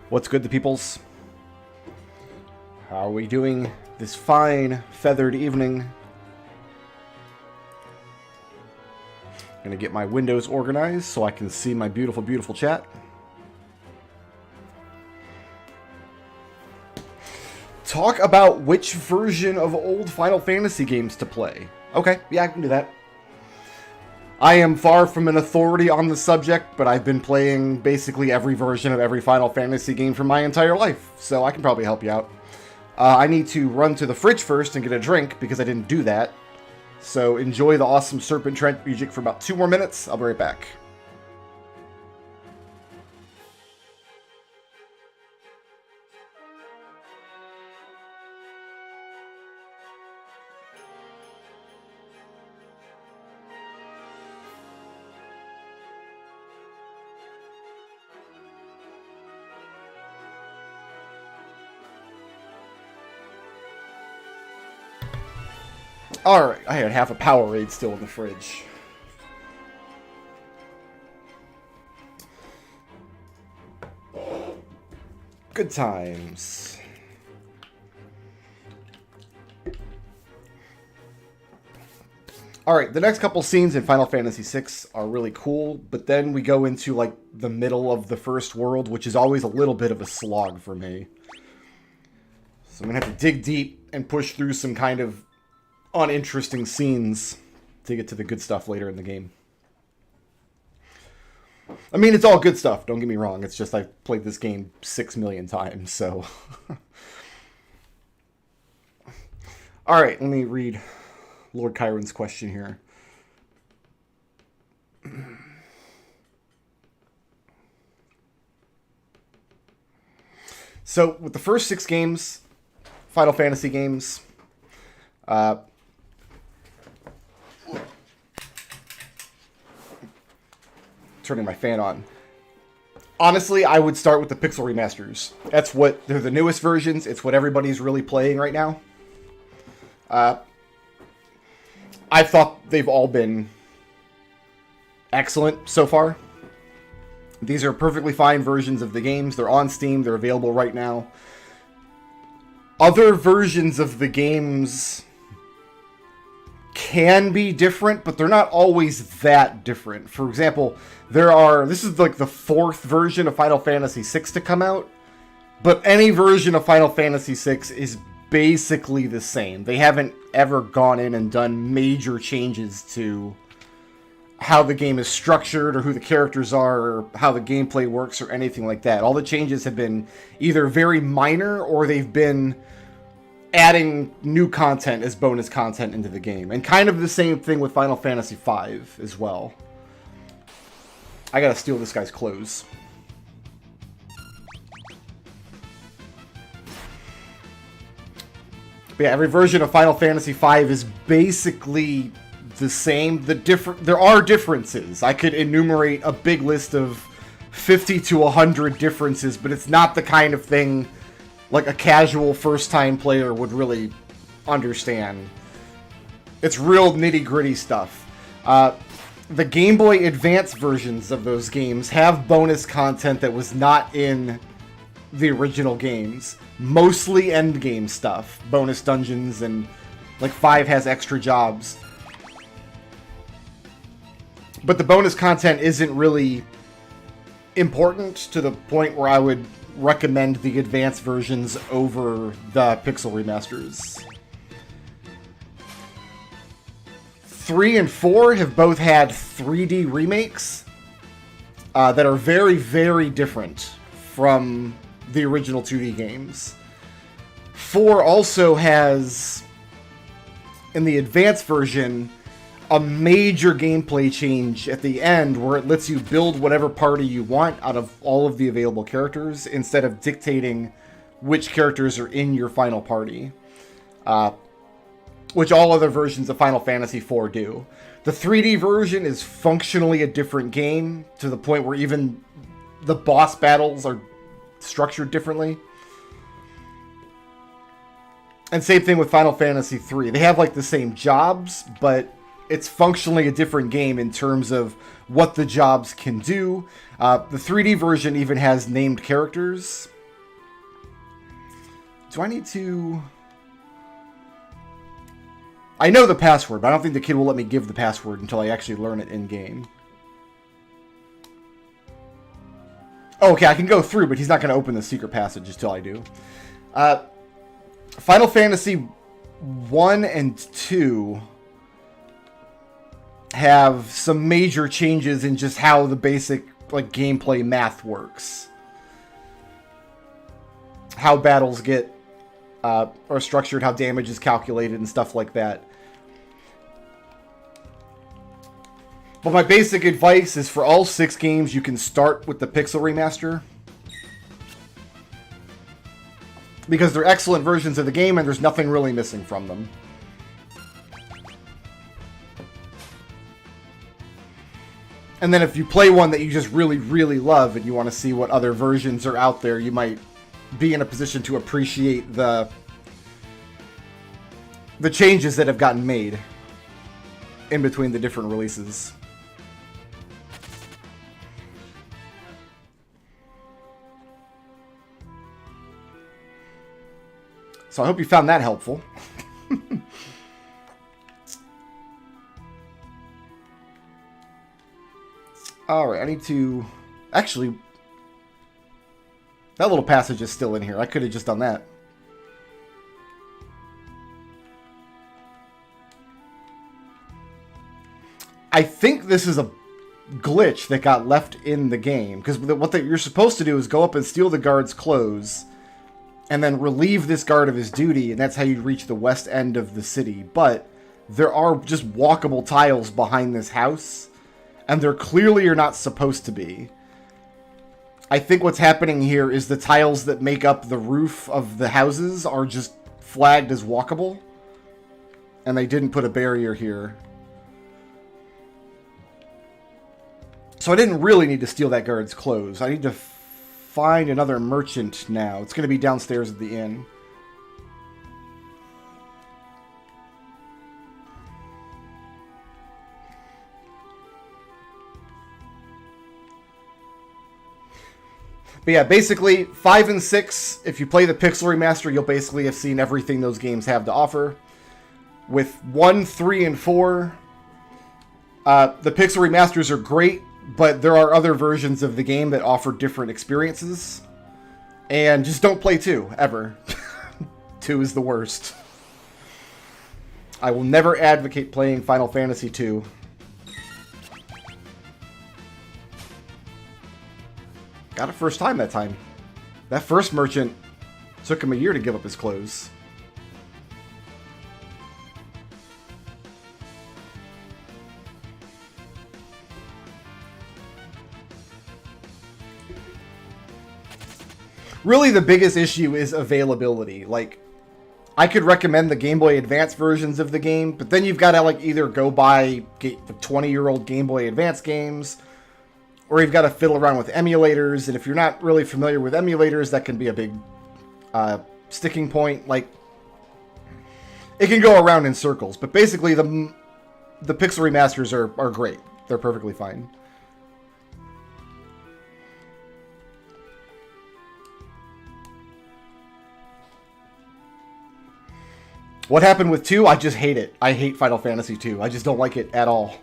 What's good, the peoples? How are we doing this fine, feathered evening? Gonna get my windows organized so I can see my beautiful, beautiful chat. Talk about which version of old Final Fantasy games to play. Okay, yeah, I can do that. I am far from an authority on the subject, but I've been playing basically every version of every Final Fantasy game for my entire life, so I can probably help you out. I need to run to the fridge first and get a drink, because I didn't do that. So enjoy the awesome Serpent Trent music for about 2 more minutes. I'll be right back. Alright, I had half a Powerade still in the fridge. Good times. Alright, the next couple scenes in Final Fantasy VI are really cool, but then we go into, like, the middle of the first world, which is always a little bit of a slog for me. So I'm gonna have to dig deep and push through some kind of uninteresting scenes to get to the good stuff later in the game. I mean, it's all good stuff, don't get me wrong. It's just I've played this game 6 million times, so... Alright, let me read Lord Chiron's question here. So, with the first 6 games, Final Fantasy games, turning my fan on. Honestly, I would start with the Pixel Remasters. They're the newest versions. It's what everybody's really playing right now. I thought they've all been excellent so far. These are perfectly fine versions of the games. They're on Steam. They're available right now. Other versions of the games can be different, but they're not always that different. For example, this is like the 4th version of Final Fantasy VI to come out, but any version of Final Fantasy VI is basically the same. They haven't ever gone in and done major changes to how the game is structured, or who the characters are, or how the gameplay works, or anything like that. All the changes have been either very minor, or they've been adding new content as bonus content into the game. And kind of the same thing with Final Fantasy V as well. I gotta steal this guy's clothes. But yeah, every version of Final Fantasy V is basically the same. There are differences. I could enumerate a big list of 50 to 100 differences, but it's not the kind of thing like a casual first-time player would really understand. It's real nitty-gritty stuff. The Game Boy Advance versions of those games have bonus content that was not in the original games. Mostly endgame stuff. Bonus dungeons, and like 5 has extra jobs. But the bonus content isn't really important to the point where I would recommend the advanced versions over the Pixel Remasters. 3 and 4 have both had 3D remakes that are very, very different from the original 2D games. 4 also has, in the advanced version, a major gameplay change at the end where it lets you build whatever party you want out of all of the available characters instead of dictating which characters are in your final party. Which all other versions of Final Fantasy IV do. The 3D version is functionally a different game to the point where even the boss battles are structured differently. And same thing with Final Fantasy III. They have like the same jobs, but it's functionally a different game in terms of what the jobs can do. The 3D version even has named characters Do I need to... I know the password, but I don't think the kid will let me give the password until I actually learn it in-game. Oh, okay, I can go through, but he's not going to open the secret passage until I do. Final Fantasy 1 and 2 have some major changes in just how the basic like gameplay math works. How battles get are structured, how damage is calculated, and stuff like that. But my basic advice is for all 6 games, you can start with the Pixel Remaster. Because they're excellent versions of the game, and there's nothing really missing from them. And then if you play one that you just really, really love, and you want to see what other versions are out there, you might be in a position to appreciate the changes that have gotten made in between the different releases. So I hope you found that helpful. Alright, I need to... Actually, that little passage is still in here. I could have just done that. I think this is a glitch that got left in the game. Because what you're supposed to do is go up and steal the guard's clothes, and then relieve this guard of his duty, and that's how you reach the west end of the city. But there are just walkable tiles behind this house, and there clearly are not supposed to be. I think what's happening here is the tiles that make up the roof of the houses are just flagged as walkable, and they didn't put a barrier here. So I didn't really need to steal that guard's clothes. I need to find another merchant now. It's going to be downstairs at the inn. But yeah, basically, 5 and 6, if you play the Pixel Remaster, you'll basically have seen everything those games have to offer. With 1, 3, and 4, the Pixel Remasters are great, but there are other versions of the game that offer different experiences. And just don't play 2, ever. 2 is the worst. I will never advocate playing Final Fantasy 2. Got it first time that time. That first merchant took him a year to give up his clothes. Really, the biggest issue is availability. Like, I could recommend the Game Boy Advance versions of the game, but then you've got to like either go buy the 20-year-old Game Boy Advance games, or you've got to fiddle around with emulators, and if you're not really familiar with emulators, that can be a big sticking point. Like, it can go around in circles, but basically the Pixel Remasters are great. They're perfectly fine. What happened with 2? I just hate it. I hate Final Fantasy 2. I just don't like it at all.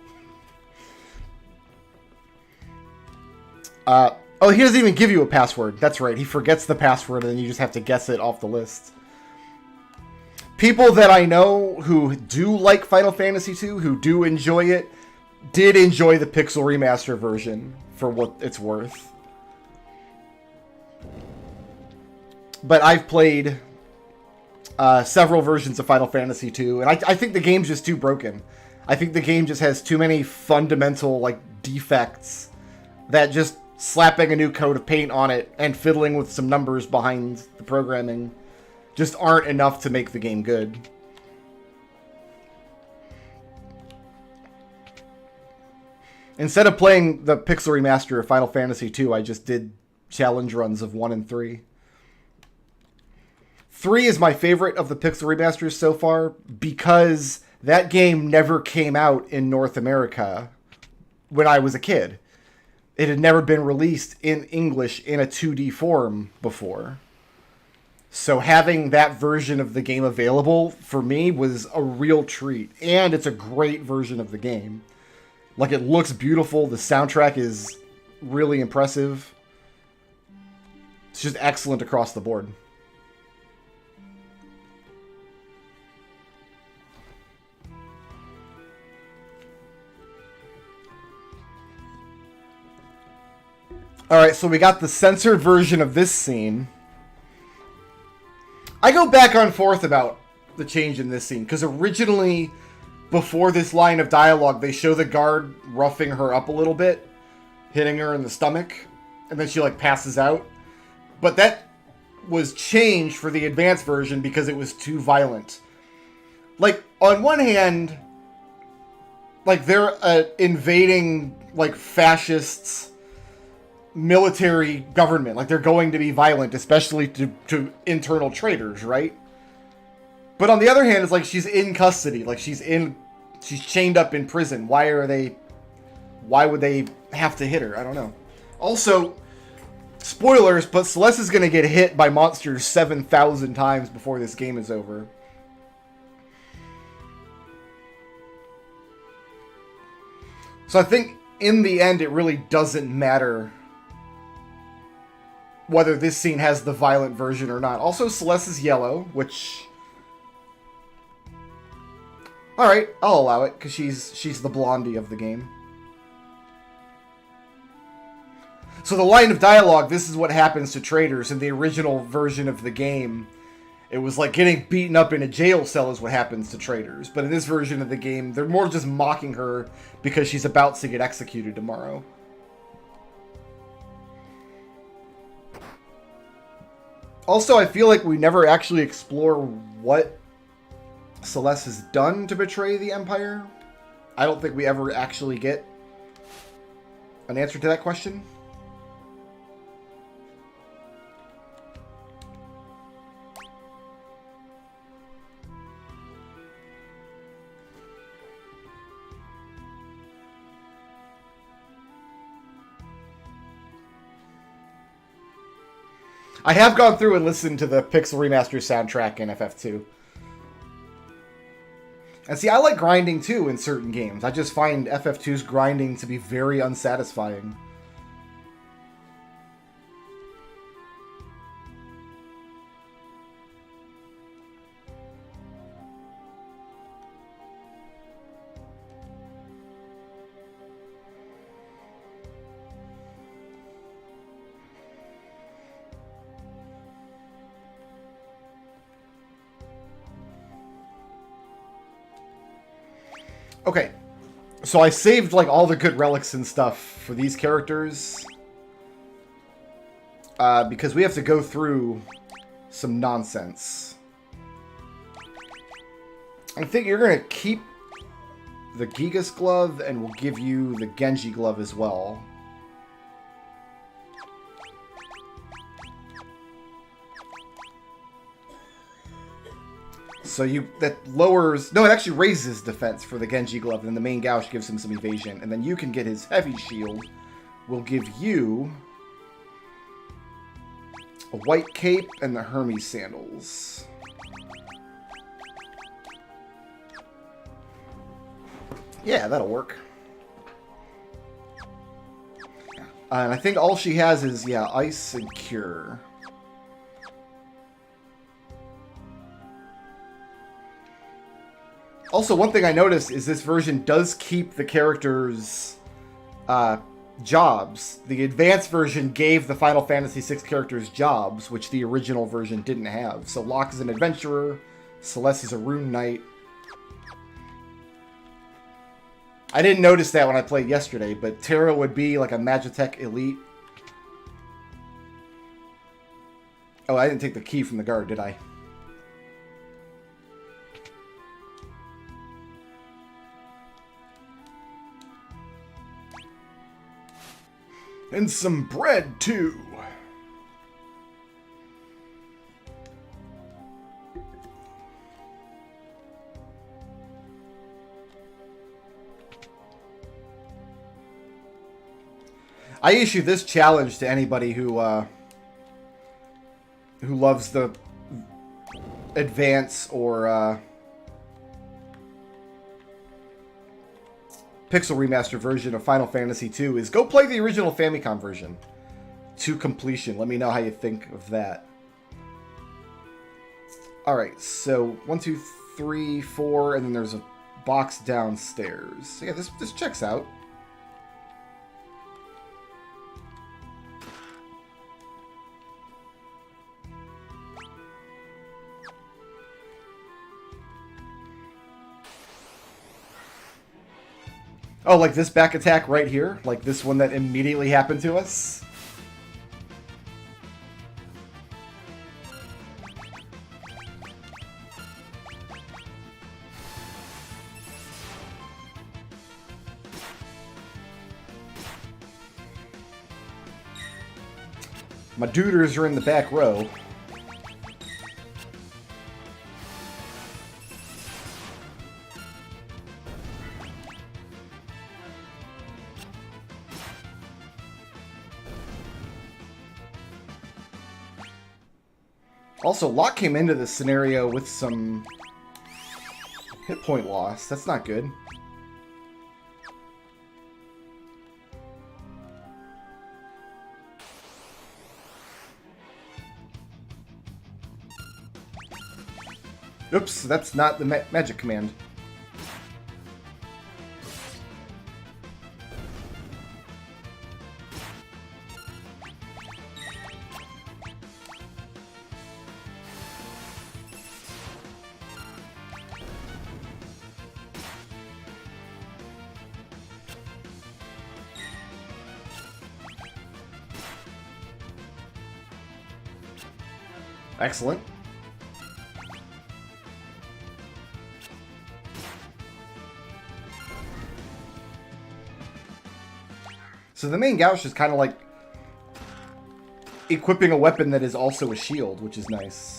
Oh, he doesn't even give you a password. That's right. He forgets the password, and then you just have to guess it off the list. People that I know who do like Final Fantasy 2, who do enjoy it, did enjoy the Pixel Remaster version for what it's worth. But I've played several versions of Final Fantasy 2, and I think the game's just too broken. I think the game just has too many fundamental like defects that just slapping a new coat of paint on it and fiddling with some numbers behind the programming just aren't enough to make the game good. Instead of playing the Pixel Remaster of Final Fantasy 2, I just did challenge runs of 1 and 3. 3 is my favorite of the Pixel Remasters so far because that game never came out in North America when I was a kid. It had never been released in English in a 2D form before. So having that version of the game available for me was a real treat. And it's a great version of the game. Like, it looks beautiful. The soundtrack is really impressive. It's just excellent across the board. Alright, so we got the censored version of this scene. I go back and forth about the change in this scene, because originally, before this line of dialogue, they show the guard roughing her up a little bit, hitting her in the stomach, and then she, like, passes out. But that was changed for the advanced version because it was too violent. Like, on one hand, like, they're invading, like, fascists' military government. Like, they're going to be violent, especially to internal traitors, right? But on the other hand, it's like she's in custody. Like, she's chained up in prison. Why would they have to hit her? I don't know. Also, spoilers, but Celeste is going to get hit by monsters 7,000 times before this game is over. So I think, in the end, it really doesn't matter whether this scene has the violent version or not. Also, Celeste is yellow, which... Alright, I'll allow it, because she's the blondie of the game. So the line of dialogue, this is what happens to traitors. In the original version of the game, it was like getting beaten up in a jail cell is what happens to traitors. But in this version of the game, they're more just mocking her because she's about to get executed tomorrow. Also, I feel like we never actually explore what Celeste has done to betray the Empire. I don't think we ever actually get an answer to that question. I have gone through and listened to the Pixel Remaster soundtrack in FF2. And see, I like grinding too in certain games. I just find FF2's grinding to be very unsatisfying. Okay, so I saved like all the good relics and stuff for these characters because we have to go through some nonsense. I think you're going to keep the Gigas glove and we'll give you the Genji glove as well. So that lowers... No, it actually raises defense for the Genji glove, and then the main Gauche gives him some evasion. And then you can get his heavy shield. We'll give you a white cape and the Hermes sandals. Yeah, that'll work. And I think all she has is, yeah, ice and cure. Also, one thing I noticed is this version does keep the characters' jobs. The advanced version gave the Final Fantasy VI characters jobs, which the original version didn't have. So Locke is an adventurer, Celeste is a rune knight. I didn't notice that when I played yesterday, but Terra would be like a Magitech elite. Oh, I didn't take the key from the guard, did I? And some bread, too. I issue this challenge to anybody who loves the Advance or Pixel Remaster version of Final Fantasy II is go play the original Famicom version to completion. Let me know how you think of that. Alright, so 1, 2, 3, 4, and then there's a box downstairs. So yeah, this checks out. Oh, like this back attack right here? Like this one that immediately happened to us? My duders are in the back row. Also, Locke came into this scenario with some hit point loss. That's not good. Oops, that's not the magic command. Excellent. So the main gouge is kind of like equipping a weapon that is also a shield, which is nice.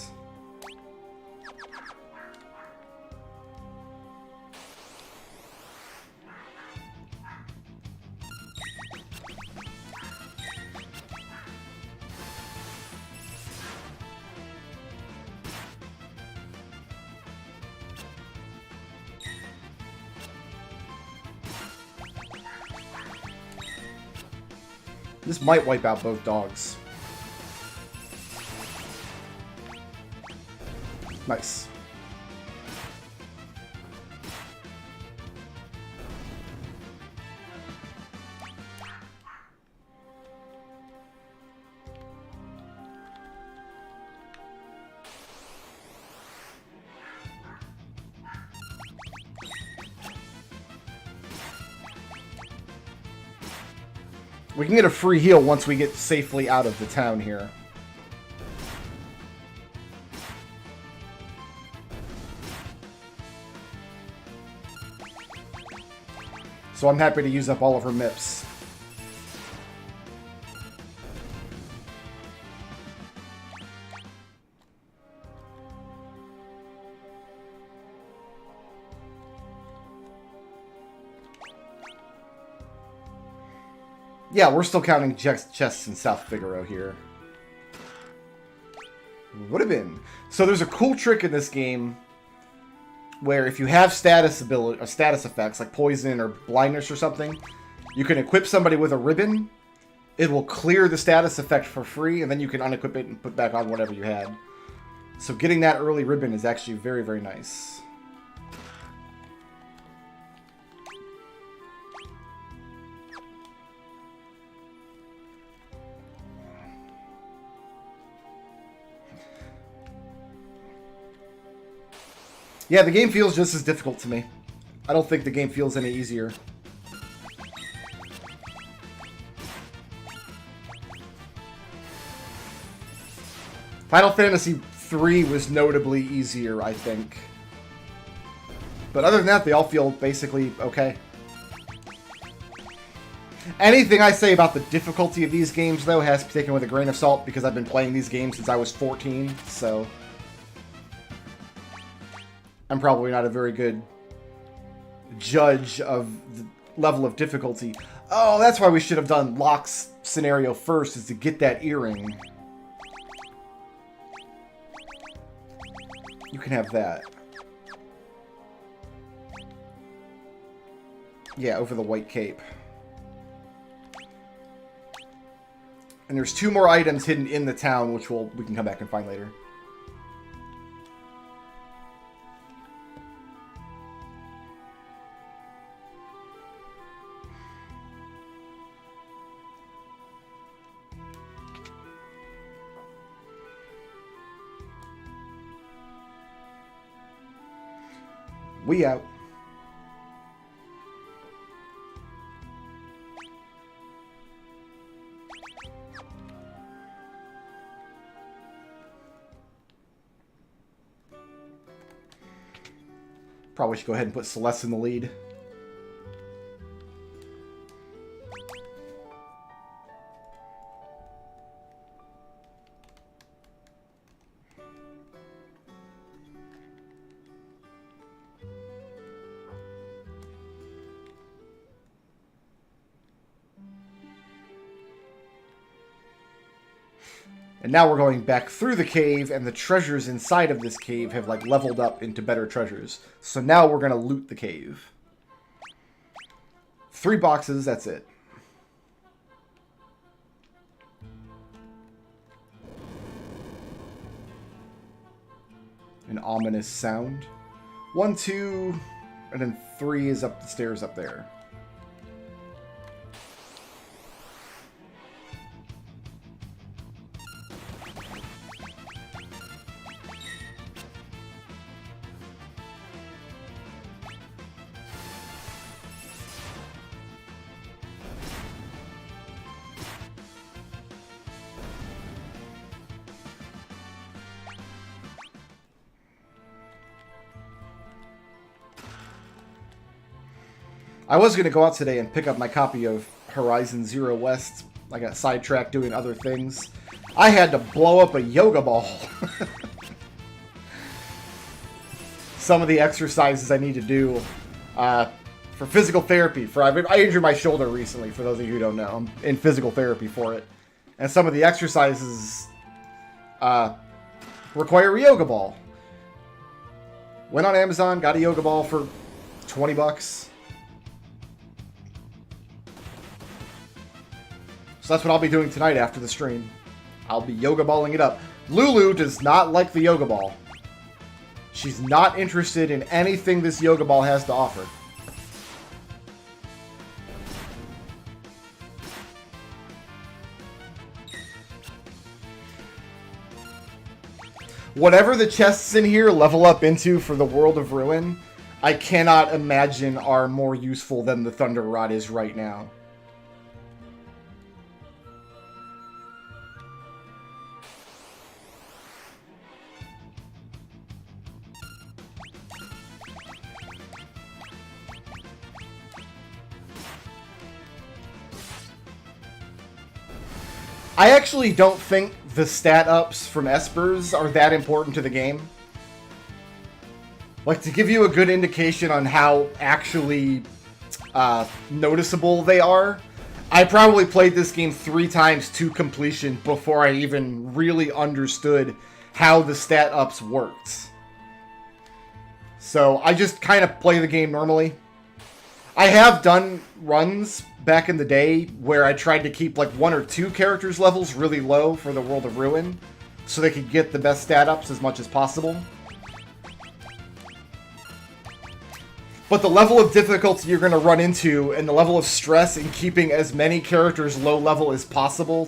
This might wipe out both dogs. Nice. We can get a free heal once we get safely out of the town here. So I'm happy to use up all of her MIPs. Yeah, we're still counting chests in South Figaro here. Would have been. So there's a cool trick in this game where if you have status effects like poison or blindness or something, you can equip somebody with a ribbon. It will clear the status effect for free, and then you can unequip it and put back on whatever you had. So getting that early ribbon is actually very, very nice. Yeah, the game feels just as difficult to me. I don't think the game feels any easier. Final Fantasy III was notably easier, I think. But other than that, they all feel basically okay. Anything I say about the difficulty of these games, though, has to be taken with a grain of salt because I've been playing these games since I was 14, so I'm probably not a very good judge of the level of difficulty. Oh, that's why we should have done Locke's scenario first, is to get that earring. You can have that. Yeah, over the white cape. And there's 2 more items hidden in the town, which we can come back and find later. We out. Probably should go ahead and put Celeste in the lead. And now we're going back through the cave, and the treasures inside of this cave have, like, leveled up into better treasures. So now we're going to loot the cave. 3 boxes, that's it. An ominous sound. 1, 2, and then 3 is up the stairs up there. I was going to go out today and pick up my copy of Horizon Zero West. I got sidetracked doing other things. I had to blow up a yoga ball. Some of the exercises I need to do for physical therapy. I injured my shoulder recently, for those of you who don't know. I'm in physical therapy for it. And some of the exercises require a yoga ball. Went on Amazon, got a yoga ball for 20 bucks. So that's what I'll be doing tonight after the stream. I'll be yoga balling it up. Lulu does not like the yoga ball. She's not interested in anything this yoga ball has to offer. Whatever the chests in here level up into for the World of Ruin, I cannot imagine are more useful than the Thunder Rod is right now. I actually don't think the stat ups from Espers are that important to the game. Like, to give you a good indication on how actually noticeable they are, I probably played this game 3 times to completion before I even really understood how the stat ups worked. So I just kind of play the game normally. I have done runs back in the day where I tried to keep like 1 or 2 characters levels really low for the World of Ruin so they could get the best stat ups as much as possible. But the level of difficulty you're going to run into and the level of stress in keeping as many characters low level as possible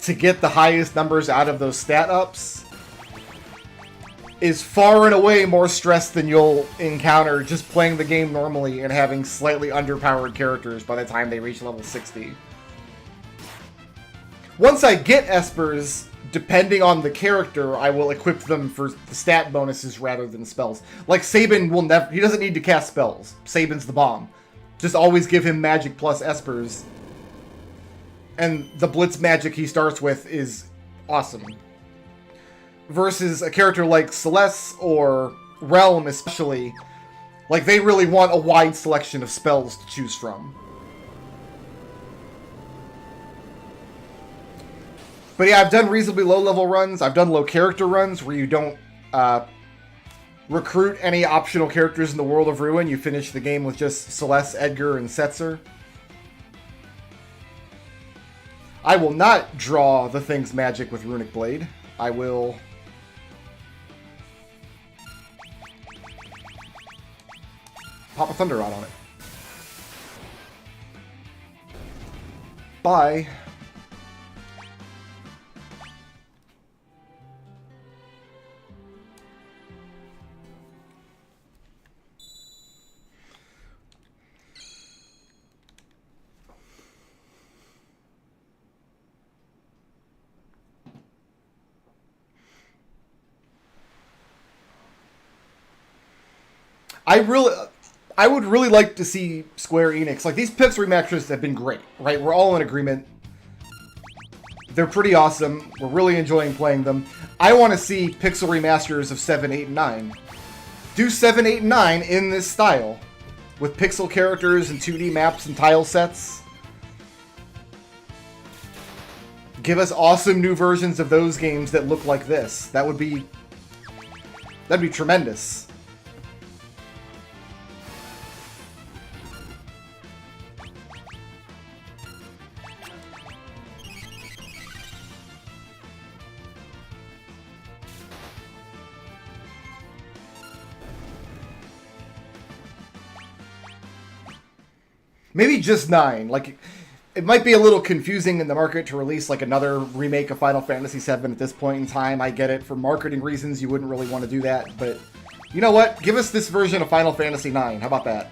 to get the highest numbers out of those stat ups is far and away more stress than you'll encounter just playing the game normally and having slightly underpowered characters by the time they reach level 60. Once I get Espers, depending on the character, I will equip them for the stat bonuses rather than spells. Like Sabin will never, he doesn't need to cast spells. Sabin's the bomb. Just always give him magic plus Espers. And the Blitz magic he starts with is awesome. Versus a character like Celeste or Realm especially, like they really want a wide selection of spells to choose from. But yeah, I've done reasonably low level runs. I've done low character runs where you don't recruit any optional characters in the World of Ruin. You finish the game with just Celeste, Edgar, and Setzer. I will not draw the thing's magic with Runic Blade. I will... pop a Thunder Rod on it. Bye. I would really like to see Square Enix, like, these Pixel remasters have been great, right? We're all in agreement. They're pretty awesome. We're really enjoying playing them. I want to see Pixel remasters of 7, 8, and 9. Do 7, 8, and 9 in this style, with pixel characters and 2D maps and tile sets. Give us awesome new versions of those games that look like this. That'd be tremendous. Maybe just 9. Like, it might be a little confusing in the market to release like another remake of Final Fantasy VII at this point in time. I get it. For marketing reasons, you wouldn't really want to do that. But you know what? Give us this version of Final Fantasy IX. How about that?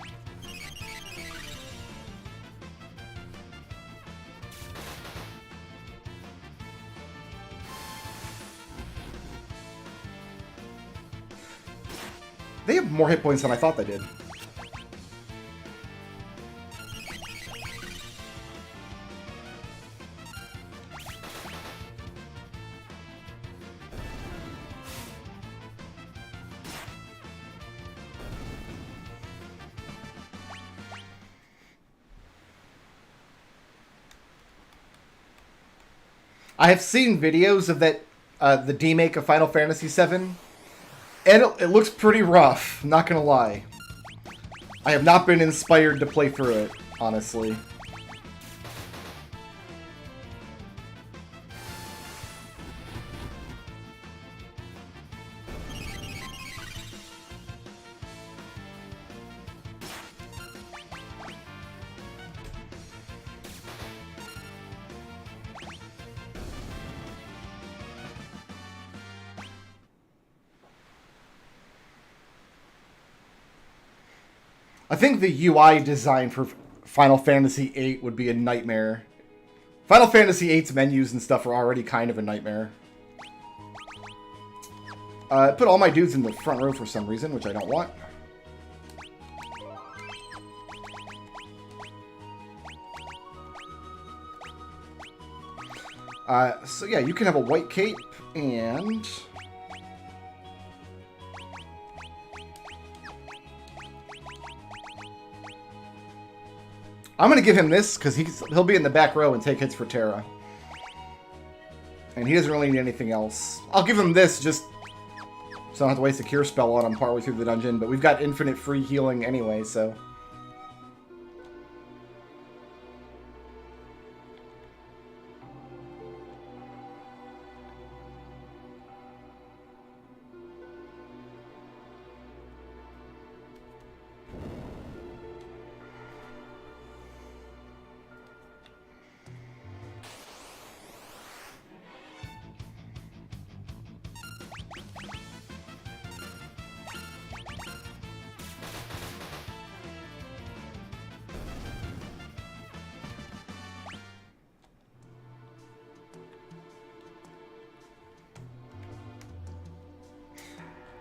They have more hit points than I thought they did. I have seen videos of that, the demake of Final Fantasy VII, and it looks pretty rough, not gonna lie. I have not been inspired to play through it, honestly. I think the UI design for Final Fantasy VIII would be a nightmare. Final Fantasy VIII's menus and stuff are already kind of a nightmare. I put all my dudes in the front row for some reason, which I don't want. So yeah, you can have a white cape, and... I'm going to give him this, because he'll be in the back row and take hits for Terra. And he doesn't really need anything else. I'll give him this, just so I don't have to waste a cure spell on him partway through the dungeon, but we've got infinite free healing anyway, so...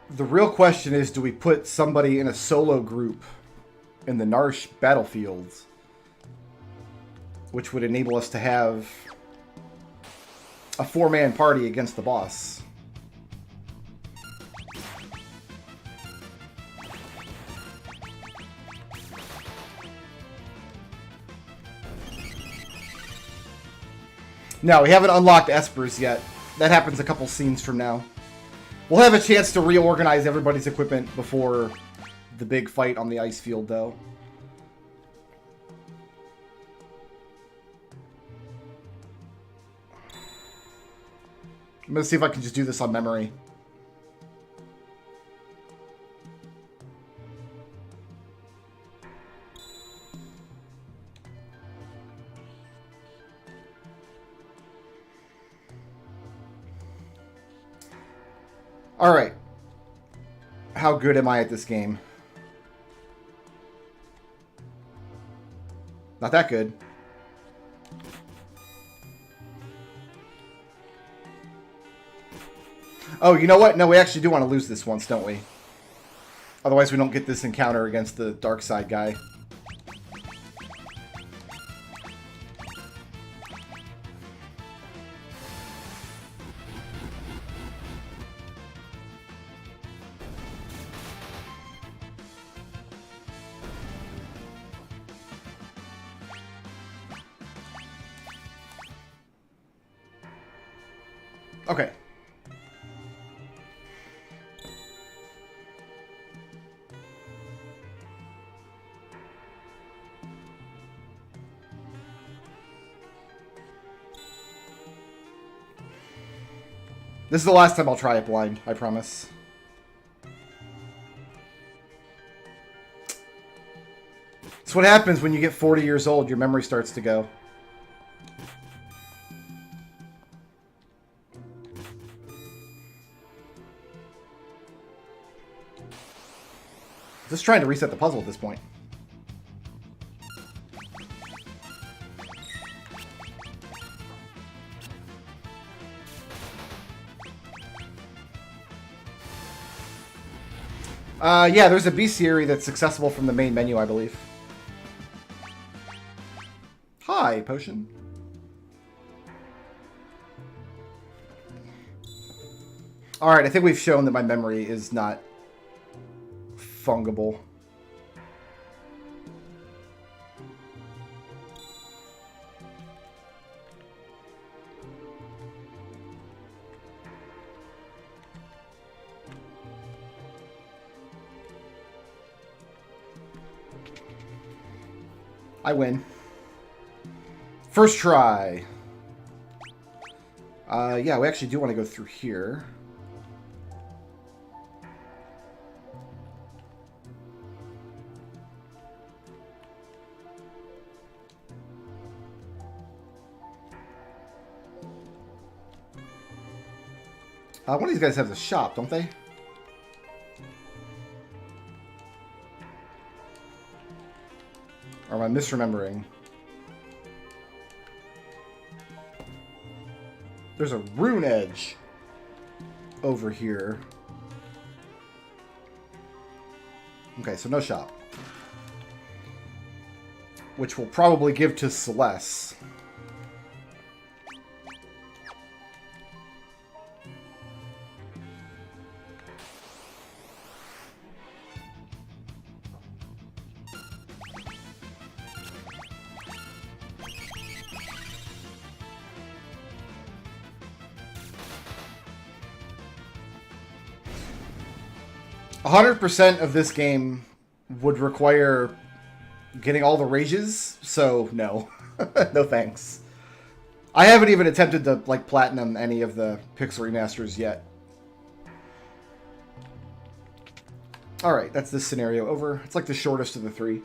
The real question is, do we put somebody in a solo group in the Narsh battlefields, which would enable us to have a 4-man party against the boss? No, we haven't unlocked Espers yet. That happens a couple scenes from now. We'll have a chance to reorganize everybody's equipment before the big fight on the ice field, though. I'm gonna see if I can just do this on memory. Alright. How good am I at this game? Not that good. Oh, you know what? No, we actually do want to lose this once, don't we? Otherwise we don't get this encounter against the dark side guy. Okay. This is the last time I'll try it blind, I promise. It's what happens when you get 40 years old, your memory starts to go. Just trying to reset the puzzle at this point. Yeah, there's a bestiary that's accessible from the main menu, I believe. Hi, potion. Alright, I think we've shown that my memory is not fungible. I win. First try. Yeah, we actually do want to go through here. One of these guys has a shop, don't they? Or am I misremembering? There's a rune edge over here. Okay, so no shop. Which we'll probably give to Celeste. %, of this game would require getting all the rages, so no. No thanks. I haven't even attempted to, like, platinum any of the Pixel remasters yet. Alright, that's this scenario over. It's like the shortest of the three.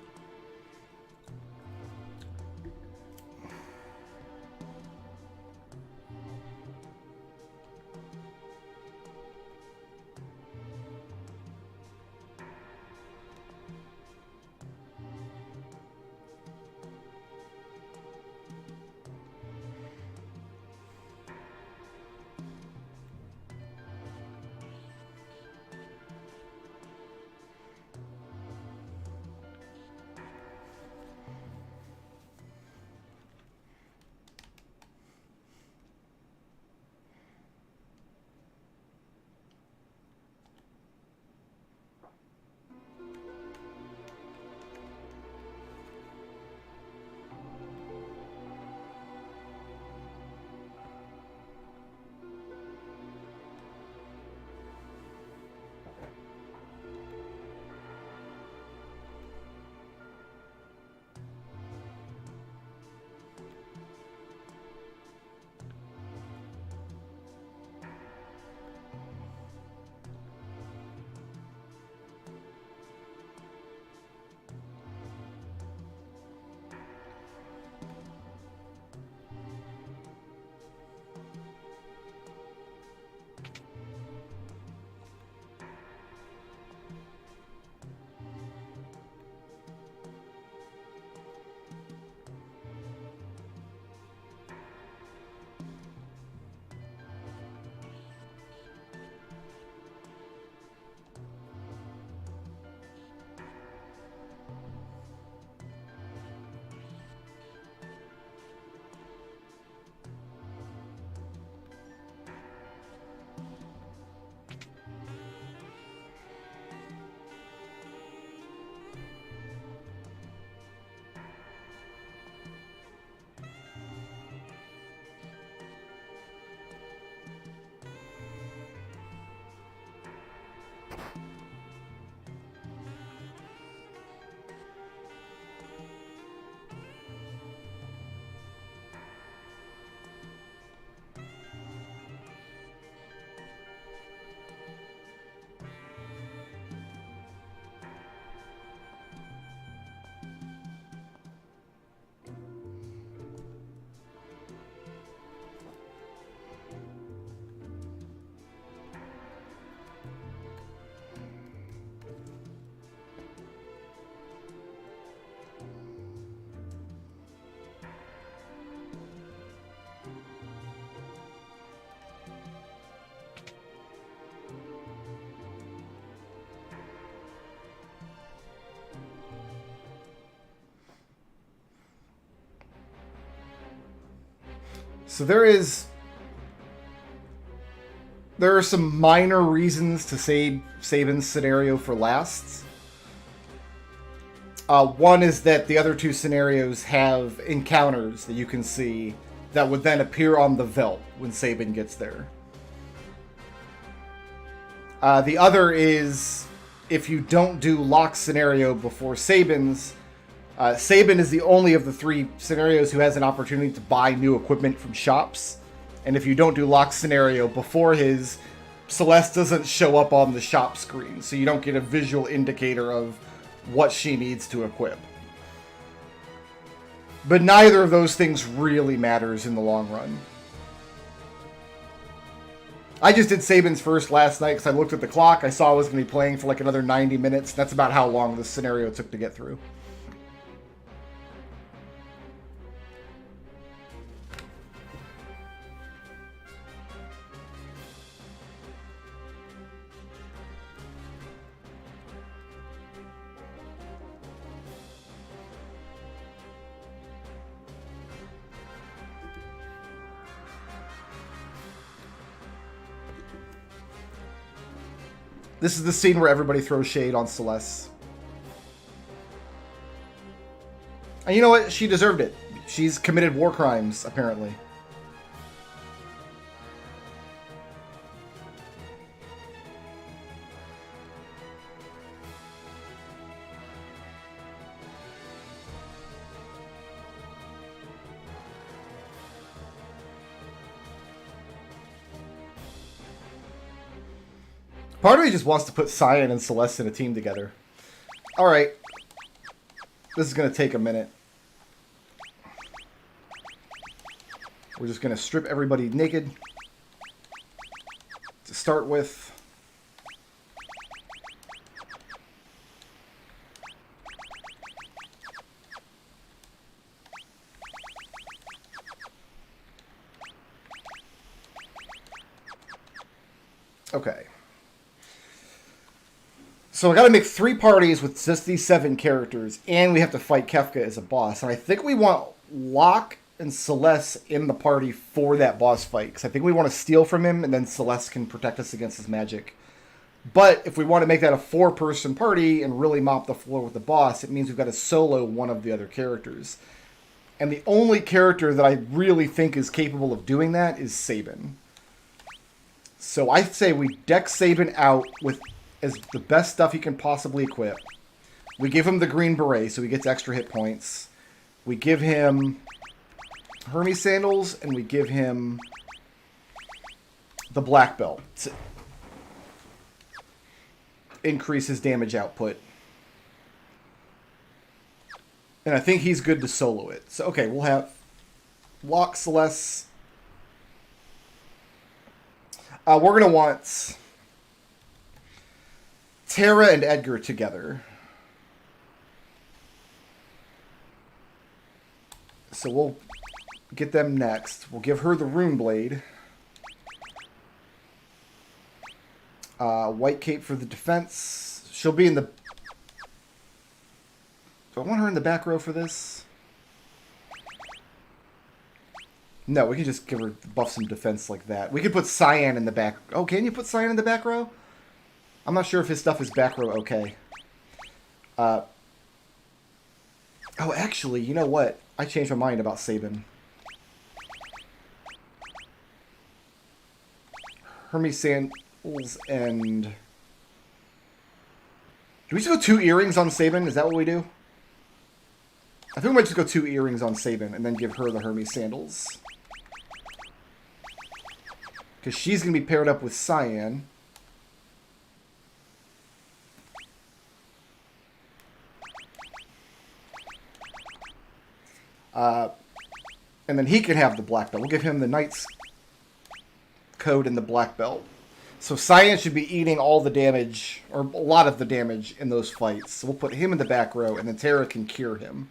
So there are some minor reasons to save Sabin's scenario for last. One is that the other two scenarios have encounters that you can see that would then appear on the Veldt when Sabin gets there. The other is if you don't do Locke's scenario before Sabin's, Sabin is the only of the three scenarios who has an opportunity to buy new equipment from shops. And if you don't do Locke's scenario before his, Celeste doesn't show up on the shop screen, so you don't get a visual indicator of what she needs to equip. But neither of those things really matters in the long run. I just did Sabin's first last night because I looked at the clock. I saw I was going to be playing for like another 90 minutes. That's about how long this scenario took to get through. This is the scene where everybody throws shade on Celeste. And you know what? She deserved it. She's committed war crimes, apparently. Part of me just wants to put Cyan and Celeste in a team together. Alright. This is going to take a minute. We're just going to strip everybody naked to start with. Okay. So I got to make 3 parties with just these 7 characters, and we have to fight Kefka as a boss. And I think we want Locke and Celeste in the party for that boss fight, because I think we want to steal from him, and then Celeste can protect us against his magic. But if we want to make that a 4-person party and really mop the floor with the boss, it means we've got to solo one of the other characters. And the only character that I really think is capable of doing that is Sabin. So I say we deck Sabin out with as the best stuff he can possibly equip. We give him the green beret, so he gets extra hit points. We give him Hermes sandals, and we give him the black belt to increase his damage output. And I think he's good to solo it. So, okay, we'll have Locke, Celeste. We're going to want Terra and Edgar together. So we'll get them next. We'll give her the Rune Blade. White Cape for the defense. She'll be in the... Do I want her in the back row for this? No, we can just give her buff some defense like that. We could put Cyan in the back... Oh, can you put Cyan in the back row? I'm not sure if his stuff is back row okay. Oh, actually, you know what? I changed my mind about Sabin. Hermes sandals and... Do we just go 2 earrings on Sabin? Is that what we do? I think we might just go 2 earrings on Sabin and then give her the Hermes sandals. Because she's going to be paired up with Cyan. And then he can have the black belt. We'll give him the Knight's Code and the black belt. So Cyan should be eating all the damage, or a lot of the damage in those fights. So we'll put him in the back row, and then Terra can cure him.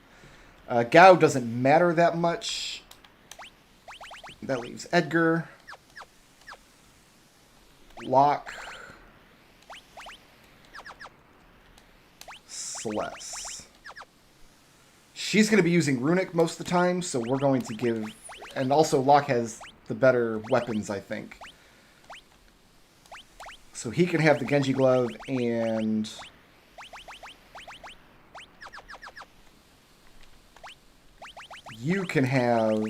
Gao doesn't matter that much. That leaves Edgar. Locke. Celeste. She's going to be using Runic most of the time, so we're going to give And also Locke has the better weapons, I think. So he can have the Genji Glove, and you can have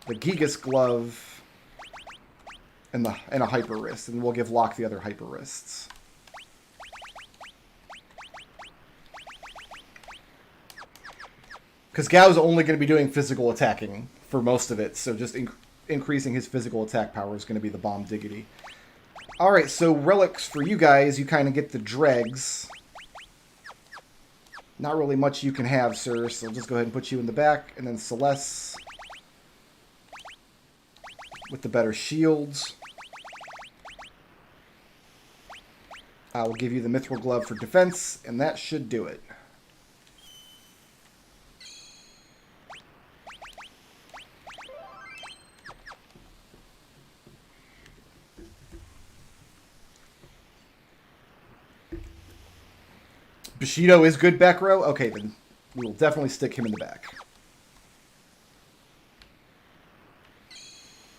the Gigas Glove and a Hyper Wrist, and we'll give Locke the other Hyper Wrists. Because Gao's only going to be doing physical attacking for most of it, so just increasing his physical attack power is going to be the Bomb Diggity. Alright, so relics for you guys, you kind of get the dregs. Not really much you can have, sir, so I'll just go ahead and put you in the back. And then Celeste with the better shields. I will give you the Mithril Glove for defense, and that should do it. Bushido is good back row? Okay, then we will definitely stick him in the back.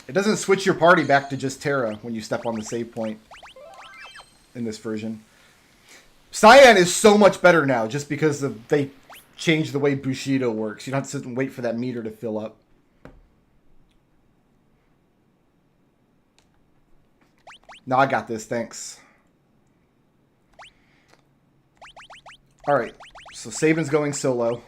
It doesn't switch your party back to just Terra when you step on the save point in this version. Cyan is so much better now just because they changed the way Bushido works. You don't have to sit and wait for that meter to fill up. No, I got this, thanks. Alright, so Sabin's going solo.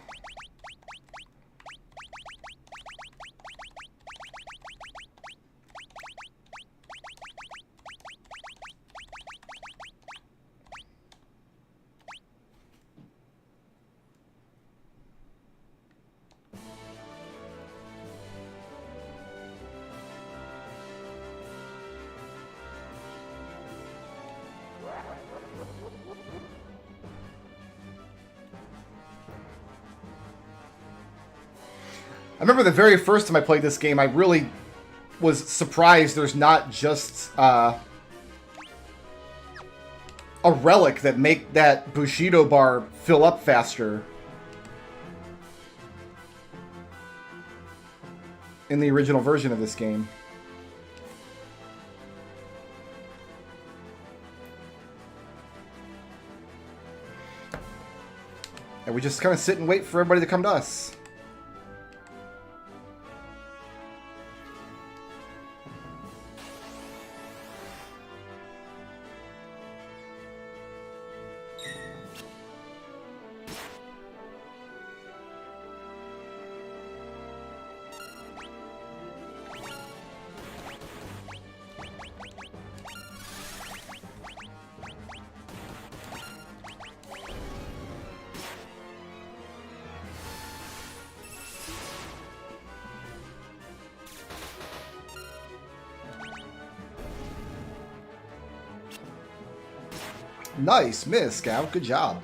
I remember the very first time I played this game, I really was surprised there's not just a relic that make that Bushido bar fill up faster in the original version of this game. And we just kind of sit and wait for everybody to come to us. Nice miss, Scout. Good job.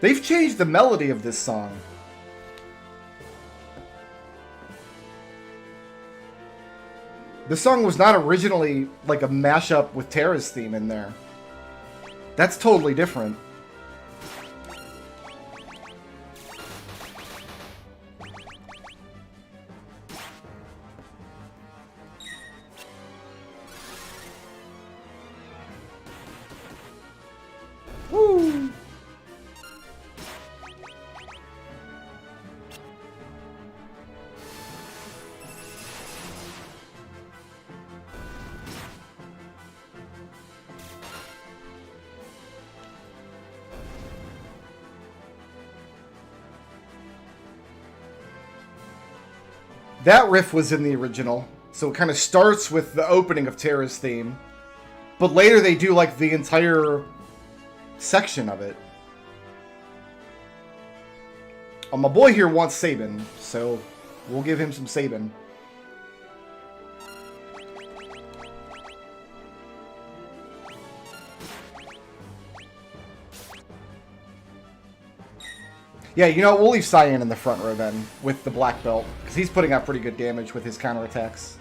They've changed the melody of this song. This song was not originally like a mashup with Terra's theme in there. That's totally different. Woo! That riff was in the original, so it kind of starts with the opening of Terra's theme, but later they do like the entire section of it. Oh, my boy here wants Sabin, so we'll give him some Sabin. Yeah, you know, we'll leave Cyan in the front row then, with the black belt, because he's putting out pretty good damage with his counterattacks.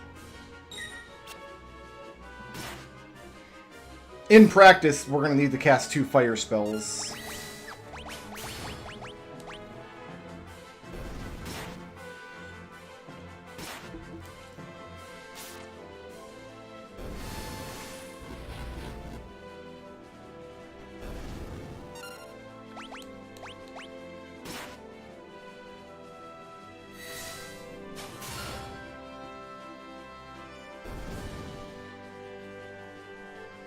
In practice, we're going to need to cast 2 fire spells.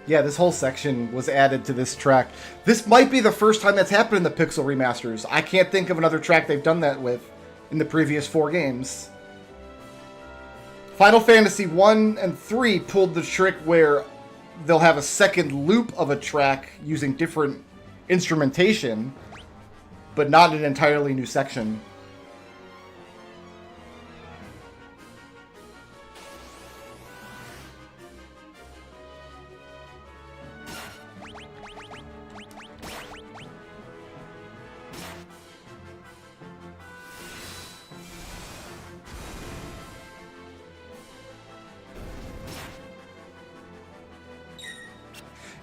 Yeah, this whole section was added to this track. This might be the first time that's happened in the Pixel remasters. I can't think of another track they've done that with in the previous 4 games. Final Fantasy 1 and 3 pulled the trick where they'll have a second loop of a track using different instrumentation, but not an entirely new section.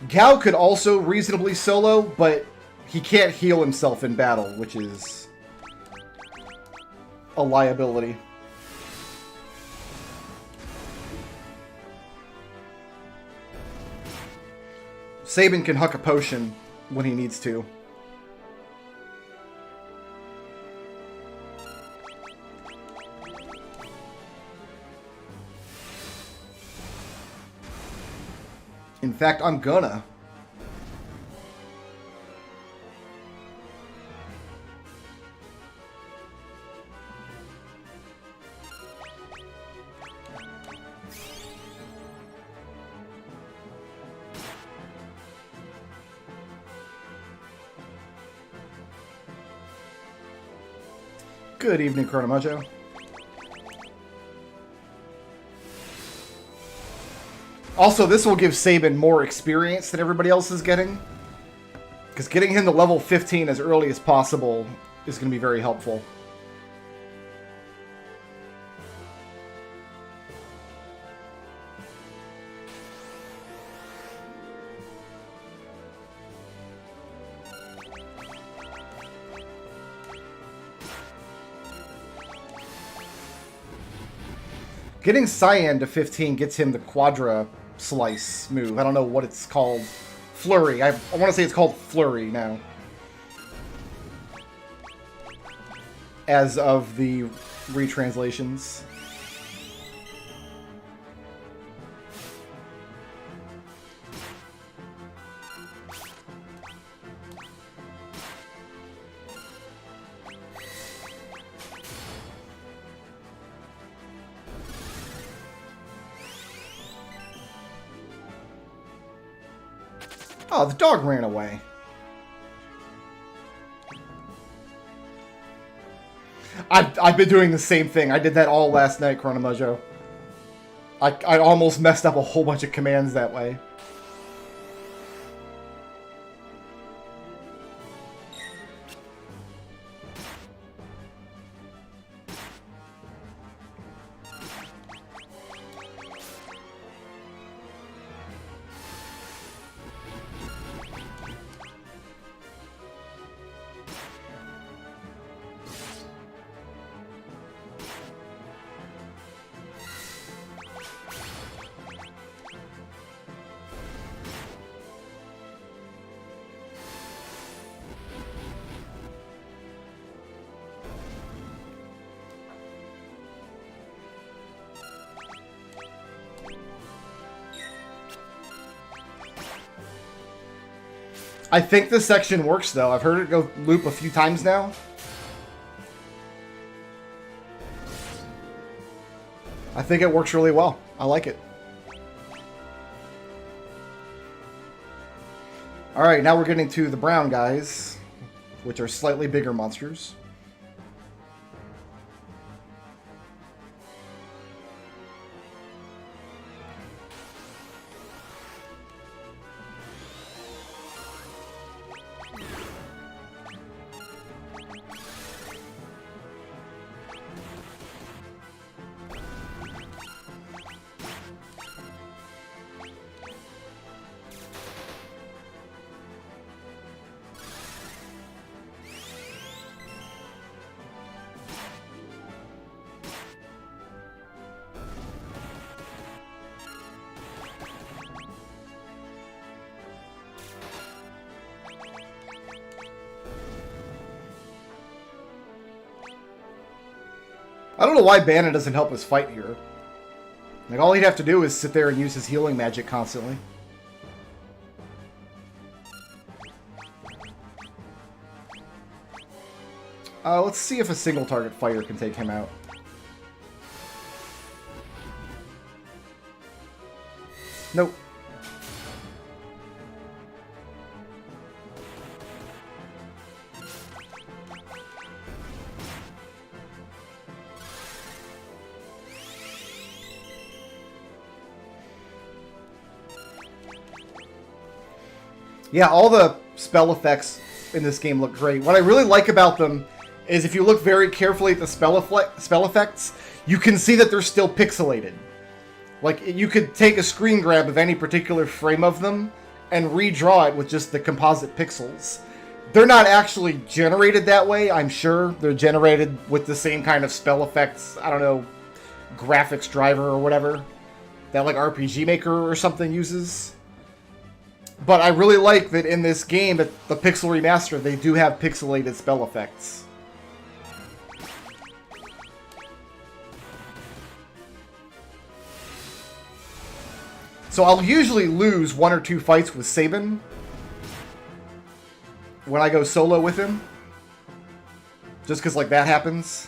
Gao could also reasonably solo, but he can't heal himself in battle, which is a liability. Sabin can huck a potion when he needs to. In fact, I'm gonna. Good evening, Chronomojo. Also, this will give Sabin more experience than everybody else is getting. Because getting him to level 15 as early as possible is going to be very helpful. Getting Cyan to 15 gets him the Quadra Slice move. I don't know what it's called. Flurry. I want to say it's called Flurry now. As of the retranslations. Oh, the dog ran away. I've been doing the same thing. I did that all last night, Chronomojo. I almost messed up a whole bunch of commands that way. I think this section works, though. I've heard it go loop a few times now. I think it works really well. I like it. Alright, now we're getting to the brown guys, which are slightly bigger monsters. I don't know why Bannon doesn't help us fight here. Like, all he'd have to do is sit there and use his healing magic constantly. Let's see if a single target fighter can take him out. Nope. Yeah, all the spell effects in this game look great. What I really like about them is if you look very carefully at the spell effects, you can see that they're still pixelated. Like, you could take a screen grab of any particular frame of them and redraw it with just the composite pixels. They're not actually generated that way, I'm sure. They're generated with the same kind of spell effects, I don't know, graphics driver or whatever, that like RPG Maker or something uses. But I really like that in this game, that the Pixel Remaster, they do have pixelated spell effects. So I'll usually lose 1 or 2 fights with Sabin when I go solo with him. Just because, like, that happens.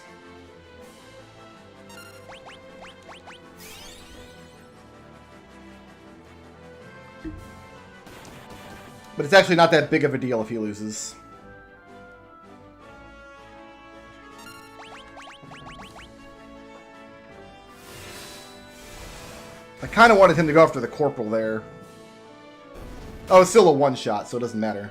But it's actually not that big of a deal if he loses. I kind of wanted him to go after the Corporal there. Oh, it's still a one-shot, so it doesn't matter.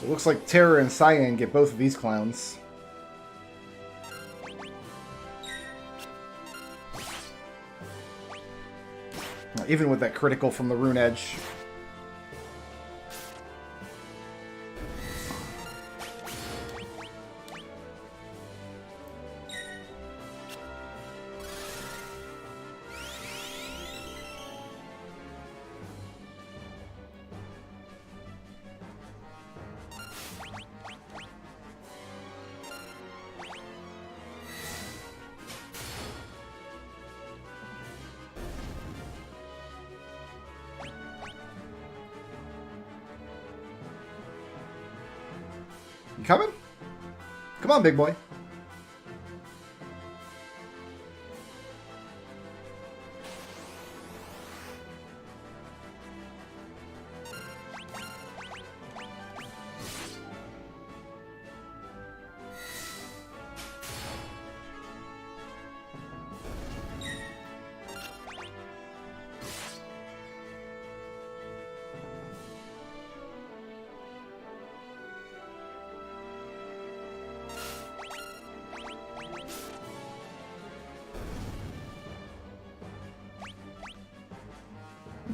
So it looks like Terror and Cyan get both of these clowns. Even with that critical from the Rune Edge. You coming? Come on, big boy.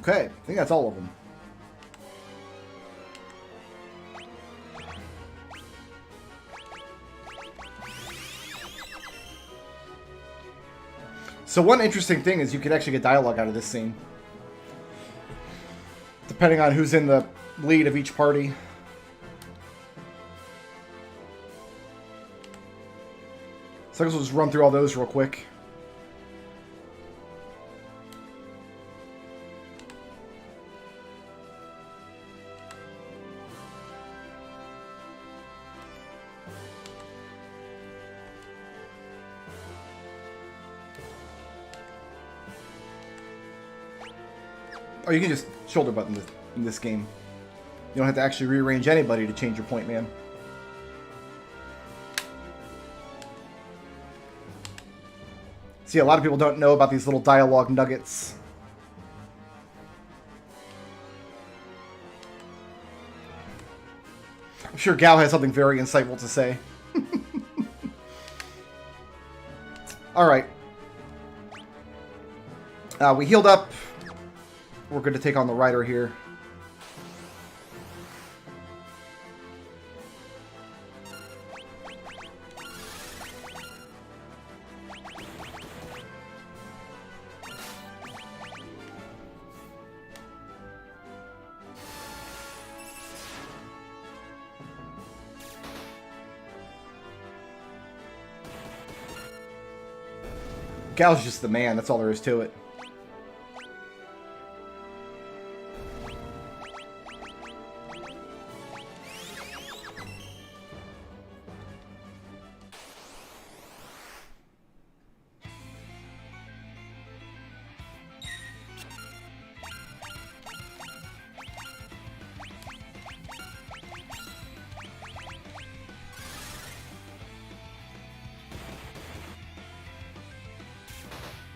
Okay, I think that's all of them. So one interesting thing is you can actually get dialogue out of this scene. Depending on who's in the lead of each party. So I guess we'll just run through all those real quick. Oh, you can just shoulder button this, in this game. You don't have to actually rearrange anybody to change your point, man. See, a lot of people don't know about these little dialogue nuggets. I'm sure Gao has something very insightful to say. Alright. We healed up. We're going to take on the rider here. Gao's just the man, that's all there is to it.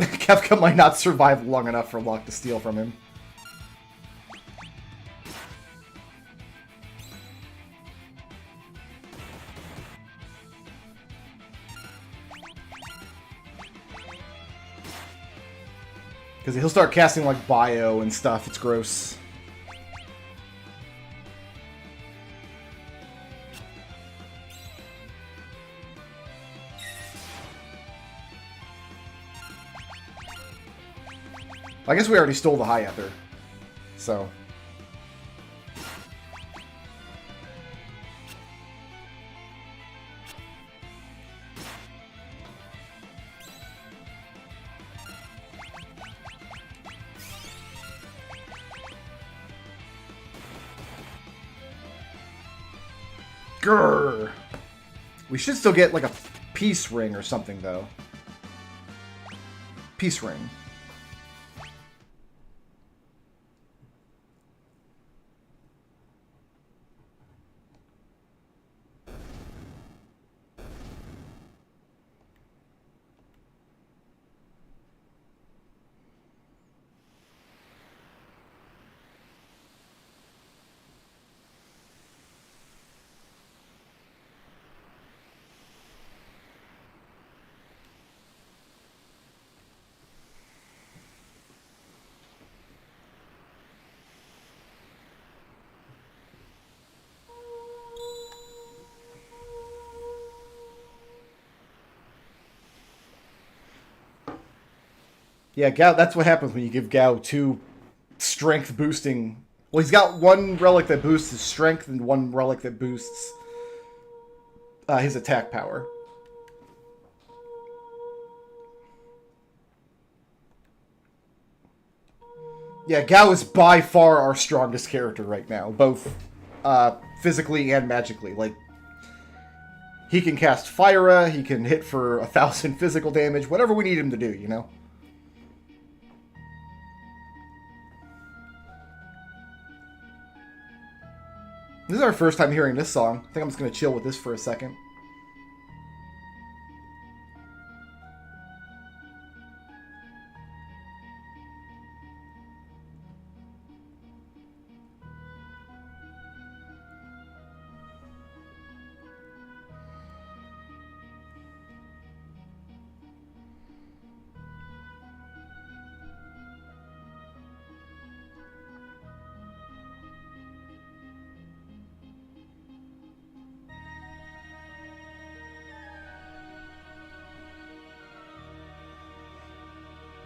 Kefka might not survive long enough for Locke to steal from him. Because he'll start casting like bio and stuff, it's gross. I guess we already stole the High Ether, so. Grrr. We should still get like a peace ring or something, though. Peace ring. Yeah, Gao, that's what happens when you give Gao two strength boosting. Well, he's got one relic that boosts his strength and one relic that boosts his attack power. Yeah, Gao is by far our strongest character right now, both physically and magically. Like, he can cast Fire, he can hit for 1,000 physical damage, whatever we need him to do, you know? This is our first time hearing this song. I think I'm just going to chill with this for a second.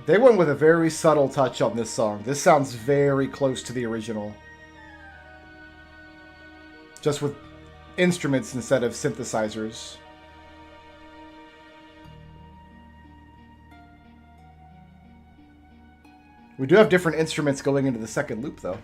They went with a very subtle touch on this song. This sounds very close to the original. Just with instruments instead of synthesizers. We do have different instruments going into the second loop, though.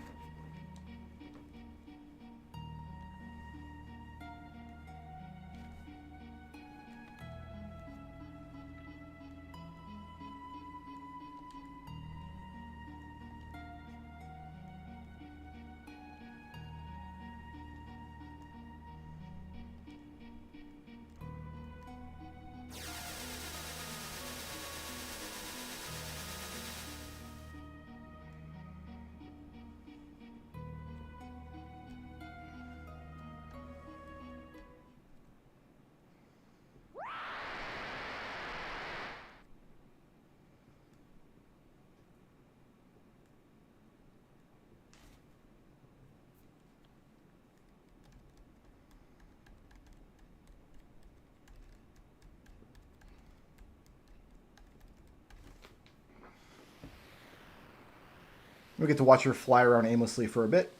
We get to watch her fly around aimlessly for a bit.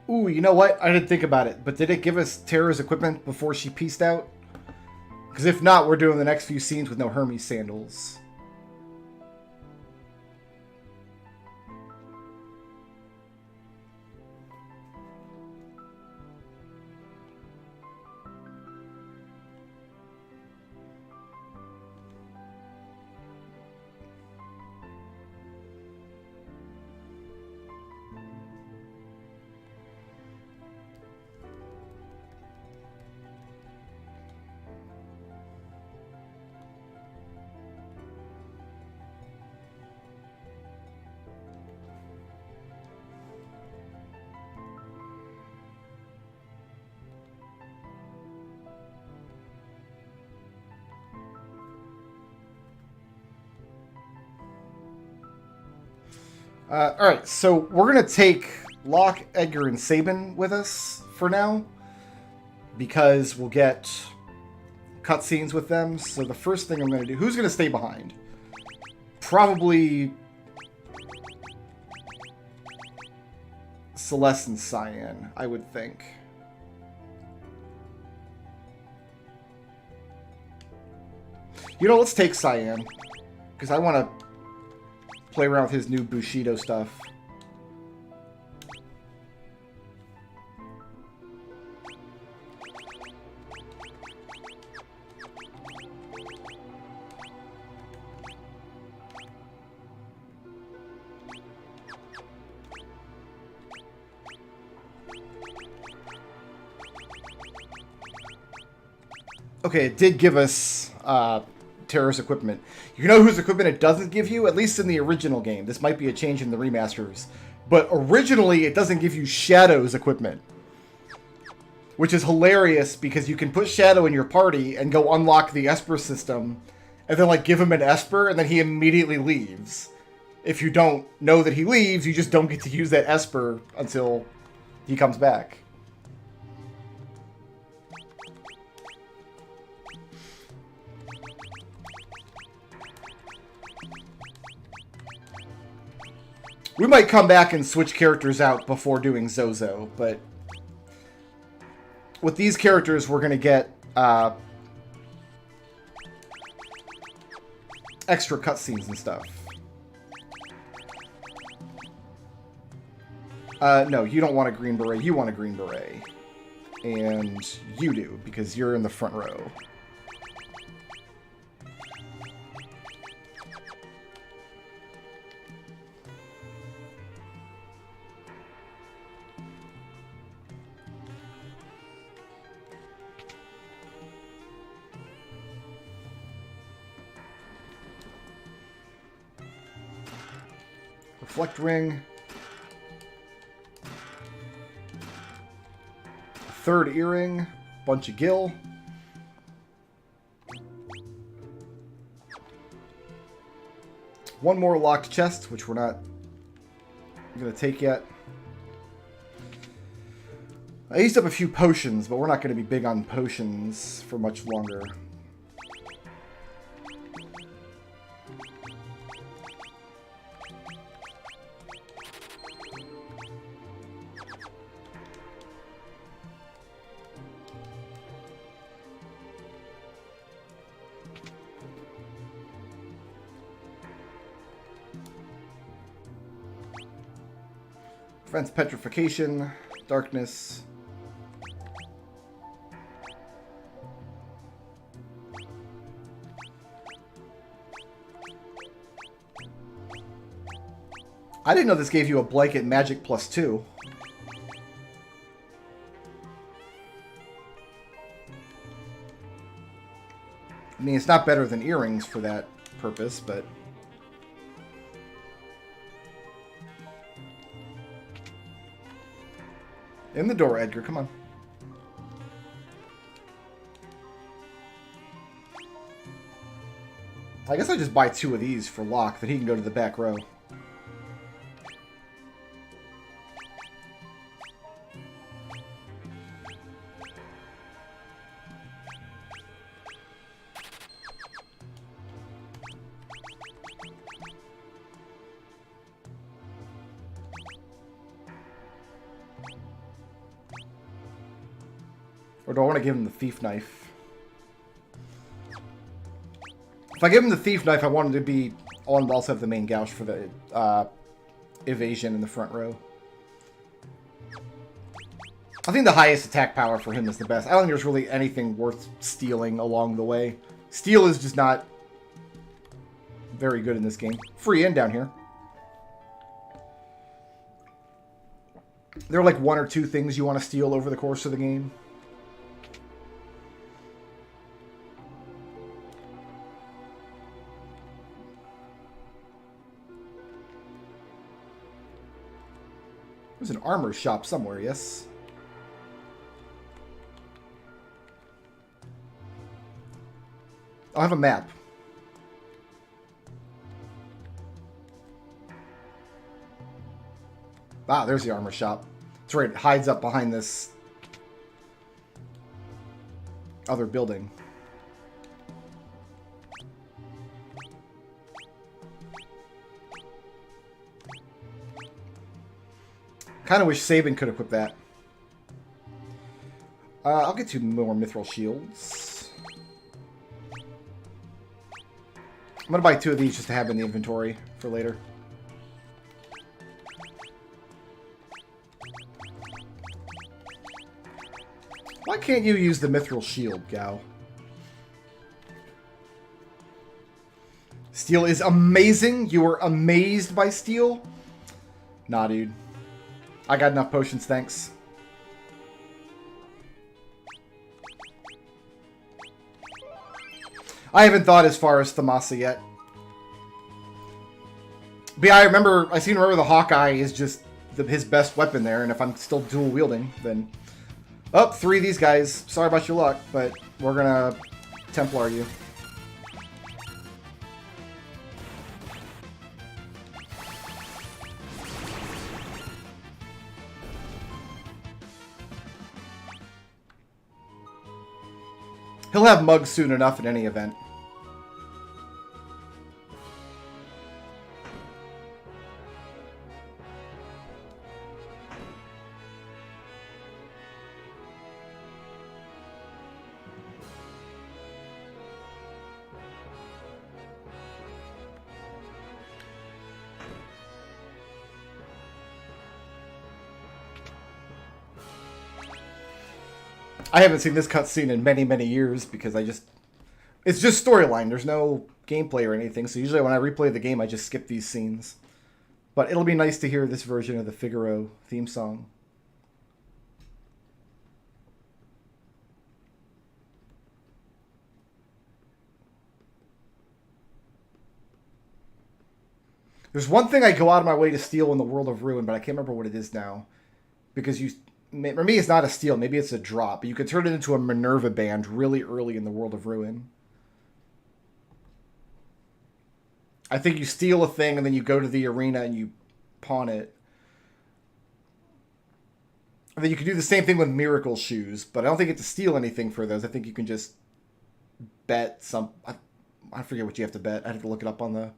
Ooh, you know what? I didn't think about it, but did it give us Terra's equipment before she pieced out? Because if not, we're doing the next few scenes with no Hermes sandals. Alright, so we're going to take Locke, Edgar, and Sabin with us for now. Because we'll get cutscenes with them. So the first thing I'm going to do... Who's going to stay behind? Probably... Celeste and Cyan, I would think. You know, let's take Cyan. Because I want to play around with his new Bushido stuff. Okay, it did give us Terra's equipment. You know whose equipment it doesn't give you? At least in the original game. This might be a change in the remasters. But originally, it doesn't give you Shadow's equipment. Which is hilarious, because you can put Shadow in your party and go unlock the Esper system, and then, like, give him an Esper, and then he immediately leaves. If you don't know that he leaves, you just don't get to use that Esper until he comes back. We might come back and switch characters out before doing Zozo, but with these characters, we're going to get extra cutscenes and stuff. No, you don't want a green beret. You want a green beret. And you do, because you're in the front row. Reflect ring. Third earring. Bunch of gil. One more locked chest, which we're not going to take yet. I used up a few potions, but we're not going to be big on potions for much longer. Prevents petrification, darkness. I didn't know this gave you a blanket magic +2. I mean, it's not better than earrings for that purpose, but... In the door, Edgar, come on. I guess I just buy 2 of these for Locke, that he can go to the back row. Or do I want to give him the thief knife? If I give him the thief knife, I want him to be on, also have the main gouge for the evasion in the front row. I think the highest attack power for him is the best. I don't think there's really anything worth stealing along the way. Steal is just not very good in this game. Free in down here. There are like 1 or 2 things you want to steal over the course of the game. There's an armor shop somewhere, yes? I'll have a map. Ah, there's the armor shop. That's right, it hides up behind this other building. Kind of wish Sabin could equip that. I'll get 2 more mithril shields. I'm going to buy 2 of these just to have in the inventory for later. Why can't you use the mithril shield, Gao? Steel is amazing? You were amazed by steel? Nah, dude. I got enough potions, thanks. I haven't thought as far as Thamasa yet. But yeah, I seem to remember the Hawkeye is just his best weapon there, and if I'm still dual wielding, then... Oh, 3 of these guys. Sorry about your luck, but we're gonna Templar you. He'll have mugs soon enough in any event. I haven't seen this cutscene in many, many years because it's just storyline. There's no gameplay or anything. So usually when I replay the game, I just skip these scenes. But it'll be nice to hear this version of the Figaro theme song. There's one thing I go out of my way to steal in the World of Ruin, but I can't remember what it is now. Because for me, it's not a steal. Maybe it's a drop. But you could turn it into a Minerva band really early in the World of Ruin. I think you steal a thing and then you go to the arena and you pawn it. And then you can do the same thing with Miracle Shoes. But I don't think you get to steal anything for those. I think you can just bet some... I forget what you have to bet. I have to look it up on the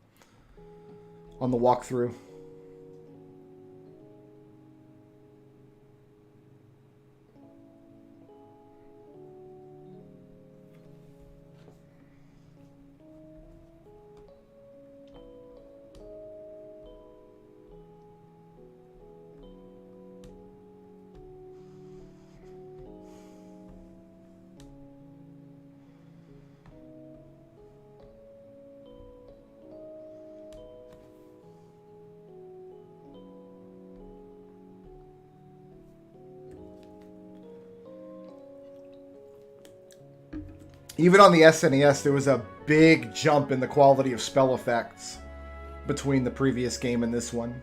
walkthrough. Even on the SNES, there was a big jump in the quality of spell effects between the previous game and this one.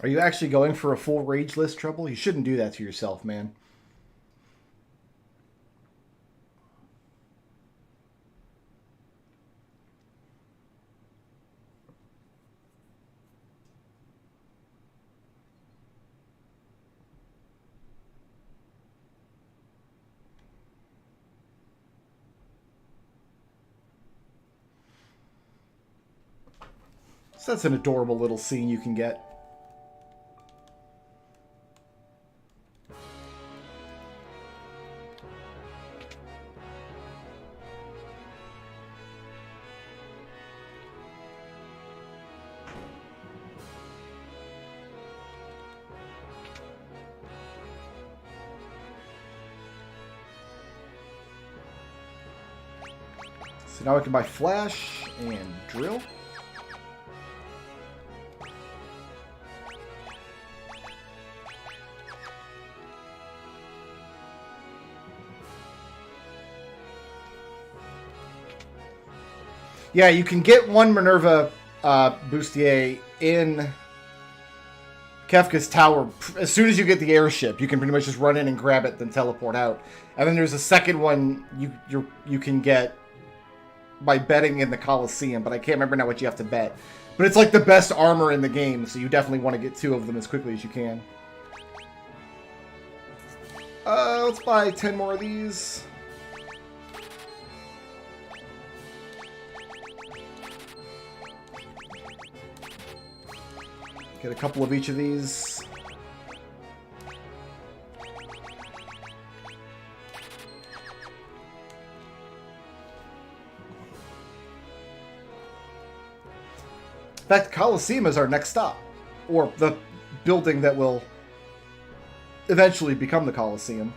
Are you actually going for a full rage list, Trouble? You shouldn't do that to yourself, man. So that's an adorable little scene you can get. So now I can buy Flash and Drill. Yeah, you can get one Minerva bustier in Kefka's tower as soon as you get the airship. You can pretty much just run in and grab it, then teleport out. And then there's a second one you can get by betting in the Coliseum, but I can't remember now what you have to bet. But it's like the best armor in the game, so you definitely want to get 2 of them as quickly as you can. Let's buy 10 more of these. Get a couple of each of these. In fact, Coliseum is our next stop. Or the building that will eventually become the Coliseum.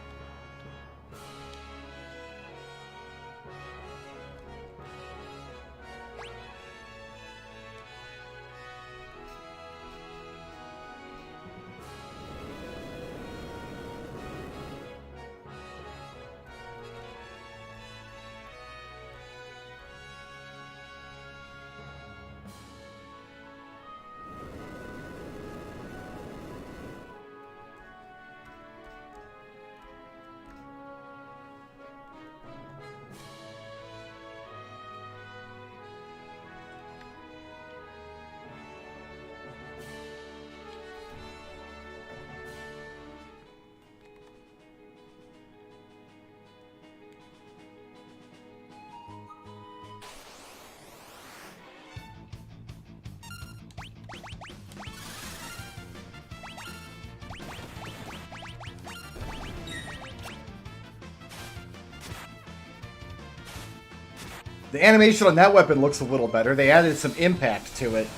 The animation on that weapon looks a little better. They added some impact to it.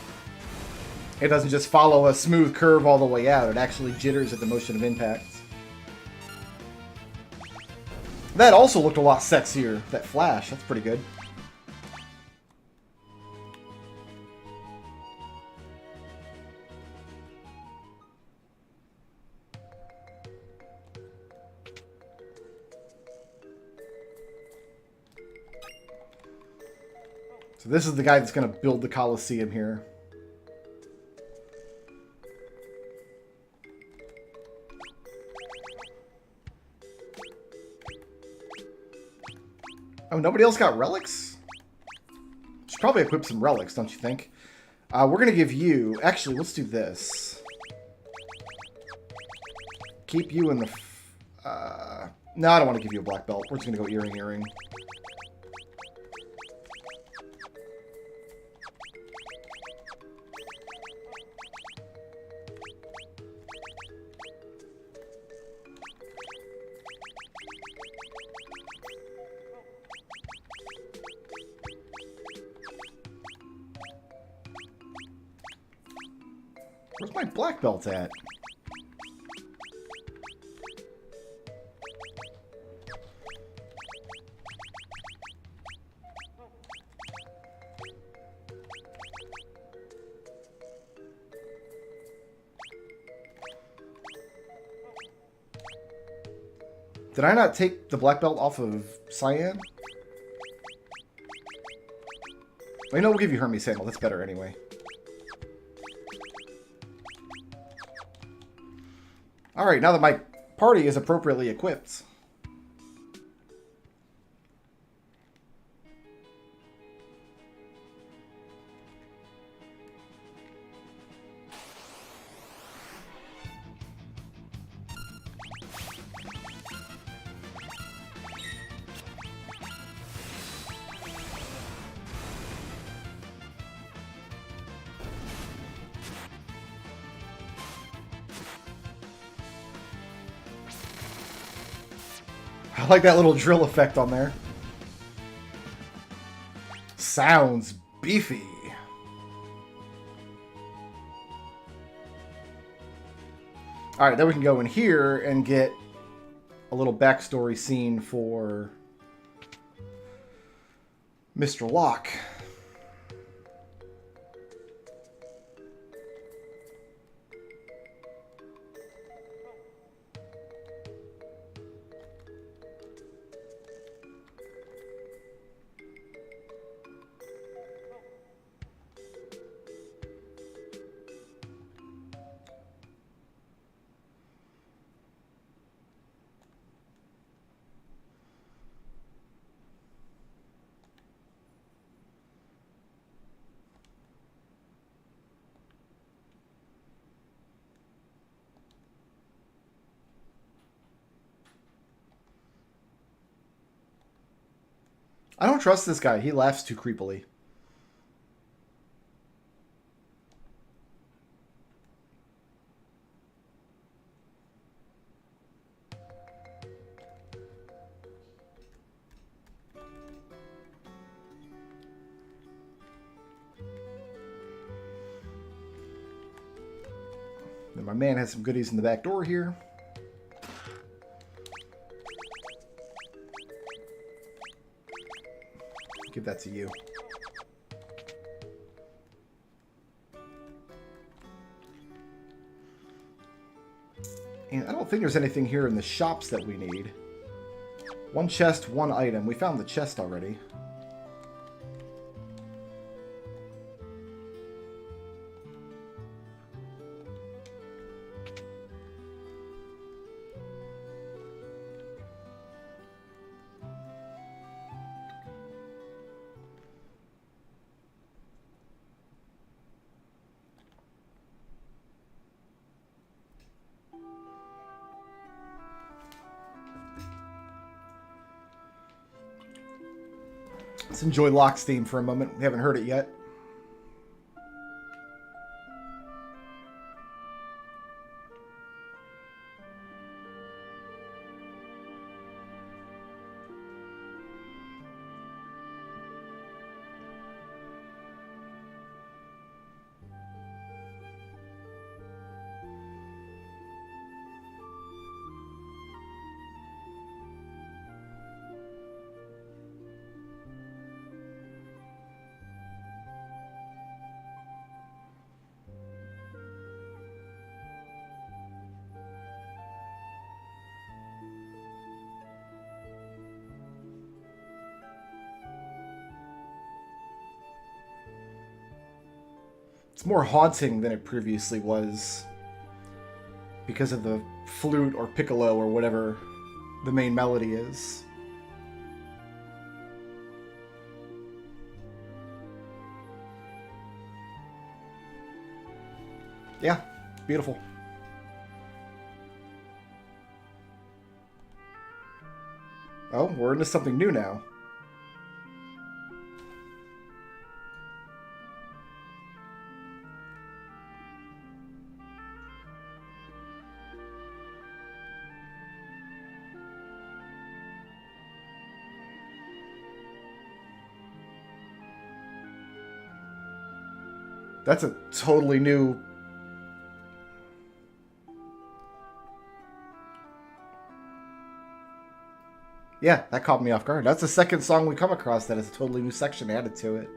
It doesn't just follow a smooth curve all the way out. It actually jitters at the motion of impact. That also looked a lot sexier. That flash, that's pretty good. So this is the guy that's going to build the Colosseum here. Oh, nobody else got relics? Should probably equip some relics, don't you think? We're going to give you... Actually, let's do this. Keep you in the... No, I don't want to give you a black belt. We're just going to go earring, earring. Where's my black belt at? Did I not take the black belt off of Cyan? Well, you know, we'll give you Hermes Sandal. That's better anyway. Alright, now that my party is appropriately equipped. I like that little drill effect on there. Sounds beefy. Alright, then we can go in here and get a little backstory scene for Mr. Locke. I don't trust this guy. He laughs too creepily. And my man has some goodies in the back door here. Give that to you. And I don't think there's anything here in the shops that we need. One chest, one item. We found the chest already. Let's enjoy Locke's theme for a moment. We haven't heard it yet. It's more haunting than it previously was because of the flute or piccolo or whatever the main melody is. Yeah, beautiful. Oh, we're into something new now. That's a totally new... Yeah, that caught me off guard. That's the second song we come across that has a totally new section added to it.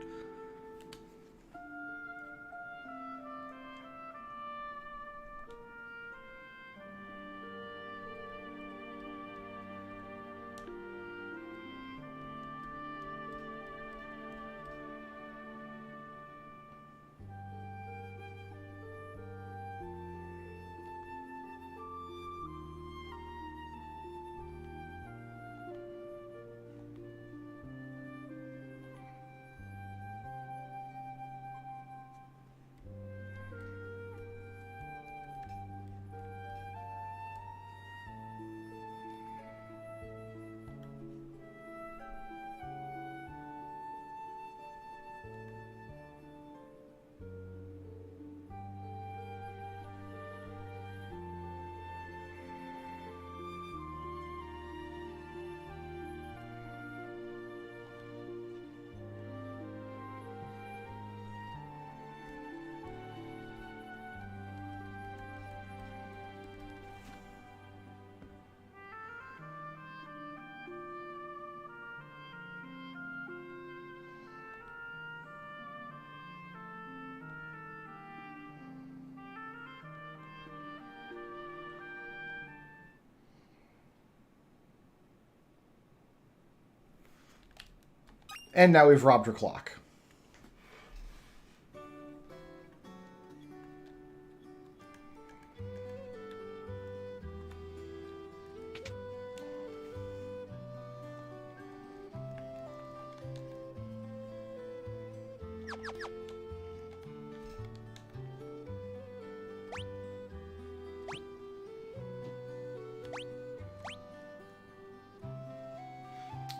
And now we've robbed her clock.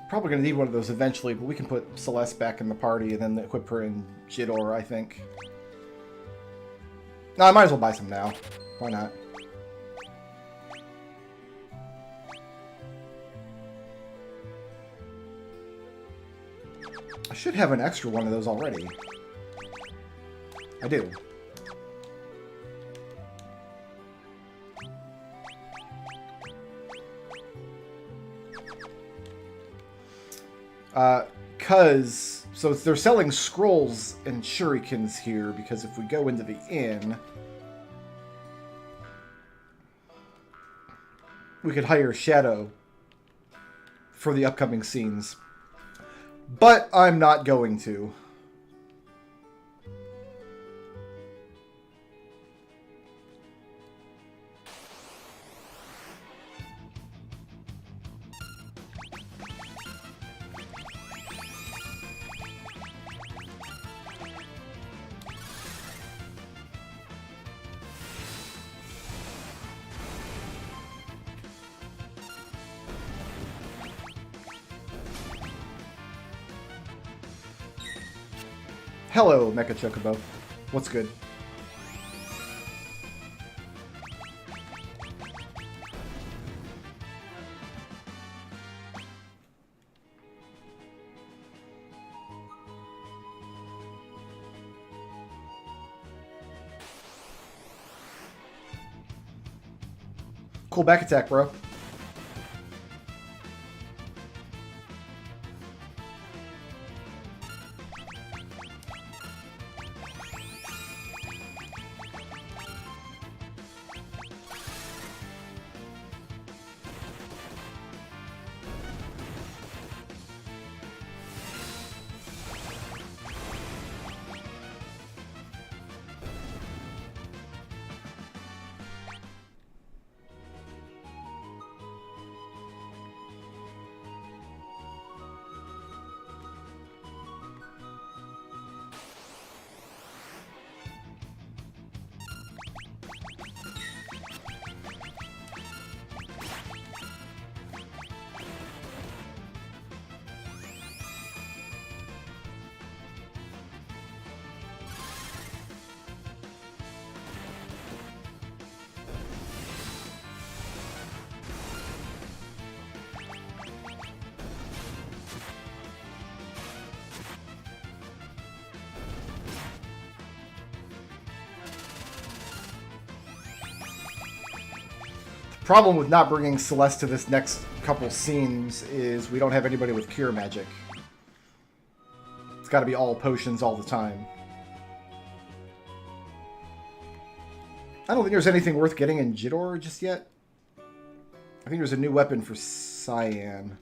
Probably going to need one of those eventually, but we can put Celeste back in the party and then equip her in Jidor, I think. No, I might as well buy some now. Why not? I should have an extra one of those already. I do. So they're selling scrolls and shurikens here, because if we go into the inn, we could hire Shadow for the upcoming scenes. But I'm not going to. Hello, Mecha Chocobo. What's good? Cool back attack, bro. problem with not bringing Celeste to this next couple scenes is we don't have anybody with cure magic. It's got to be all potions all the time. I don't think there's anything worth getting in Jidor just yet. I think there's a new weapon for Cyan.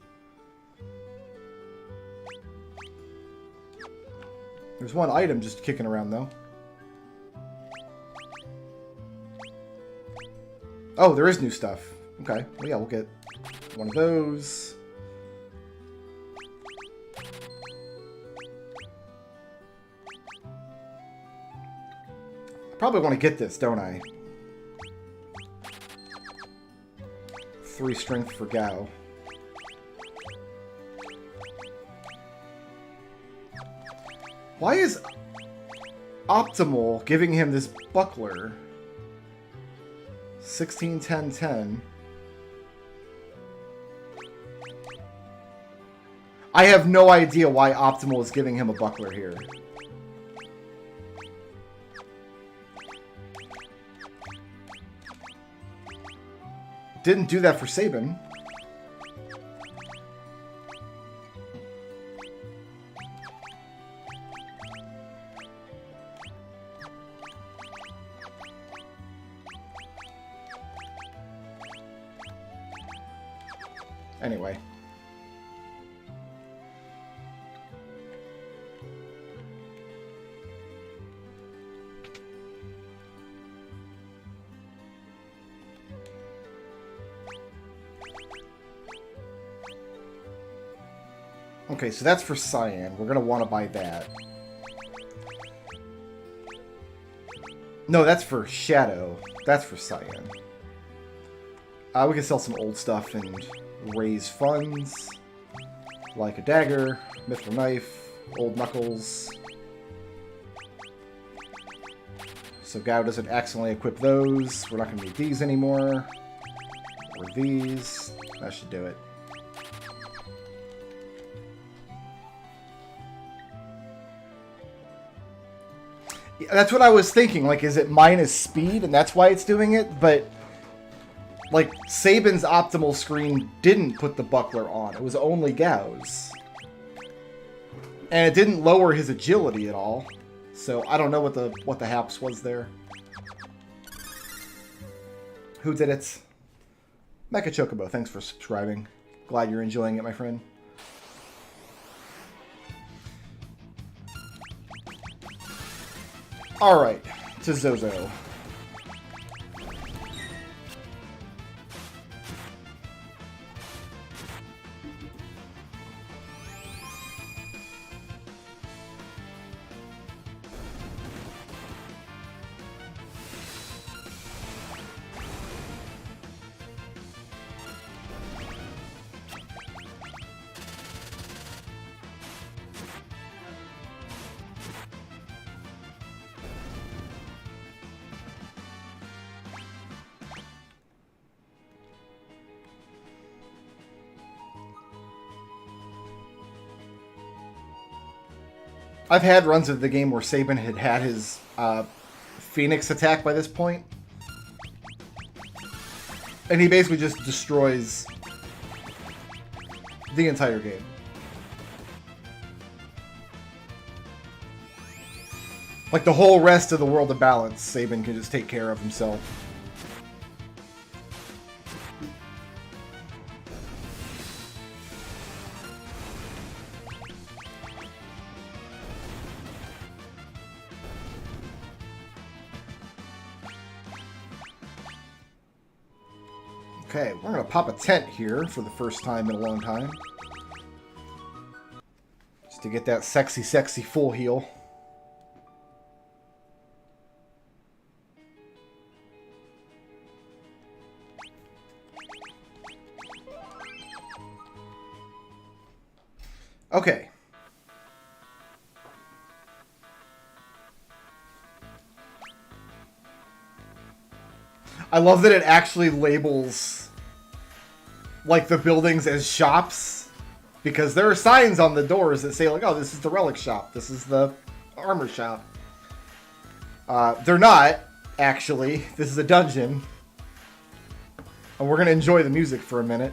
There's one item just kicking around, though. Oh, there is new stuff. Okay. Well, yeah, we'll get one of those. I probably want to get this, don't I? 3 strength for Gao. Why is Optimal giving him this buckler? 16, 10, 10. I have no idea why Optimal is giving him a buckler here. Didn't do that for Sabin. Anyway. Okay, so that's for Cyan. We're going to want to buy that. No, that's for Shadow. That's for Cyan. We can sell some old stuff and raise funds. Like a dagger, mithril knife, old knuckles. So Gao doesn't accidentally equip those. We're not going to need these anymore. Or these. That should do it. That's what I was thinking. Like, is it minus speed and that's why it's doing it? But, like, Sabin's optimal screen didn't put the buckler on. It was only Gao's. And it didn't lower his agility at all. So, I don't know what the haps was there. Who did it? Mecha Chocobo, thanks for subscribing. Glad you're enjoying it, my friend. Alright, to Zozo. I've had runs of the game where Sabin had his Phoenix attack by this point. And he basically just destroys the entire game. Like the whole rest of the world of balance, Sabin can just take care of himself. Okay, we're going to pop a tent here for the first time in a long time. Just to get that sexy, sexy full heal. Okay. I love that it actually labels, like, the buildings as shops. Because there are signs on the doors that say, like, oh, this is the relic shop. This is the armor shop. They're not, actually. This is a dungeon. And we're going to enjoy the music for a minute.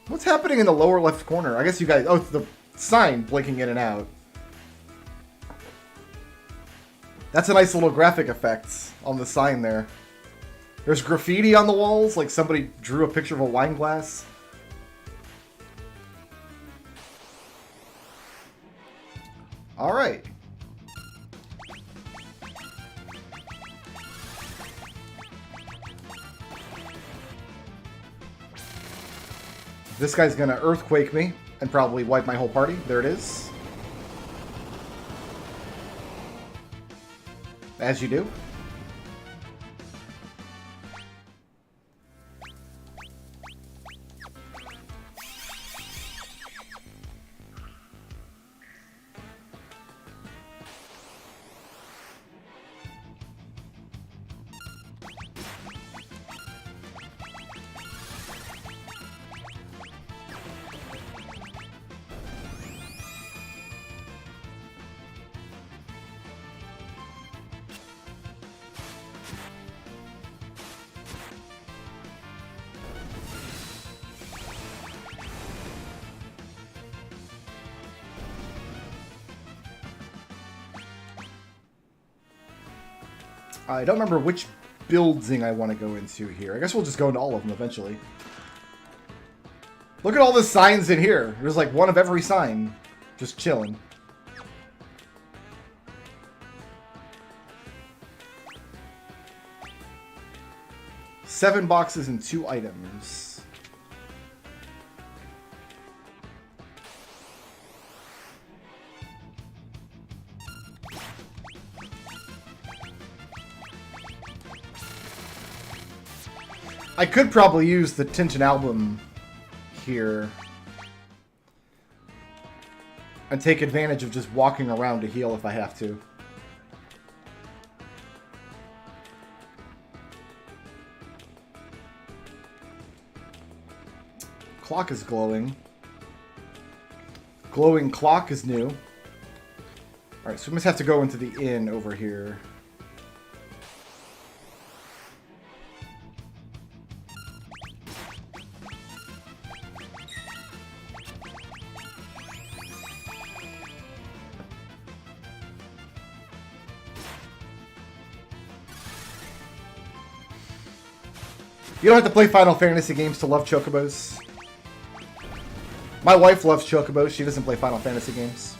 What's happening in the lower left corner? I guess you guys... Oh, it's the sign blinking in and out. That's a nice little graphic effect on the sign there. There's graffiti on the walls, like somebody drew a picture of a wine glass. Alright. This guy's gonna earthquake me and probably wipe my whole party. There it is. As you do. I don't remember which building I want to go into here. I guess we'll just go into all of them eventually. Look at all the signs in here. There's like one of every sign. Just chilling. Seven boxes and 2 items. I could probably use the Tintin album here and take advantage of just walking around to heal if I have to. Clock is glowing. Glowing clock is new. Alright, so we must have to go into the inn over here. You don't have to play Final Fantasy games to love Chocobos. My wife loves Chocobos. She doesn't play Final Fantasy games.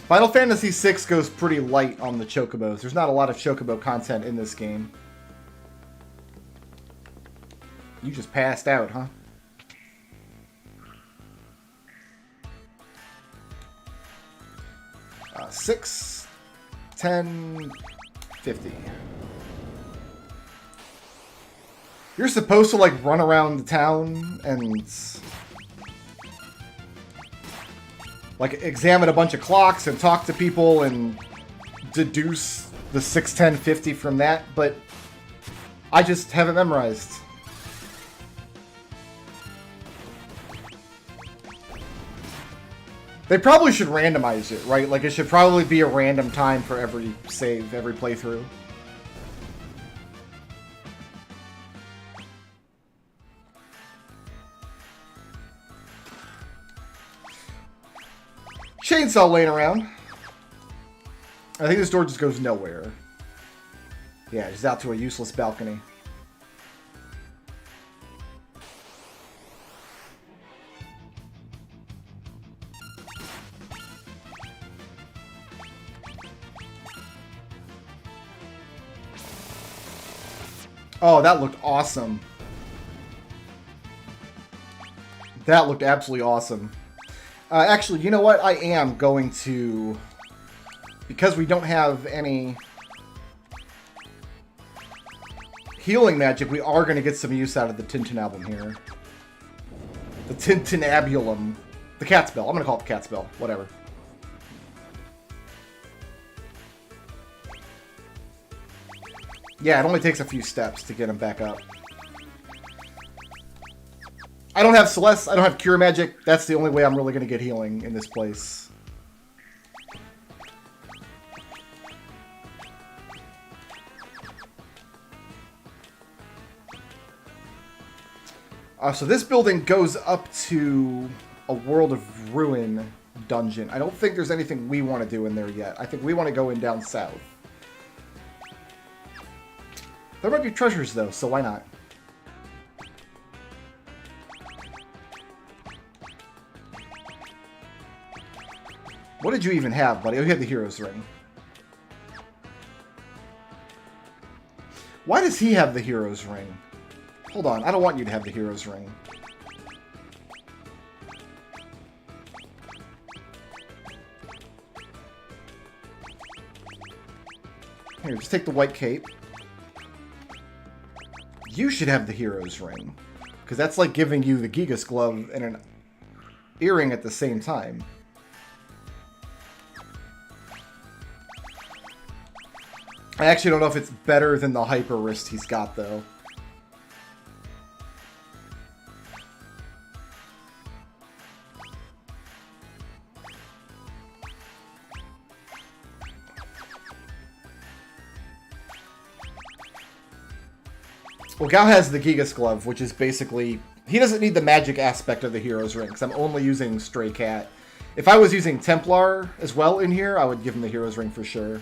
Final Fantasy VI goes pretty light on the Chocobos. There's not a lot of Chocobo content in this game. You just passed out, huh? Six, 10, 50. You're supposed to, like, run around the town and, like, examine a bunch of clocks and talk to people and deduce the 6, 10, 50 from that, but I just haven't memorized. They probably should randomize it, right? Like, it should probably be a random time for every save, every playthrough. Chainsaw laying around. I think this door just goes nowhere. Yeah, just out to a useless balcony. Oh, that looked awesome. That looked absolutely awesome. Actually, you know what? I am going to... Because we don't have any healing magic, we are going to get some use out of the Tintinabulum here. The Tintinabulum. The cat's bell. I'm going to call it the cat's bell. Whatever. Yeah, it only takes a few steps to get him back up. I don't have Celeste, I don't have Cure Magic. That's the only way I'm really going to get healing in this place. So this building goes up to a World of Ruin dungeon. I don't think there's anything we want to do in there yet. I think we want to go in down south. There might be treasures though, so why not? What did you even have, buddy? Oh, you had the Hero's Ring. Why does he have the Hero's Ring? Hold on, I don't want you to have the Hero's Ring. Here, just take the white cape. You should have the Hero's Ring. Because that's like giving you the Gigas Glove and an earring at the same time. I actually don't know if it's better than the Hyper Wrist he's got, though. Well, Gao has the Gigas Glove, which is basically... He doesn't need the magic aspect of the Hero's Ring, because I'm only using Stray Cat. If I was using Templar as well in here, I would give him the Hero's Ring for sure.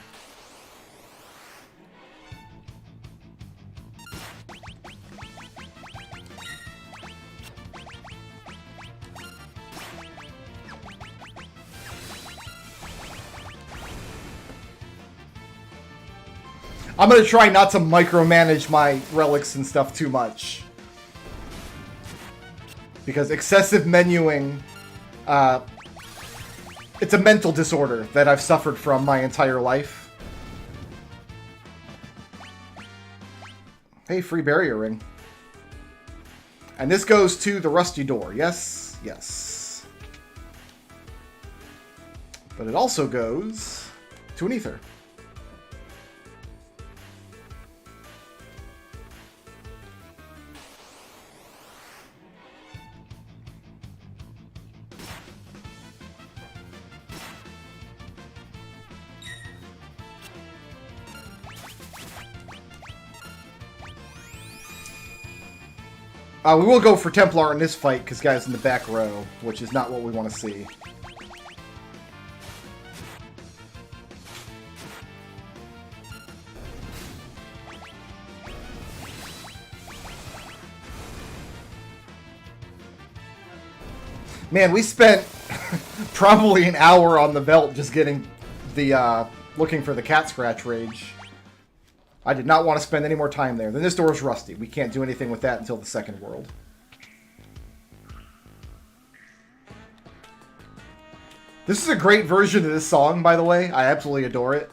I'm going to try not to micromanage my relics and stuff too much. Because excessive menuing, it's a mental disorder that I've suffered from my entire life. Hey, free barrier ring. And this goes to the rusty door. Yes, yes. But it also goes to an ether. We will go for Templar in this fight, because Guy's in the back row, which is not what we want to see. Man, we spent probably an hour on the belt just getting the, looking for the cat scratch rage. I did not want to spend any more time there. Then this door is rusty. We can't do anything with that until the second world. This is a great version of this song, by the way. I absolutely adore it.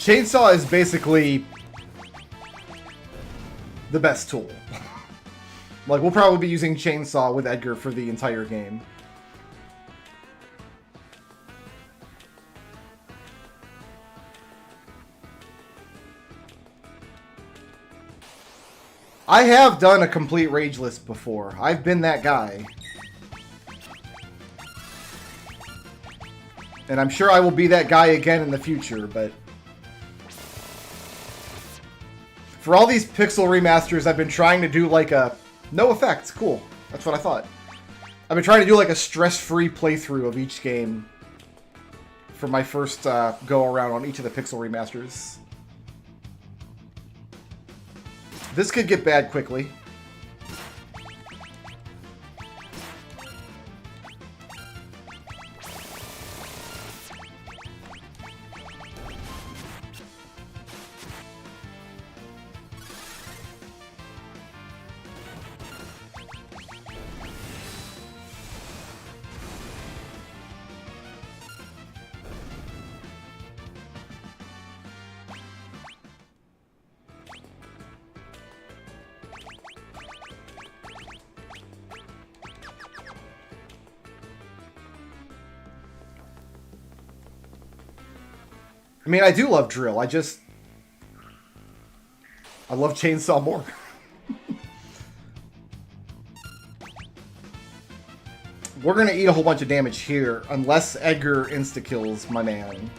Chainsaw is basically the best tool. Like, we'll probably be using Chainsaw with Edgar for the entire game. I have done a complete rage list before. I've been that guy. And I'm sure I will be that guy again in the future, but... For all these pixel remasters, I've been trying to do like a... No effects, cool. That's what I thought. I've been trying to do like a stress-free playthrough of each game for my first go-around on each of the pixel remasters. This could get bad quickly. I mean, I do love drill. I love chainsaw more. We're gonna eat a whole bunch of damage here, unless Edgar insta-kills my man.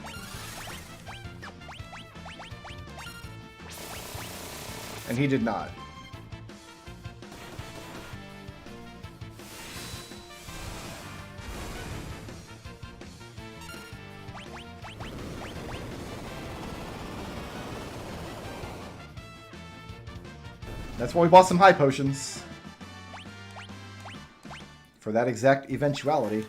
And he did not. That's why we bought some high potions. For that exact eventuality.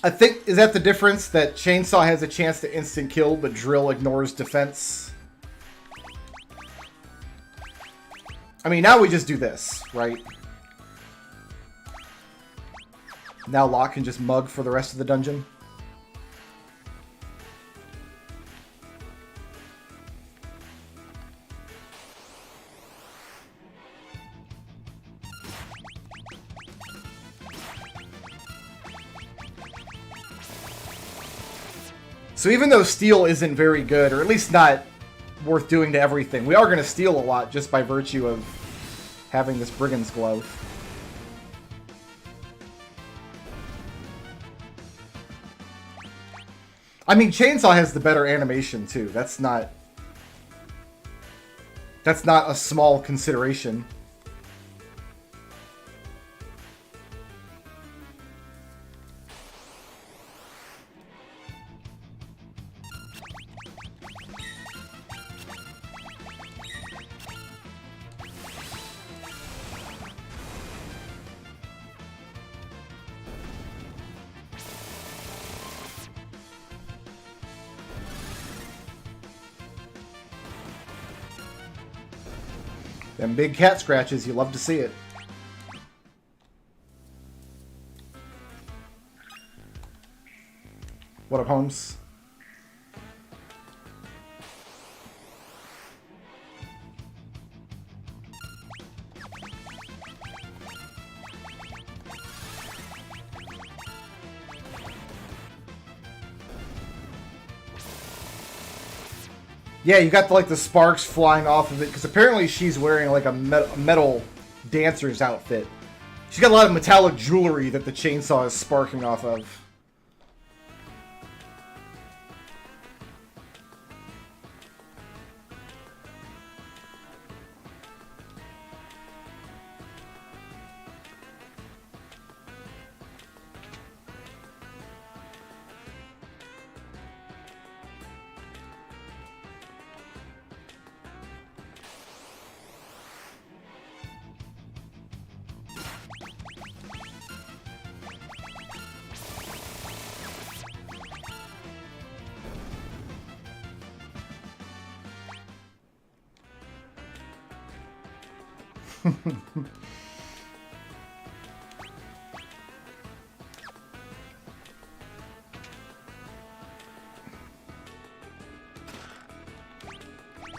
I think, is that the difference? That Chainsaw has a chance to instant kill, but Drill ignores defense? I mean, now we just do this, right? Now Locke can just mug for the rest of the dungeon. So even though steal isn't very good, or at least not worth doing to everything, we are going to steal a lot just by virtue of having this Brigand's Glove. I mean, Chainsaw has the better animation too. That's not a small consideration. Them big cat scratches, you love to see it. What up, Holmes? Yeah, you got like the sparks flying off of it, because apparently she's wearing like a metal dancer's outfit. She's got a lot of metallic jewelry that the chainsaw is sparking off of.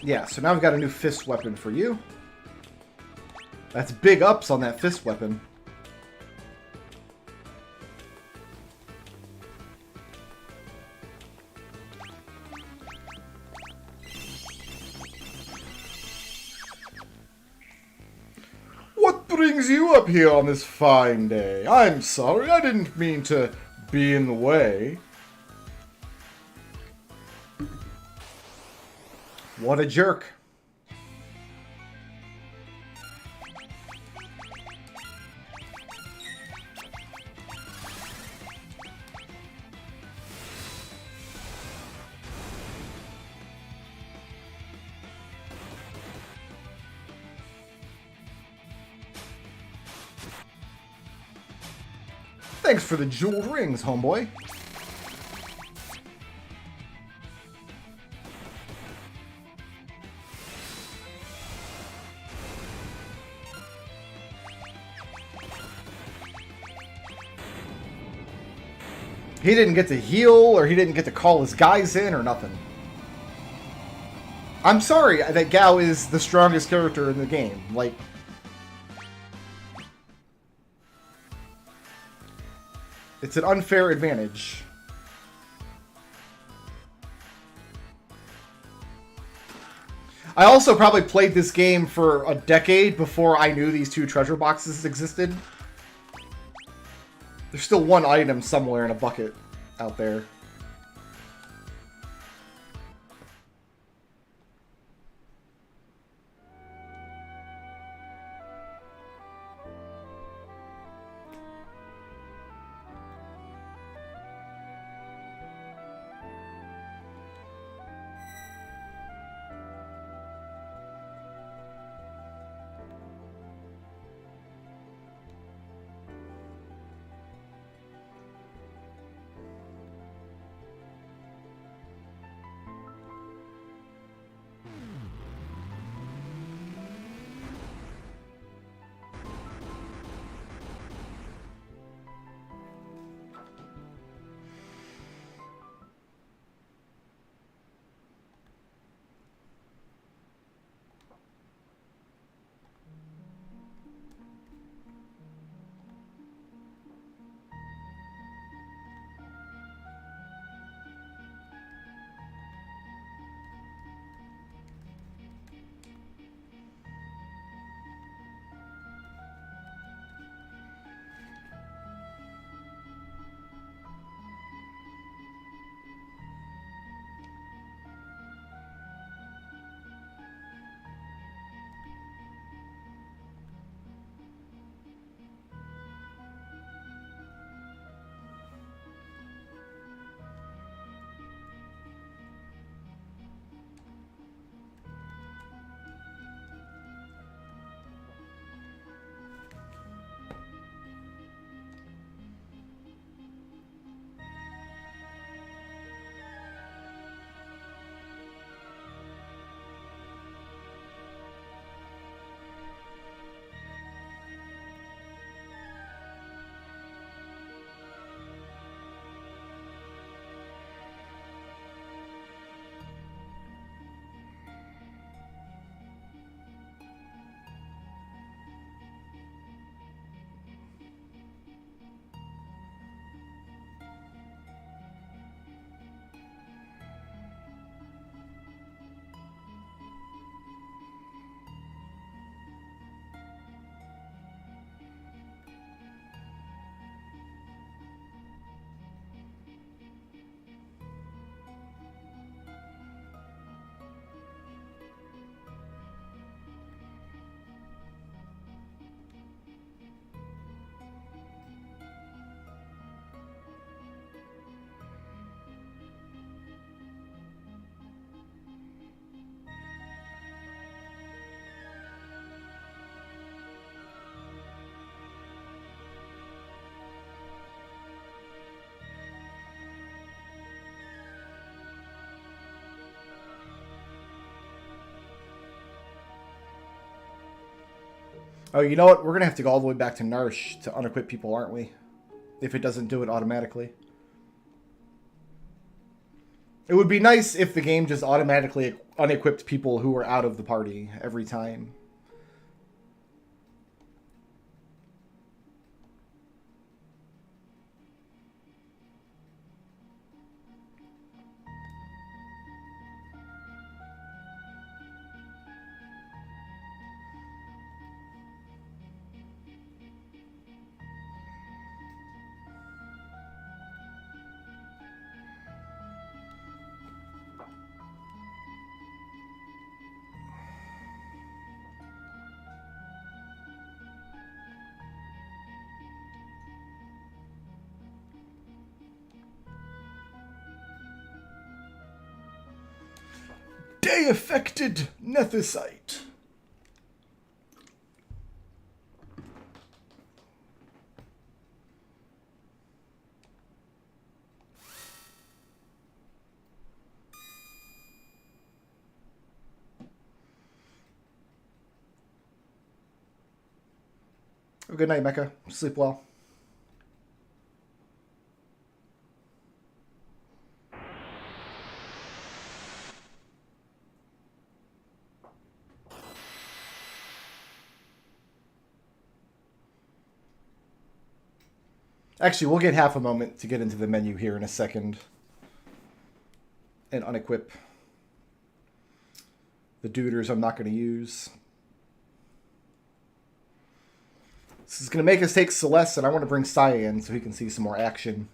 Yeah, so now we've got a new fist weapon for you. That's big ups on that fist weapon. What brings you up here on this fine day? I'm sorry, I didn't mean to be in the way. What a jerk. Thanks for the jeweled rings, homeboy. He didn't get to heal, or he didn't get to call his guys in, or nothing. I'm sorry that Gao is the strongest character in the game. Like, it's an unfair advantage. I also probably played this game for a decade before I knew these two treasure boxes existed. There's still one item somewhere in a bucket out there. Oh, you know what? We're going to have to go all the way back to Narsh to unequip people, aren't we? If it doesn't do it automatically. It would be nice if the game just automatically unequipped people who were out of the party every time. Day-affected Nethicite. Have a good night, Mecca. Sleep well. Actually, we'll get half a moment to get into the menu here in a second. And unequip the duders I'm not going to use. This is going to make us take Celeste, and I want to bring Cyan so he can see some more action.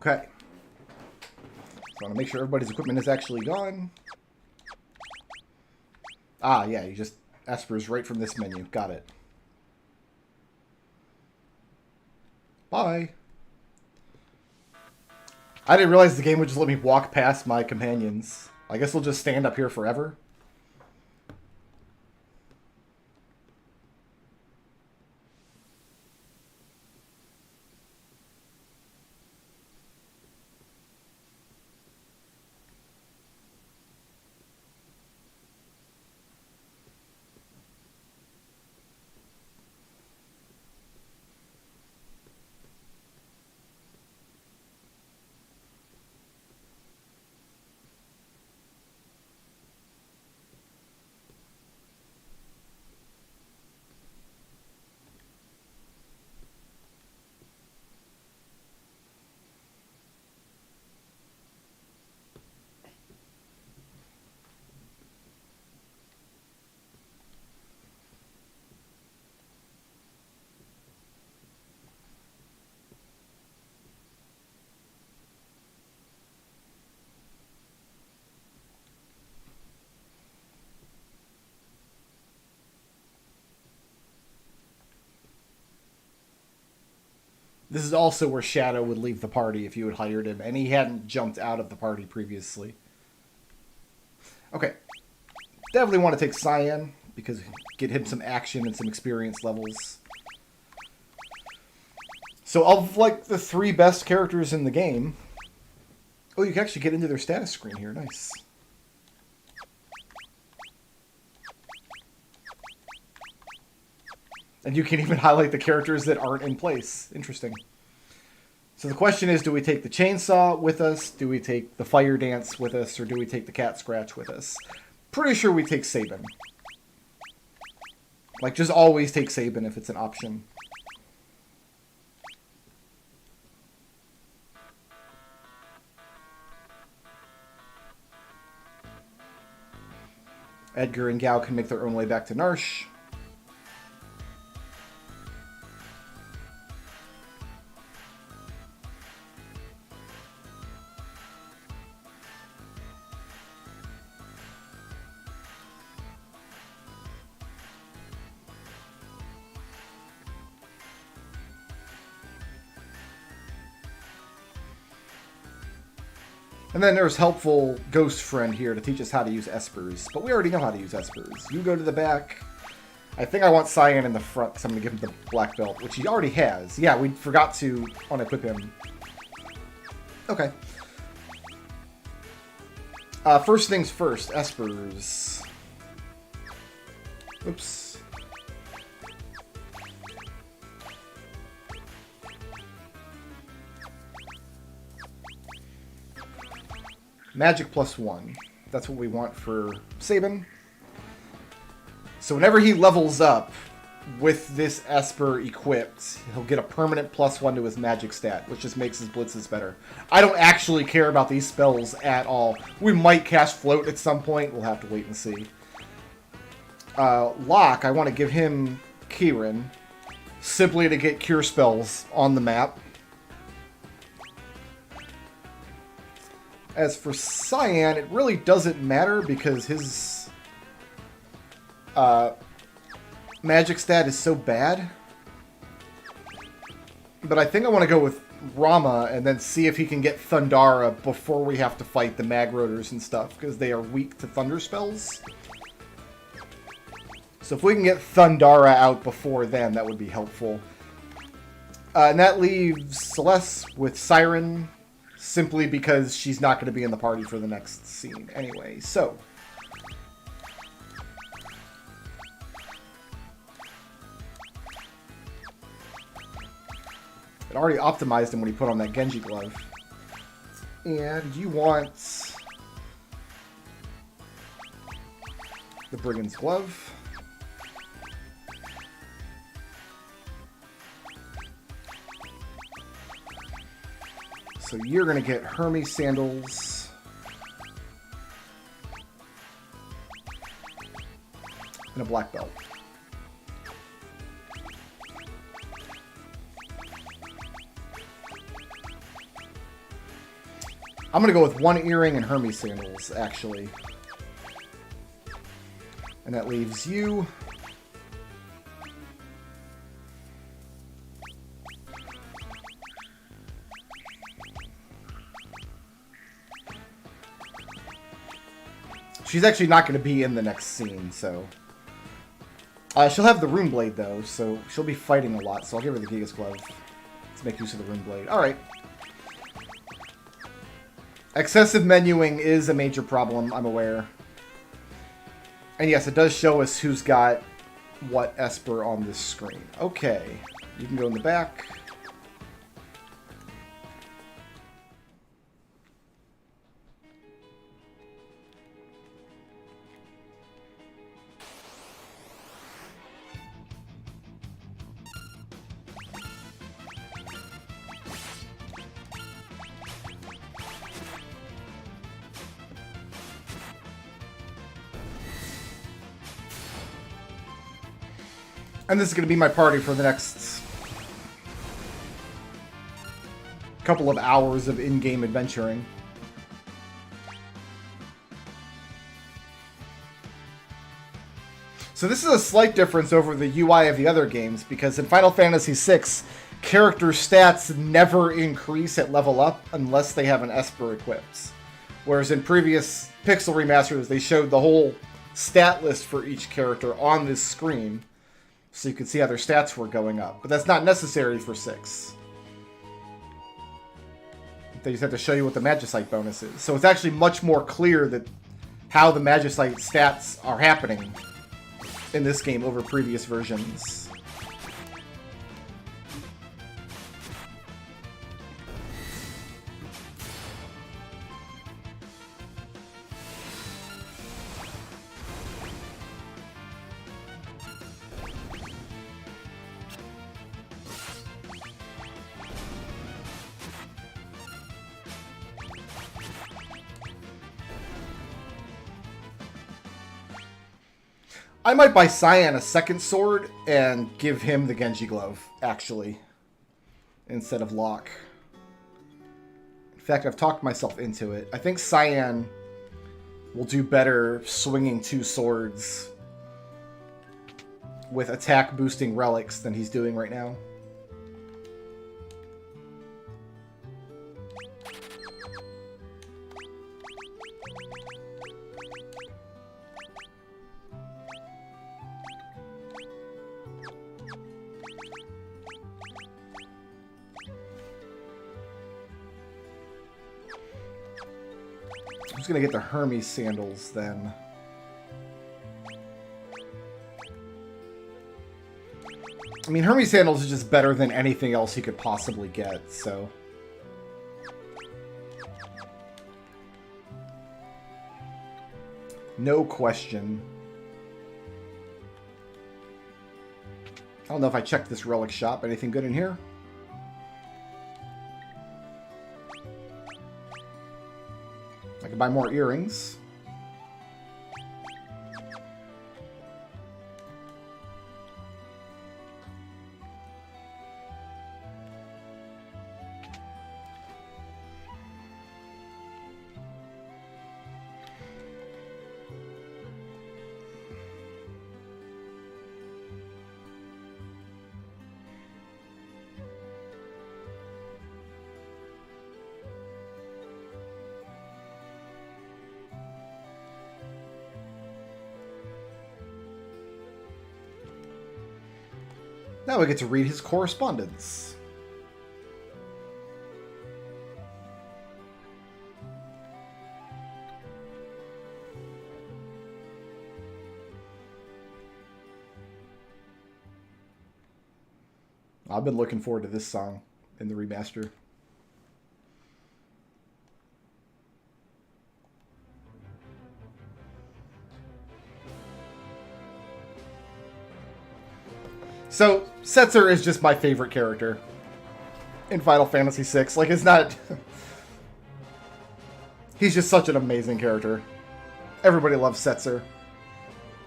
Okay. So I want to make sure everybody's equipment is actually gone. Ah, yeah, you just Espers right from this menu. Got it. Bye. I didn't realize the game would just let me walk past my companions. I guess we'll just stand up here forever. This is also where Shadow would leave the party if you had hired him, and he hadn't jumped out of the party previously. Okay. Definitely want to take Cyan, because get him some action and some experience levels. So of, like, the 3 best characters in the game... Oh, you can actually get into their status screen here. Nice. And you can even highlight the characters that aren't in place. Interesting. So the question is, do we take the chainsaw with us? Do we take the fire dance with us? Or do we take the cat scratch with us? Pretty sure we take Sabin. Like, just always take Sabin if it's an option. Edgar and Gao can make their own way back to Narsh. And then there's helpful ghost friend here to teach us how to use Espers. But we already know how to use Espers. You go to the back. I think I want Cyan in the front because I'm going to give him the black belt, which he already has. Yeah, we forgot to unequip him. Okay. First things first, Espers. Oops. Magic +1. That's what we want for Sabin. So whenever he levels up with this Esper equipped, he'll get a permanent +1 to his magic stat, which just makes his blitzes better. I don't actually care about these spells at all. We might cast Float at some point. We'll have to wait and see. Locke, I want to give him Kieran, simply to get cure spells on the map. As for Cyan, it really doesn't matter because his magic stat is so bad. But I think I want to go with Rama and then see if he can get Thundara before we have to fight the Magroders and stuff, because they are weak to thunder spells. So if we can get Thundara out before then, that would be helpful. And that leaves Celeste with Siren, simply because she's not going to be in the party for the next scene anyway. So it already optimized him when he put on that Genji glove. And you want the Brigand's glove. So you're going to get Hermes sandals. And a black belt. I'm going to go with one earring and Hermes sandals, actually. And that leaves you. She's actually not going to be in the next scene, so... she'll have the Rune Blade, though, so she'll be fighting a lot, so I'll give her the Gigas Glove to make use of the Rune Blade. Alright. Excessive menuing is a major problem, I'm aware. And yes, it does show us who's got what Esper on this screen. Okay. You can go in the back. And this is going to be my party for the next couple of hours of in-game adventuring. So this is a slight difference over the UI of the other games, because in Final Fantasy VI, character stats never increase at level up unless they have an Esper equipped. Whereas in previous Pixel remasters, they showed the whole stat list for each character on this screen, so you could see how their stats were going up. But that's not necessary for 6. They just have to show you what the Magicite bonus is. So it's actually much more clear that how the Magicite stats are happening in this game over previous versions. I might buy Cyan a second sword and give him the Genji glove, actually, instead of Locke. In fact, I've talked myself into it. I think Cyan will do better swinging 2 swords with attack boosting relics than he's doing right now. I'm just going to get the Hermes sandals then. I mean, Hermes sandals is just better than anything else he could possibly get, so... no question. I don't know if I checked this relic shop. Anything good in here? I can buy more earrings. Now we get to read his correspondence. I've been looking forward to this song in the remaster. So, Setzer is just my favorite character in Final Fantasy VI. Like, it's not... He's just such an amazing character. Everybody loves Setzer.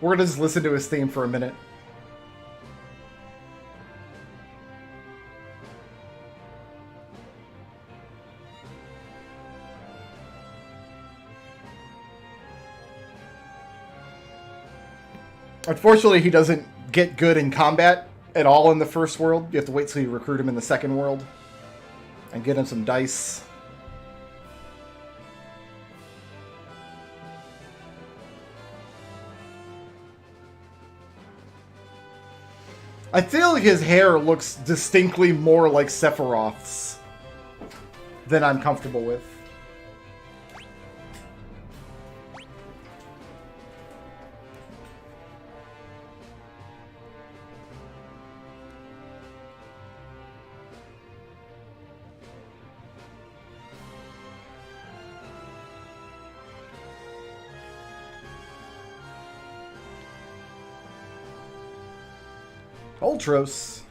We're going to just listen to his theme for a minute. Unfortunately, he doesn't get good in combat at all in the first world. You have to wait till you recruit him in the second world and get him some dice. I feel like his hair looks distinctly more like Sephiroth's than I'm comfortable with. Ultros.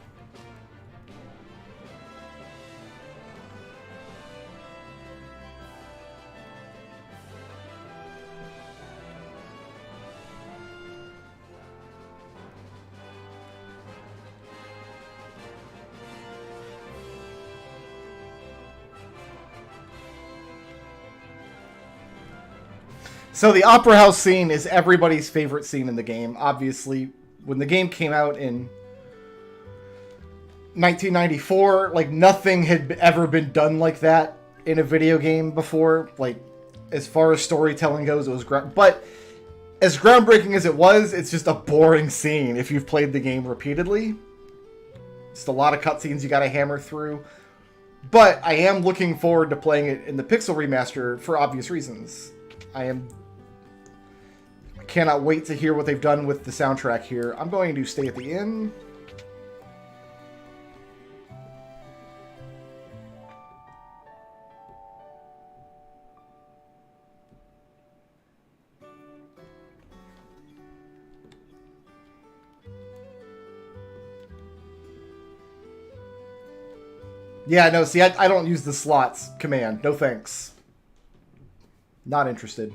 So the Opera House scene is everybody's favorite scene in the game. Obviously, when the game came out in 1994, like, nothing had ever been done like that in a video game before. Like, as far as storytelling goes, it was but as groundbreaking as it was, it's just a boring scene if you've played the game repeatedly. Just a lot of cutscenes you gotta hammer through. But I am looking forward to playing it in the Pixel Remaster for obvious reasons. I cannot wait to hear what they've done with the soundtrack here. I'm going to stay at the inn. Yeah, no, see, I don't use the slots command. No thanks. Not interested.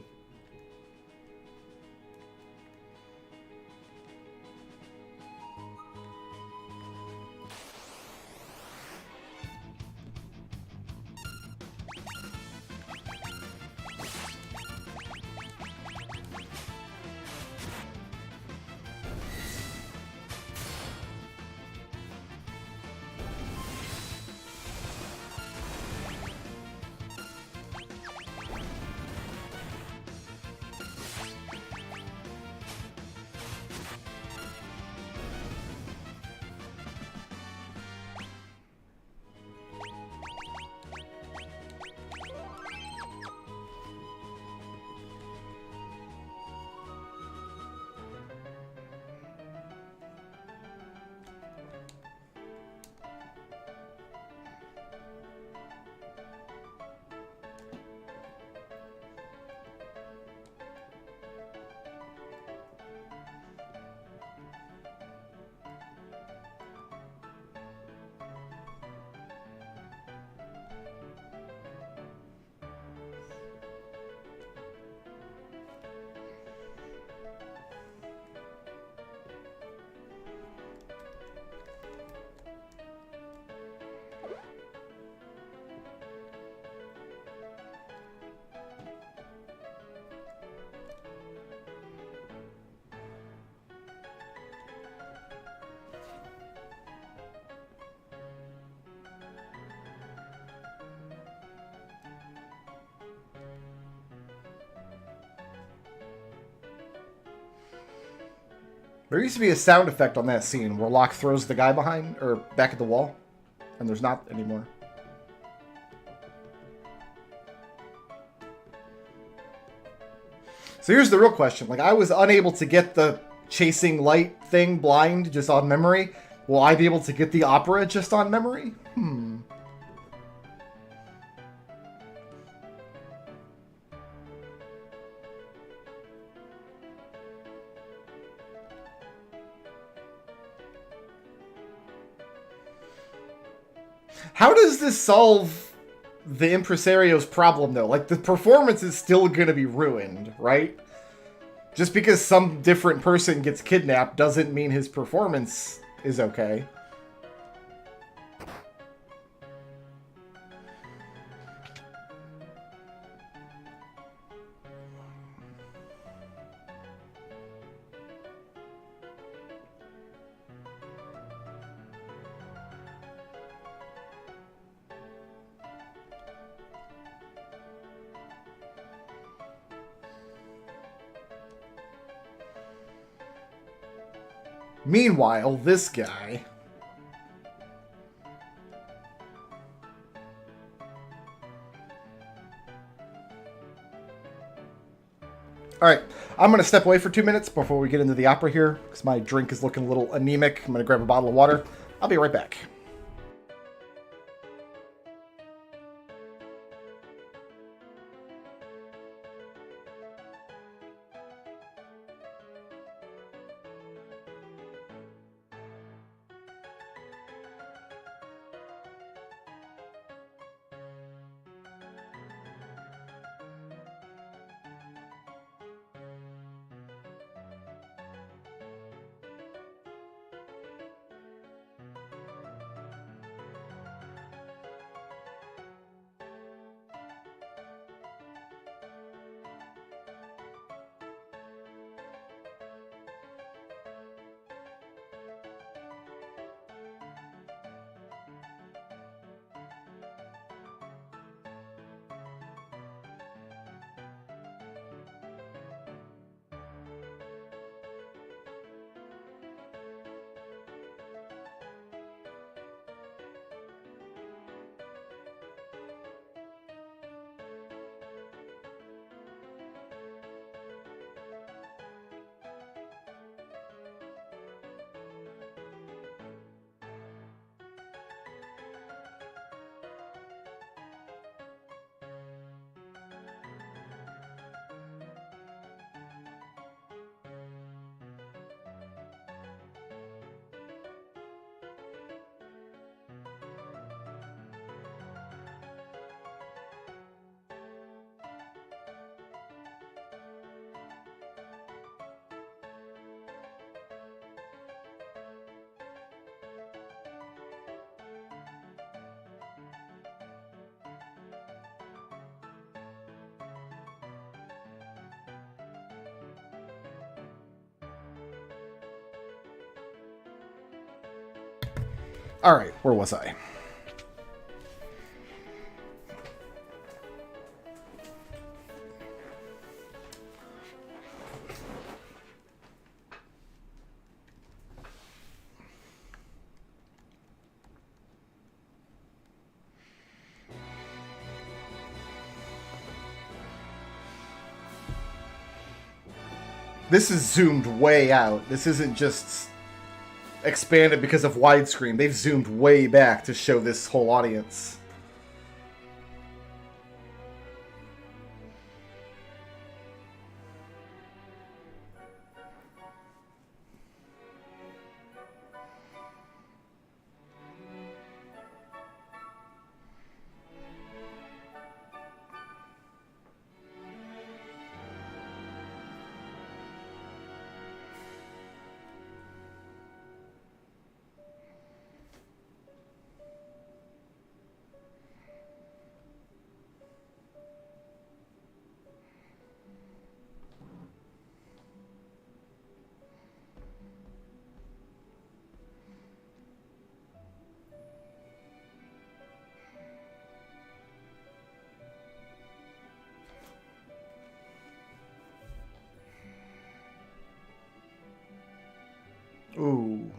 There used to be a sound effect on that scene where Locke throws the guy behind, or back at the wall, and there's not anymore. So here's the real question. Like, I was unable to get the chasing light thing blind just on memory. Will I be able to get the opera just on memory? How does this solve the impresario's problem, though? Like, the performance is still gonna be ruined, right? Just because some different person gets kidnapped doesn't mean his performance is okay. Meanwhile, this guy... Alright, I'm going to step away for 2 minutes before we get into the opera here, because my drink is looking a little anemic. I'm going to grab a bottle of water. I'll be right back. Alright, where was I? This is zoomed way out. This isn't just expanded because of widescreen. They've zoomed way back to show this whole audience. Ooh.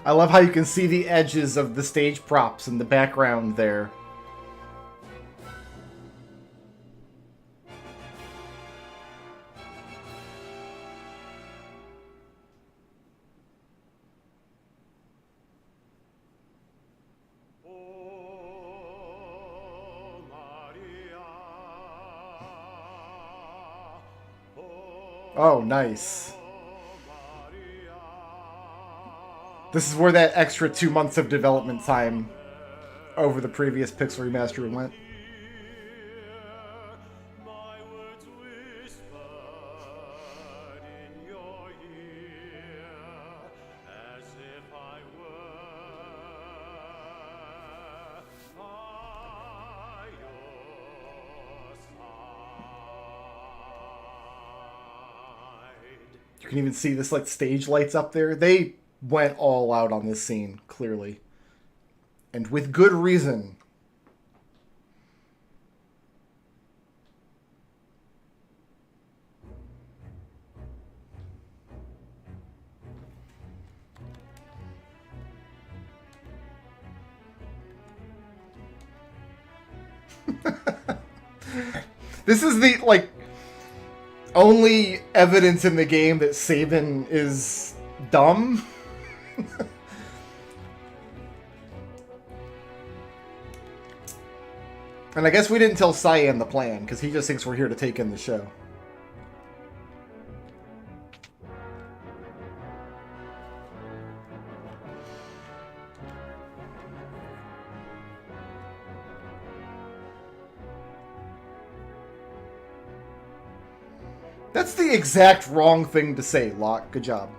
I love how you can see the edges of the stage props in the background there. Oh, nice. This is where that extra 2 months of development time over the previous Pixel Remaster went. You can even see this like stage lights up there. They went all out on this scene, clearly. And with good reason. This is the, like, only evidence in the game that Sabin is dumb. And I guess we didn't tell Cyan the plan, because he just thinks we're here to take in the show. That's the exact wrong thing to say, Locke. Good job.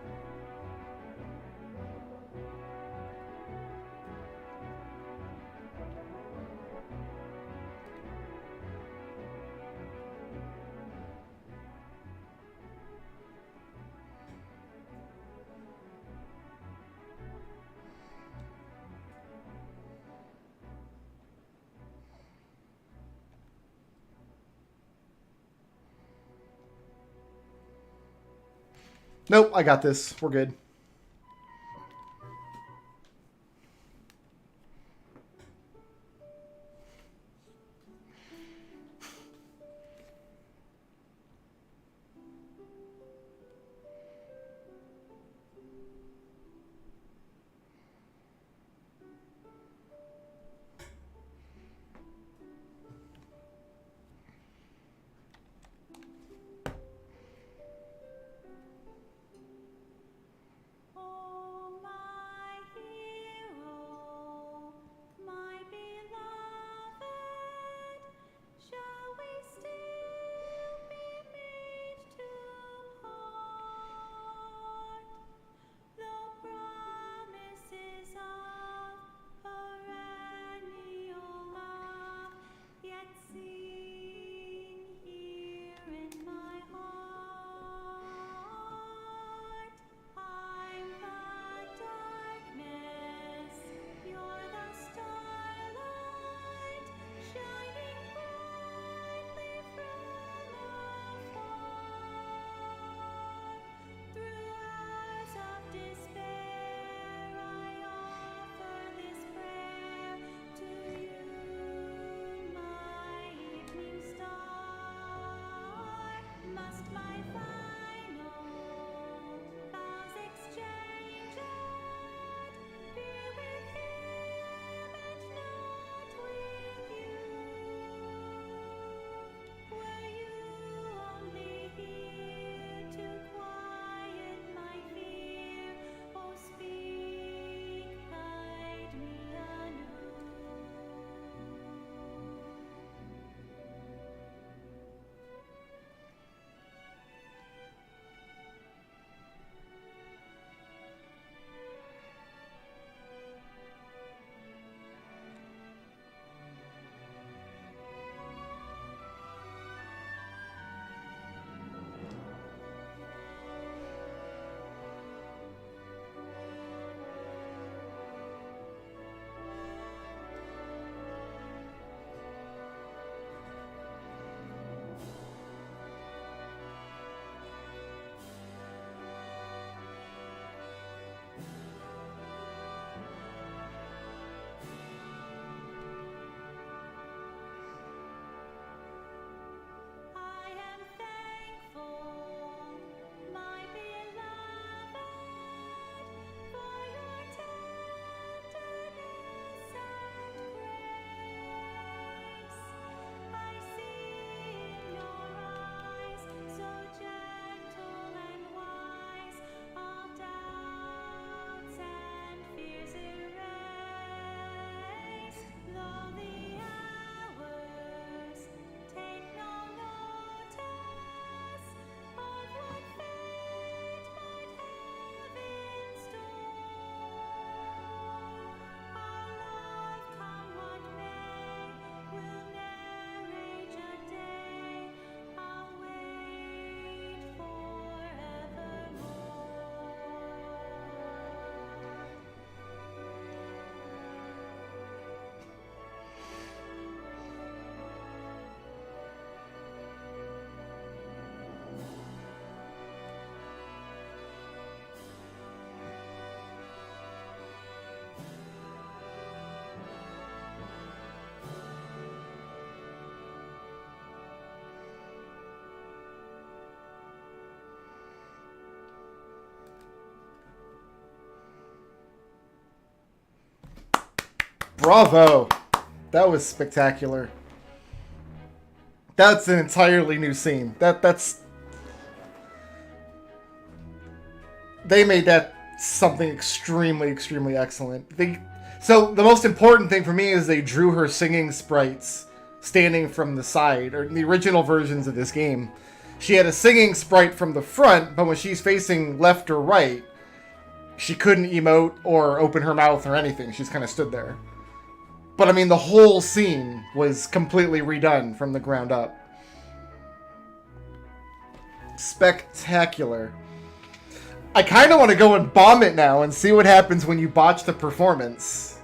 Nope, I got this. We're good. Bravo! That was spectacular. That's an entirely new scene. That's... They made that something extremely, extremely excellent. So the most important thing for me is they drew her singing sprites standing from the side, or in the original versions of this game. She had a singing sprite from the front, but when she's facing left or right, she couldn't emote or open her mouth or anything. She just kind of stood there. But I mean, the whole scene was completely redone from the ground up. Spectacular. I kind of want to go and bomb it now and see what happens when you botch the performance.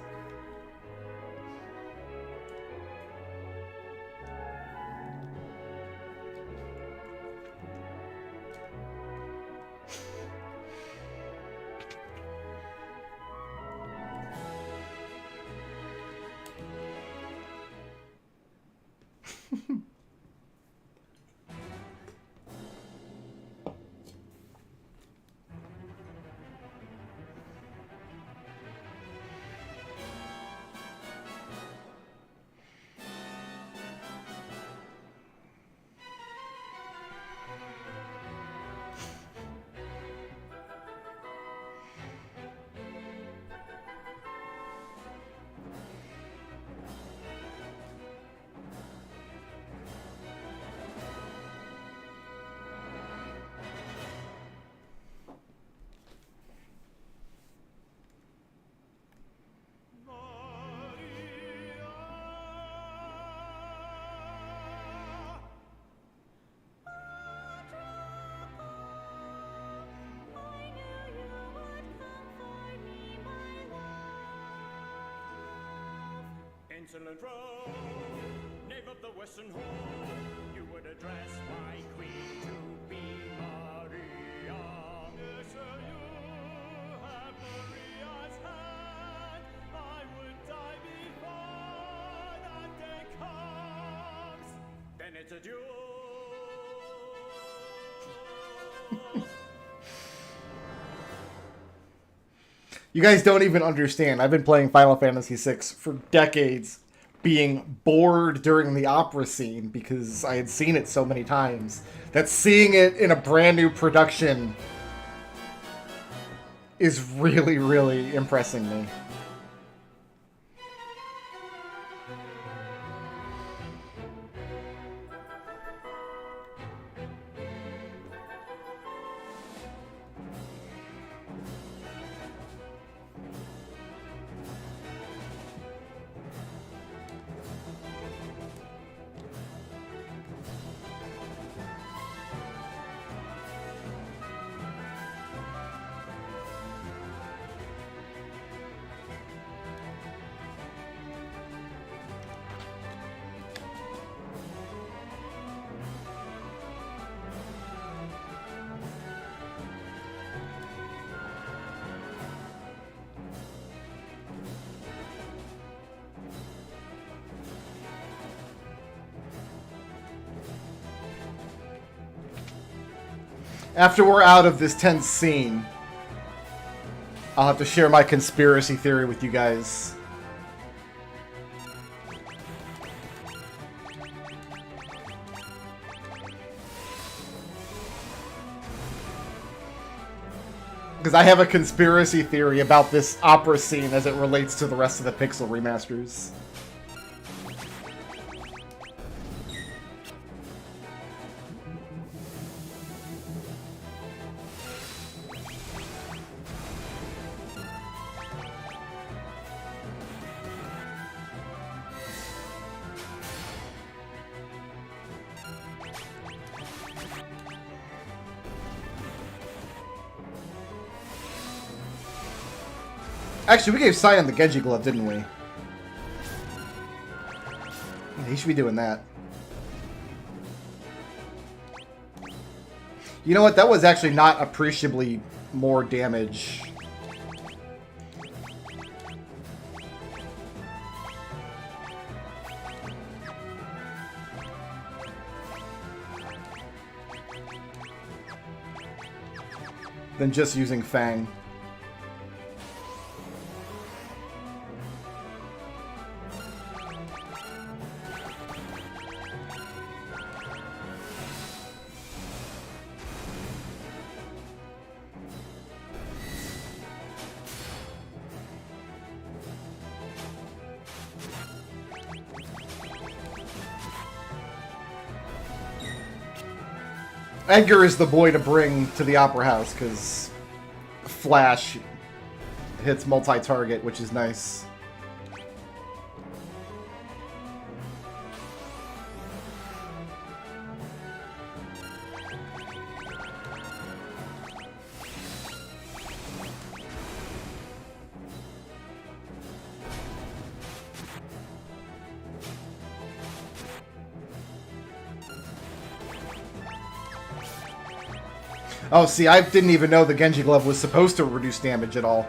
Insolent road, knave of the western hall, you would address my queen to be Maria. Yes, sir, you have Maria's hand. I would die before that day comes. Then it's a duel. You guys don't even understand. I've been playing Final Fantasy VI for decades, being bored during the opera scene because I had seen it so many times that seeing it in a brand new production is really, really impressing me. After we're out of this tense scene, I'll have to share my conspiracy theory with you guys. Because I have a conspiracy theory about this opera scene as it relates to the rest of the Pixel remasters. Actually, we gave Cyan the Genji glove, didn't we? Yeah, he should be doing that. You know what? That was actually not appreciably more damage. Than just using Fang. Edgar is the boy to bring to the Opera House, because Flash hits multi-target, which is nice. Oh, see, I didn't even know the Genji Glove was supposed to reduce damage at all.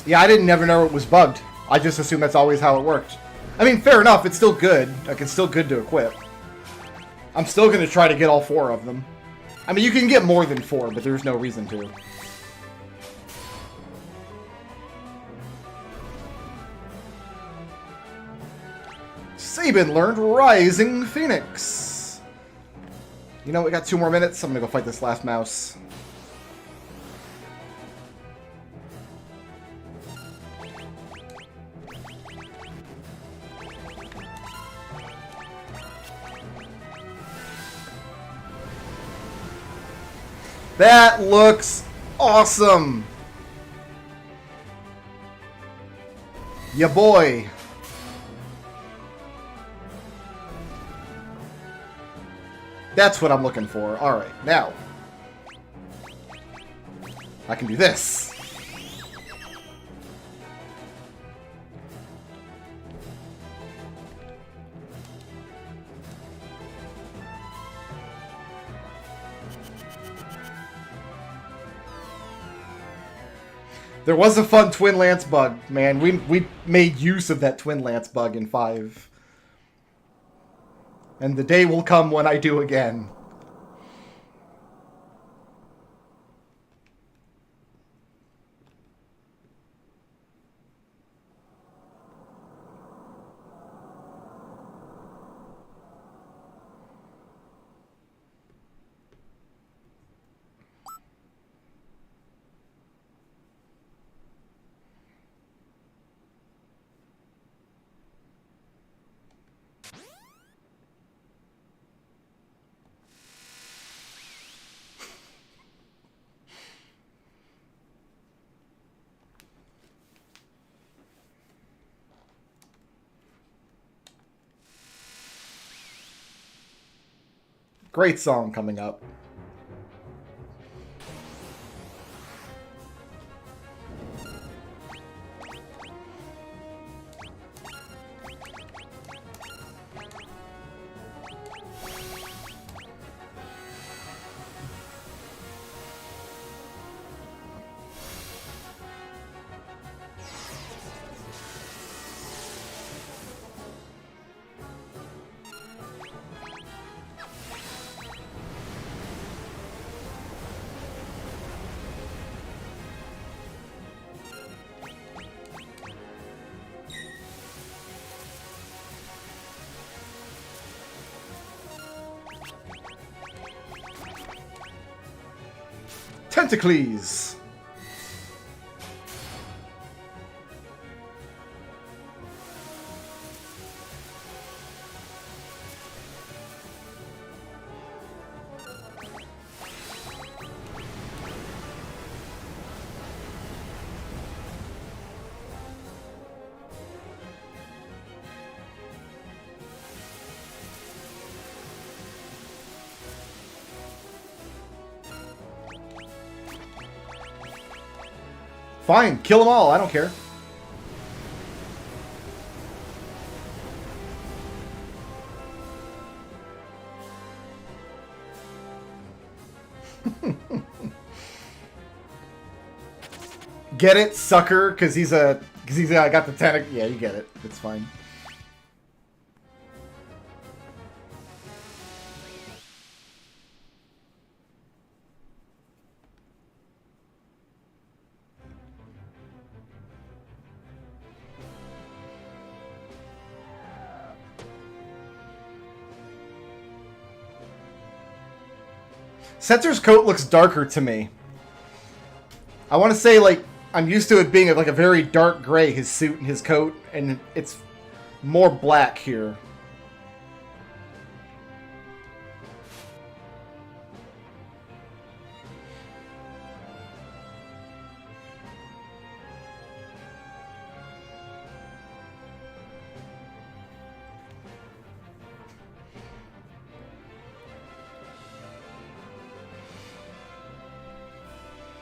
Yeah, I didn't never know it was bugged. I just assumed that's always how it worked. I mean, fair enough, it's still good. Like, it's still good to equip. I'm still going to try to get all 4 of them. I mean, you can get more than 4, but there's no reason to. Sabin learned Rising Phoenix. You know, we got 2 more minutes. I'm going to go fight this last mouse. That looks awesome! Ya boy! That's what I'm looking for. Alright, now. I can do this. There was a fun Twin Lance bug, man. We made use of that Twin Lance bug in 5. And the day will come when I do again. Great song coming up. Tentacles! Fine, kill them all. I don't care. Get it, sucker? Because he's got the tentacle. Yeah, you get it. It's fine. Setzer's coat looks darker to me. I want to say, like, I'm used to it being like a very dark gray, his suit and his coat, and it's more black here.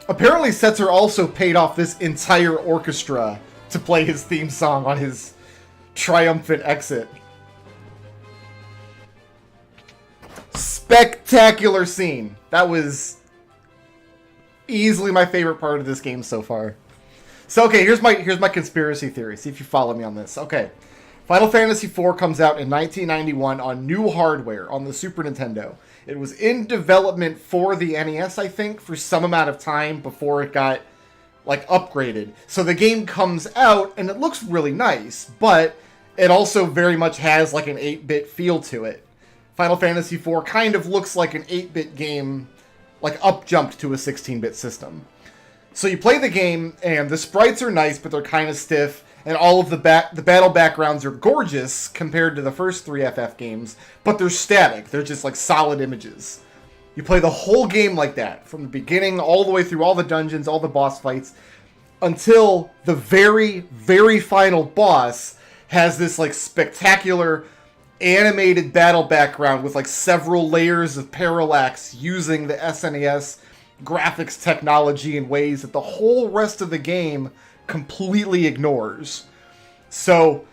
Apparently, Setzer also paid off this entire orchestra to play his theme song on his triumphant exit. Spectacular scene. That was easily my favorite part of this game so far. So, okay, here's my conspiracy theory. See if you follow me on this. Okay. Final Fantasy IV comes out in 1991 on new hardware on the Super Nintendo. It was in development for the NES, I think, for some amount of time before it got, like, upgraded. So the game comes out, and it looks really nice, but it also very much has, like, an 8-bit feel to it. Final Fantasy IV kind of looks like an 8-bit game, like, up-jumped to a 16-bit system. So you play the game, and the sprites are nice, but they're kind of stiff, and all of the battle backgrounds are gorgeous compared to the first 3 FF games, but they're static. They're just like solid images. You play the whole game like that, from the beginning all the way through all the dungeons, all the boss fights, until the very, very final boss has this like spectacular animated battle background with like several layers of parallax using the SNES graphics technology in ways that the whole rest of the game completely ignores. So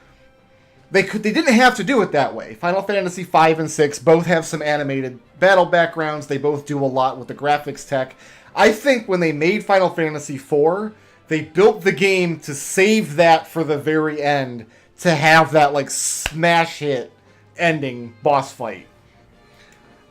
they didn't have to do it that way. Final Fantasy V and VI both have some animated battle backgrounds. They both do a lot with the graphics tech. I think when they made Final Fantasy IV, they built the game to save that for the very end, to have that like smash hit ending boss fight.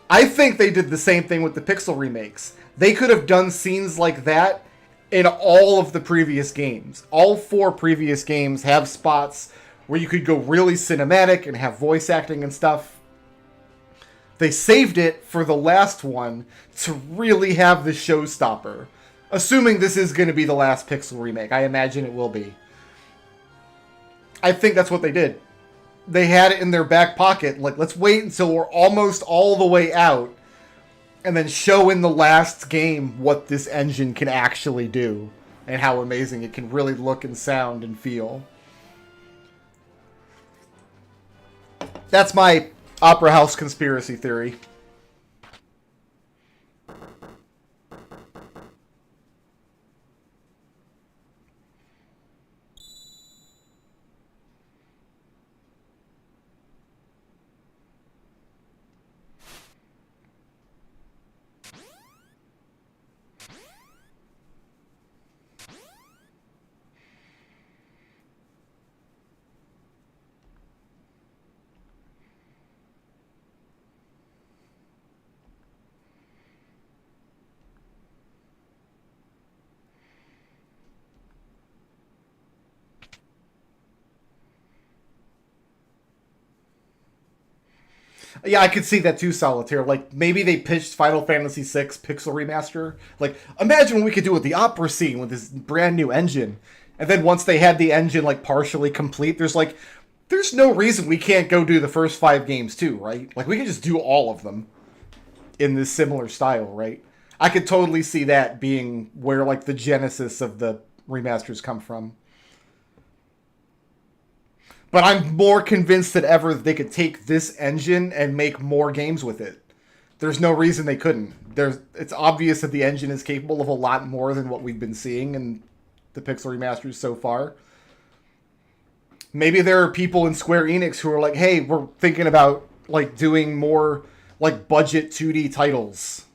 I think they did the same thing with the Pixel remakes. They could have done scenes like that in all of the previous games. All 4 previous games have spots where you could go really cinematic and have voice acting and stuff. They saved it for the last one to really have the showstopper. Assuming this is going to be the last Pixel remake. I imagine it will be. I think that's what they did. They had it in their back pocket. Like, let's wait until we're almost all the way out, and then show in the last game what this engine can actually do, and how amazing it can really look and sound and feel. That's my Opera House conspiracy theory. Yeah, I could see that too, Solitaire. Like, maybe they pitched Final Fantasy VI Pixel Remaster. Like, imagine what we could do with the opera scene with this brand new engine. And then once they had the engine, like, partially complete, there's no reason we can't go do the first 5 games too, right? Like, we can just do all of them in this similar style, right? I could totally see that being where, like, the genesis of the remasters come from. But I'm more convinced than ever that they could take this engine and make more games with it. There's no reason they couldn't. It's obvious that the engine is capable of a lot more than what we've been seeing in the Pixel remasters so far. Maybe there are people in Square Enix who are like, hey, we're thinking about like doing more like budget 2D titles.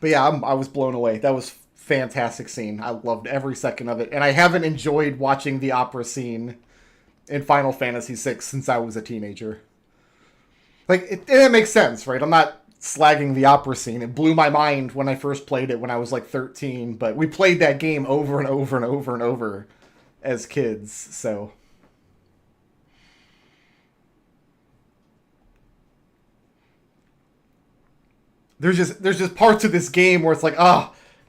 But yeah, I was blown away. That was fantastic scene. I loved every second of it. And I haven't enjoyed watching the opera scene in Final Fantasy VI since I was a teenager. Like, it makes sense, right? I'm not slagging the opera scene. It blew my mind when I first played it when I was like 13. But we played that game over and over and over and over as kids, so... There's just parts of this game where it's like,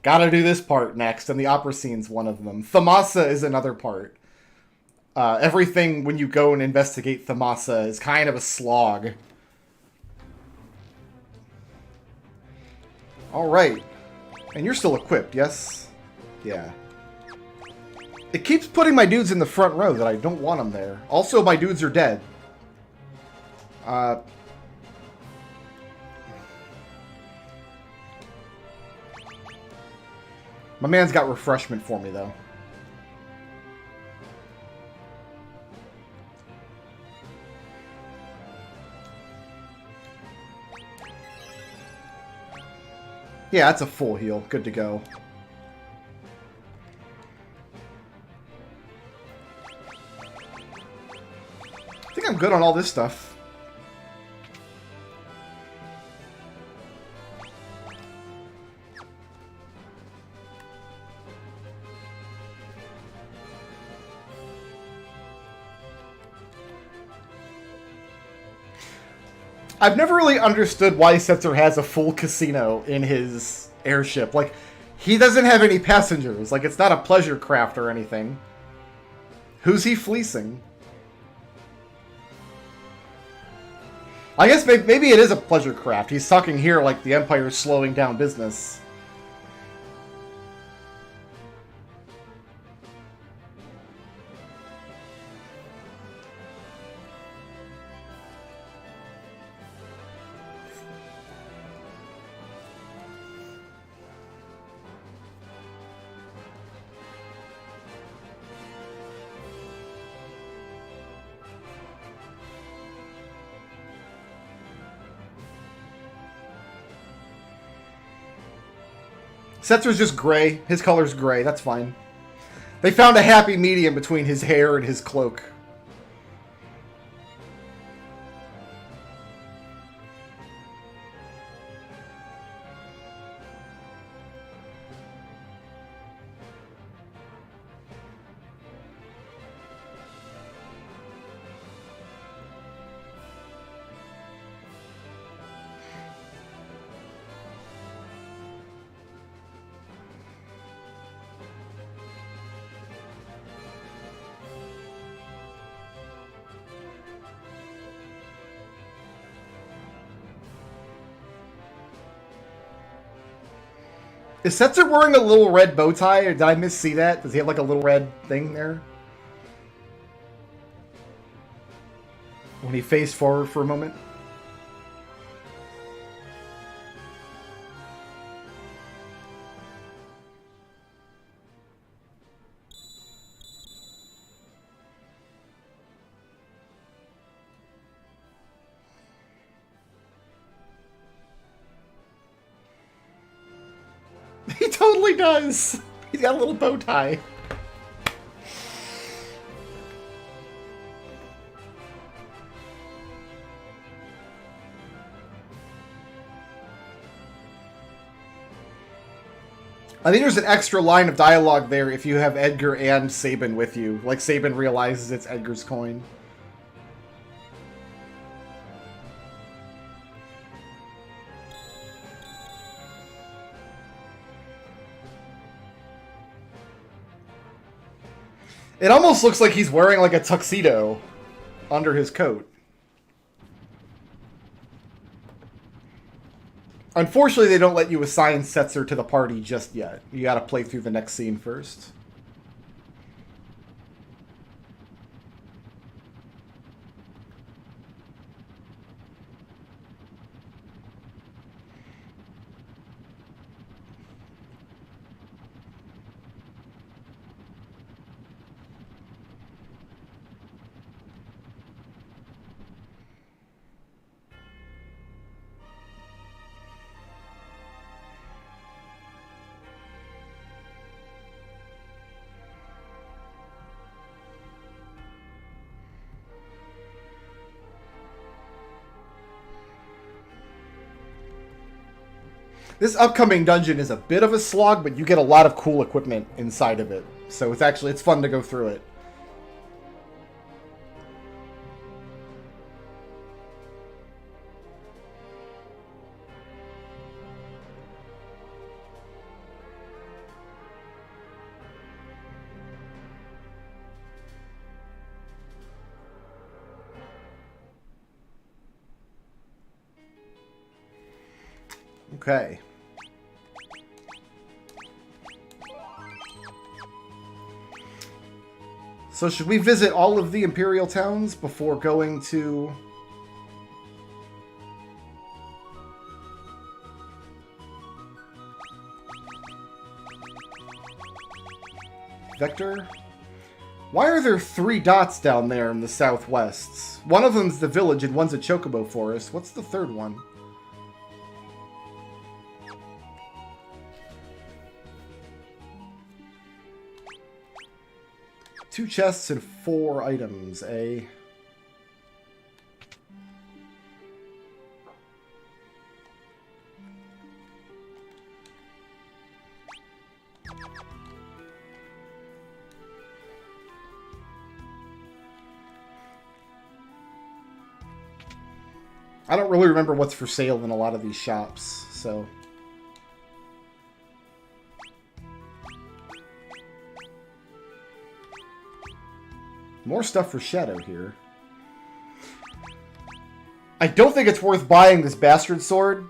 gotta do this part next, and the opera scene's one of them. Thamasa is another part. Everything when you go and investigate Thamasa is kind of a slog. Alright. And you're still equipped, yes? Yeah. It keeps putting my dudes in the front row that I don't want them there. Also, my dudes are dead. My man's got refreshment for me, though. Yeah, that's a full heal. Good to go. I think I'm good on all this stuff. I've never really understood why Setzer has a full casino in his airship. Like, he doesn't have any passengers. Like, it's not a pleasure craft or anything. Who's he fleecing? I guess maybe it is a pleasure craft. He's talking here like the Empire's slowing down business. Setzer's just gray. His color's gray. That's fine. They found a happy medium between his hair and his cloak. Is Setzer wearing a little red bow tie, or did I miss-see that? Does he have like a little red thing there? When he faced forward for a moment? He totally does! He's got a little bow tie. I think there's an extra line of dialogue there if you have Edgar and Sabin with you. Like, Sabin realizes it's Edgar's coin. It almost looks like he's wearing like a tuxedo under his coat. Unfortunately, they don't let you assign Setzer to the party just yet. You gotta play through the next scene first. This upcoming dungeon is a bit of a slog, but you get a lot of cool equipment inside of it. So it's fun to go through it. Okay. So should we visit all of the Imperial towns before going to... Vector? Why are there 3 dots down there in the southwest? One of them's the village and one's a chocobo forest. What's the third one? Two chests and 4 items, eh? I don't really remember what's for sale in a lot of these shops, so... More stuff for Shadow here. I don't think it's worth buying this Bastard Sword,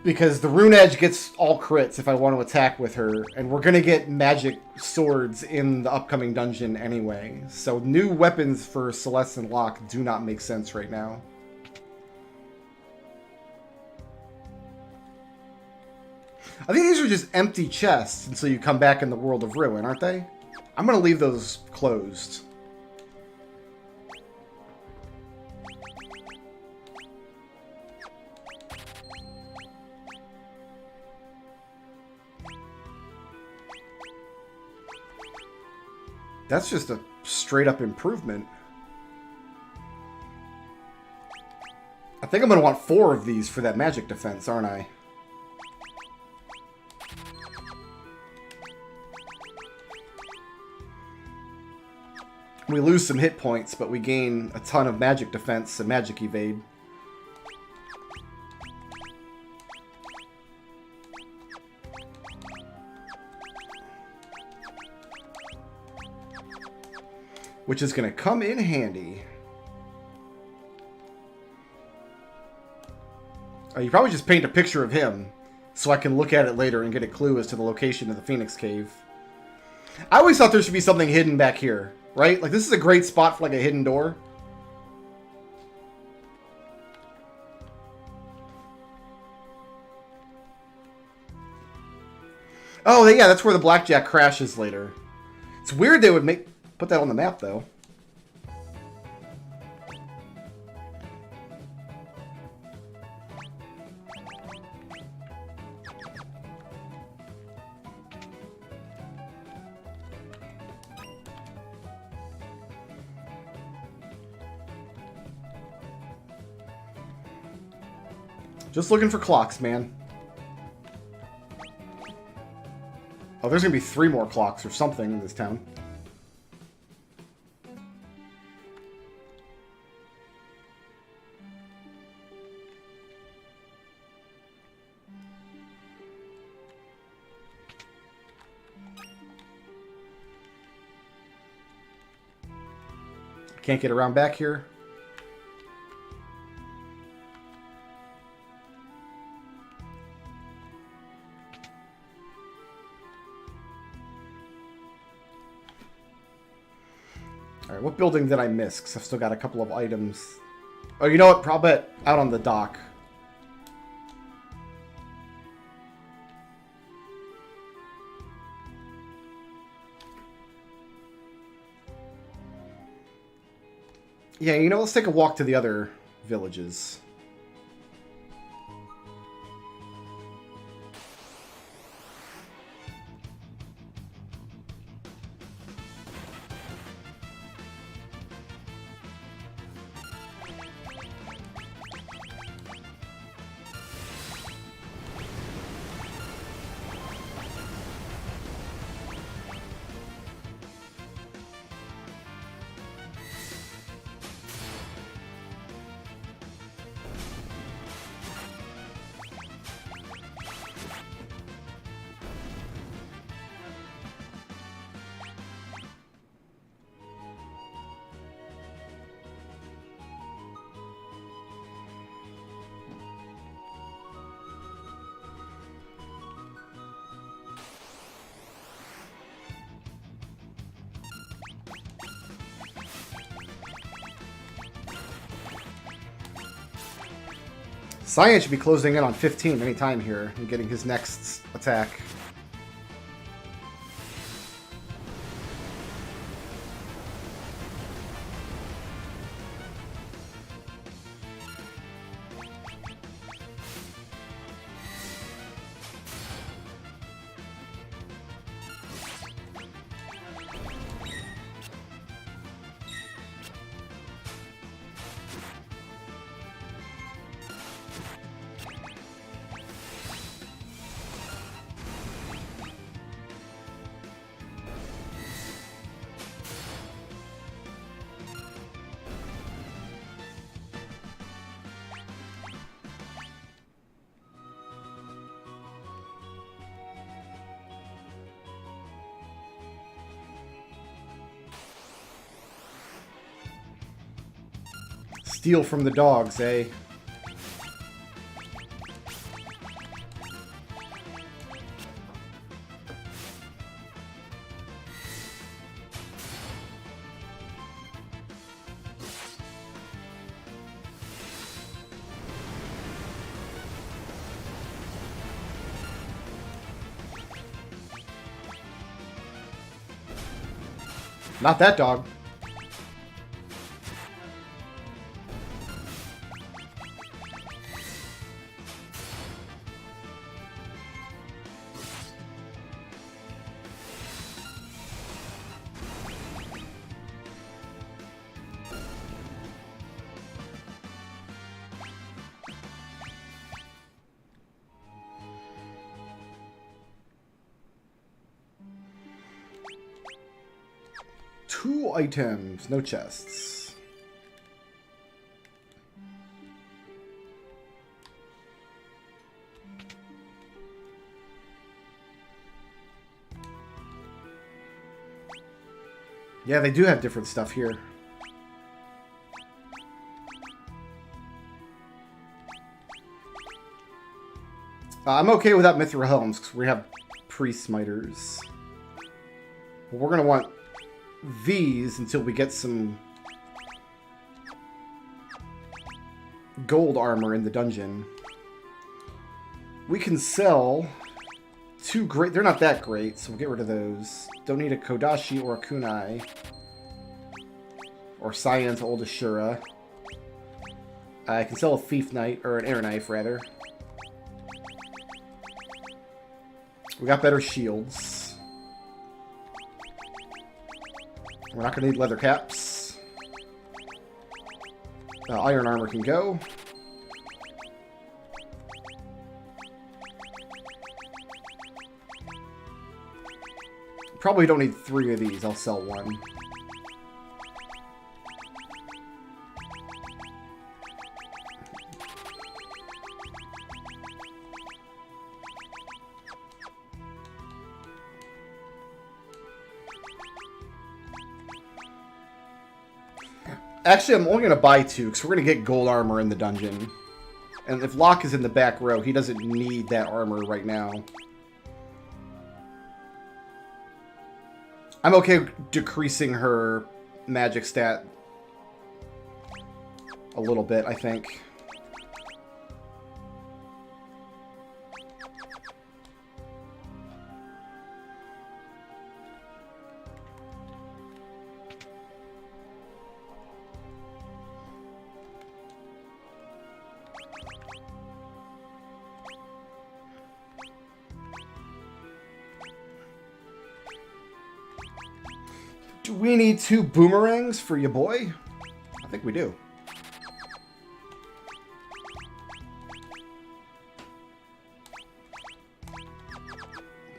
because the Rune Edge gets all crits if I want to attack with her, and we're going to get magic swords in the upcoming dungeon anyway. So new weapons for Celeste and Locke do not make sense right now. I think these are just empty chests until you come back in the World of Ruin, aren't they? I'm going to leave those closed. That's just a straight-up improvement. I think I'm going to want 4 of these for that magic defense, aren't I? We lose some hit points, but we gain a ton of magic defense and magic evade. Which is going to come in handy. Oh, you probably just paint a picture of him so I can look at it later and get a clue as to the location of the Phoenix Cave. I always thought there should be something hidden back here, right? Like, this is a great spot for, like, a hidden door. Oh, yeah, that's where the blackjack crashes later. It's weird they would put that on the map, though. Just looking for clocks, man. Oh, there's gonna be 3 more clocks or something in this town. Can't get around back here. Alright, what building did I miss? Because I've still got a couple of items. Oh, you know what? Probably out on the dock. Yeah, you know, let's take a walk to the other villages. Cyan should be closing in on 15 anytime here and getting his next attack. Steal from the dogs, eh? Not that dog. Two items, no chests. Yeah, they do have different stuff here. I'm okay without Mithril Helms because we have Pre-Smiters. But we're going to want these until we get some gold armor in the dungeon. We can sell two great... They're not that great, so we'll get rid of those. Don't need a Kodashi or a Kunai. Or Cyan's Old Ashura. I can sell a Thief Knight, or an Air Knife, rather. We got better shields. We're not going to need leather caps. Iron armor can go. Probably don't need 3 of these. I'll sell 1. Actually, I'm only going to buy 2, because we're going to get gold armor in the dungeon. And if Locke is in the back row, he doesn't need that armor right now. I'm okay decreasing her magic stat a little bit, I think. Do we need 2 boomerangs for your boy? I think we do.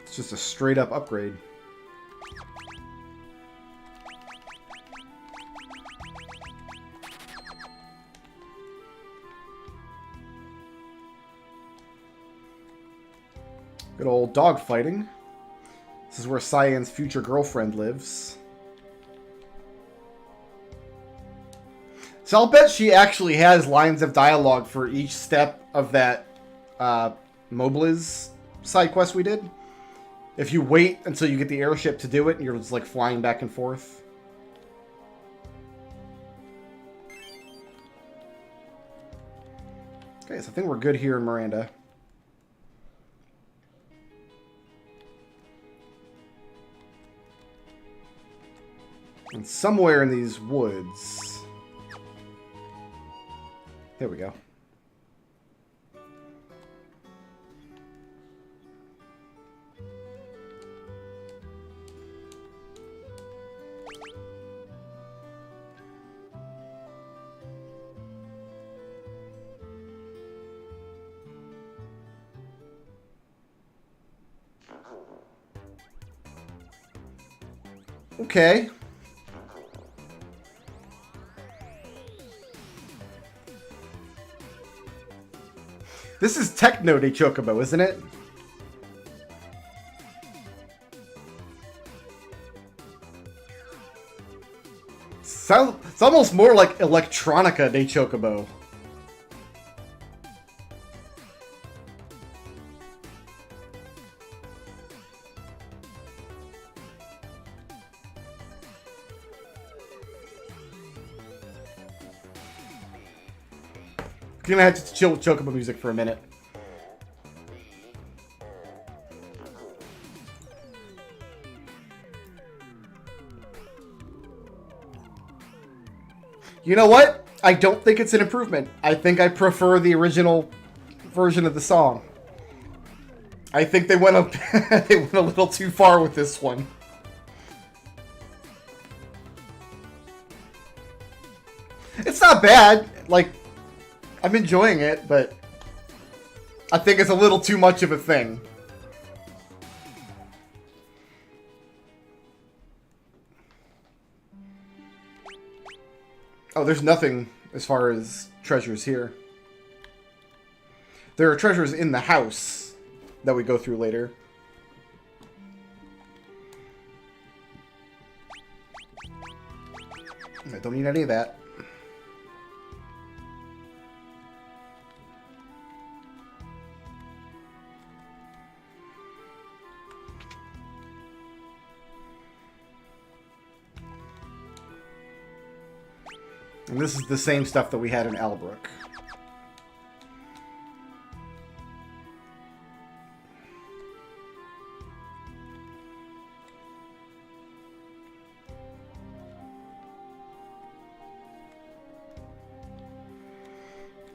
It's just a straight up upgrade. Good old dog fighting. This is where Cyan's future girlfriend lives. So I'll bet she actually has lines of dialogue for each step of that Mobliz side quest we did. If you wait until you get the airship to do it, and you're just like flying back and forth. Okay, so I think we're good here in Miranda. And somewhere in these woods... There we go. Okay. This is Techno de Chocobo, isn't it? It's almost more like Electronica de Chocobo. Gonna have to chill with Chocobo music for a minute. You know what? I don't think it's an improvement. I think I prefer the original version of the song. I think they went they went a little too far with this one. It's not bad. Like, I'm enjoying it, but I think it's a little too much of a thing. Oh, there's nothing as far as treasures here. There are treasures in the house that we go through later. I don't need any of that. And this is the same stuff that we had in Albrook.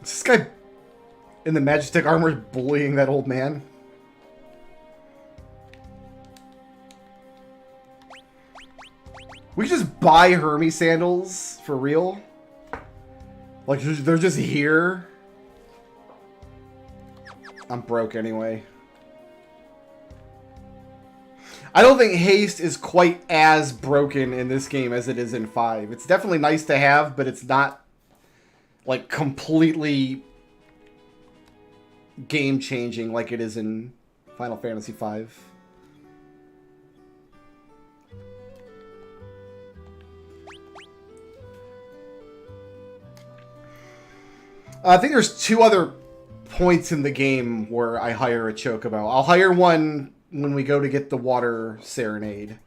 Is this guy in the Magitek armor bullying that old man? We just buy Hermes sandals for real? Like, they're just here? I'm broke anyway. I don't think haste is quite as broken in this game as it is in 5. It's definitely nice to have, but it's not, like, completely game-changing like it is in Final Fantasy 5. I think there's 2 other points in the game where I hire a Chocobo. I'll hire one when we go to get the Water Serenade.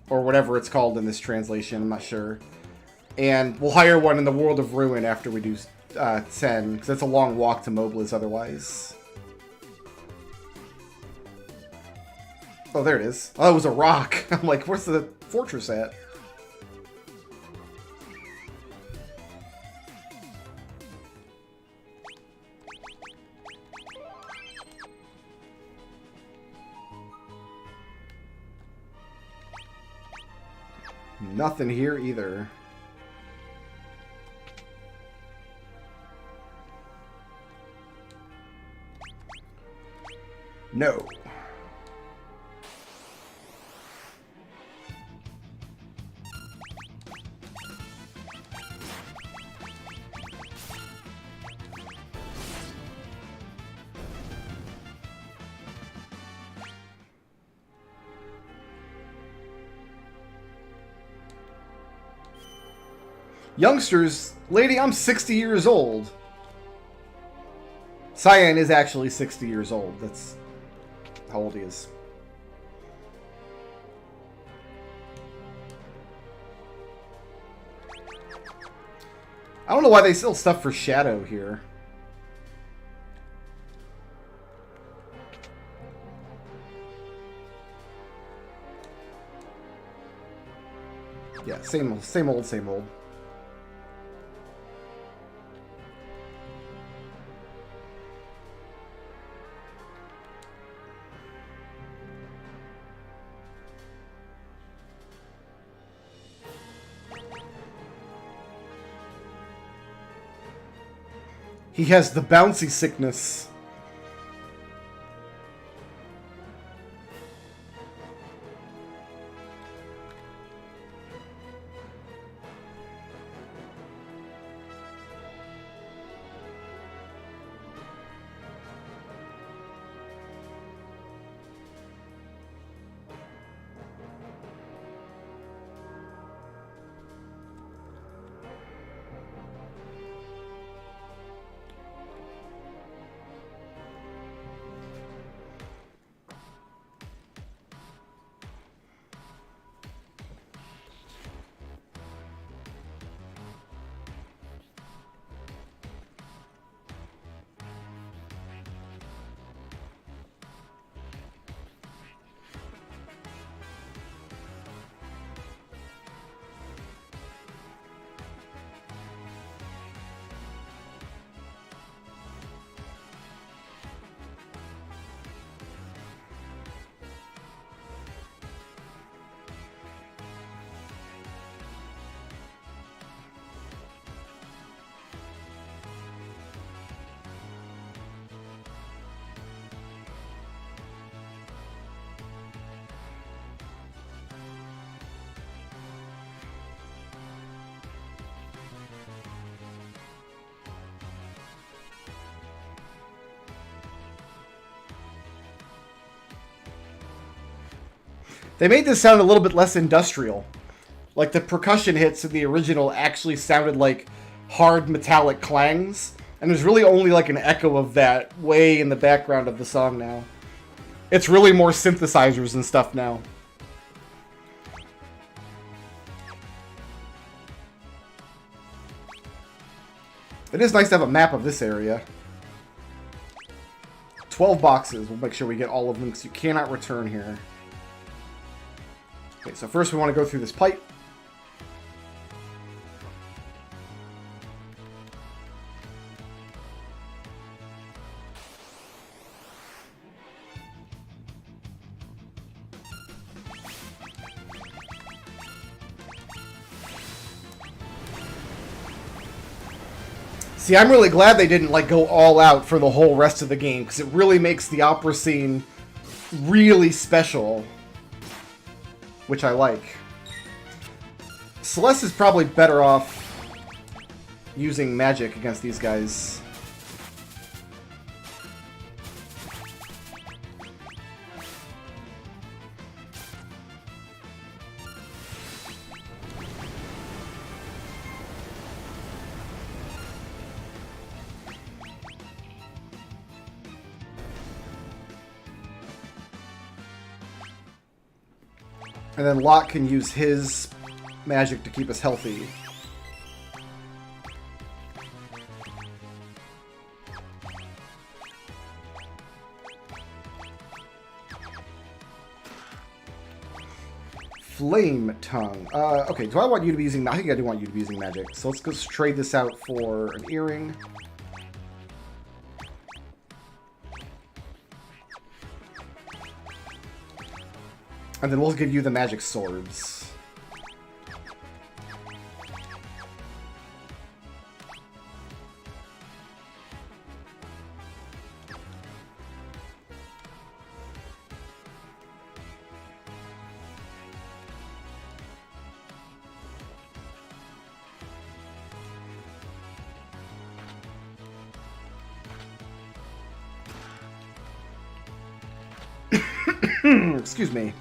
Or whatever it's called in this translation, I'm not sure. And we'll hire one in the World of Ruin after we do 10, because that's a long walk to Mobliz otherwise. Oh, there it is. Oh, it was a rock. I'm like, where's the fortress at? Nothing here either. No. Youngsters, lady, I'm 60 years old. Cyan is actually 60 years old. That's how old he is. I don't know why they sell stuff for Shadow here. Same old, same old. He has the bouncy sickness. They made this sound a little bit less industrial. Like the percussion hits in the original actually sounded like hard metallic clangs. And there's really only like an echo of that way in the background of the song now. It's really more synthesizers and stuff now. It is nice to have a map of this area. 12 boxes. We'll make sure we get all of them because you cannot return here. Okay, so first we want to go through this pipe. See, I'm really glad they didn't like go all out for the whole rest of the game because it really makes the opera scene really special. Which I like. Celeste is probably better off using magic against these guys. And then Locke can use his magic to keep us healthy. Flame Tongue. Okay, do I want you to be using... I think I do want you to be using magic. So let's go trade this out for an earring. And then we'll give you the magic swords. Excuse me.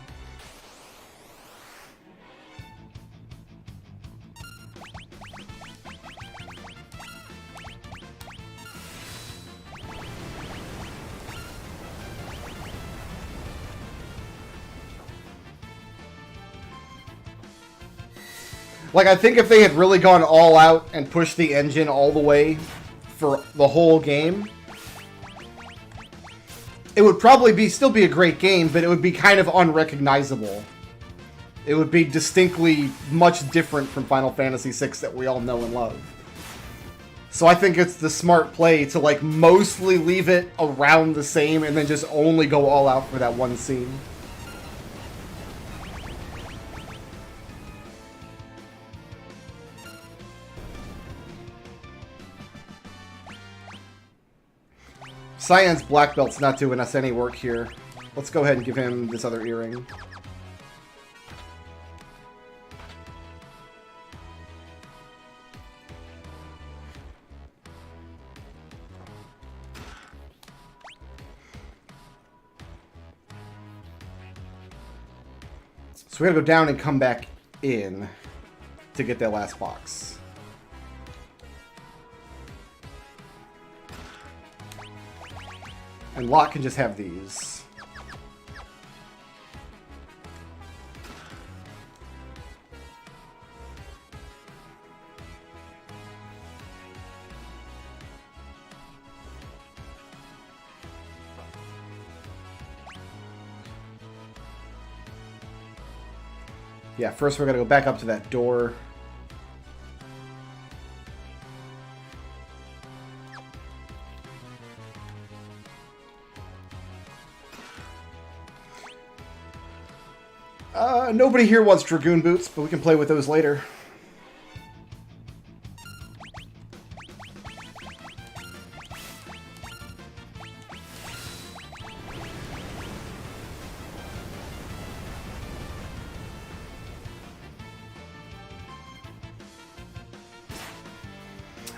Like, I think if they had really gone all out and pushed the engine all the way for the whole game, it would probably still be a great game, but it would be kind of unrecognizable. It would be distinctly much different from Final Fantasy VI that we all know and love. So I think it's the smart play to like mostly leave it around the same and then just only go all out for that one scene. Cyan's black belt's not doing us any work here. Let's go ahead and give him this other earring. So we gotta go down and come back in to get that last box. And Locke can just have these. Yeah, first we're gonna go back up to that door. Nobody here wants Dragoon Boots, but we can play with those later.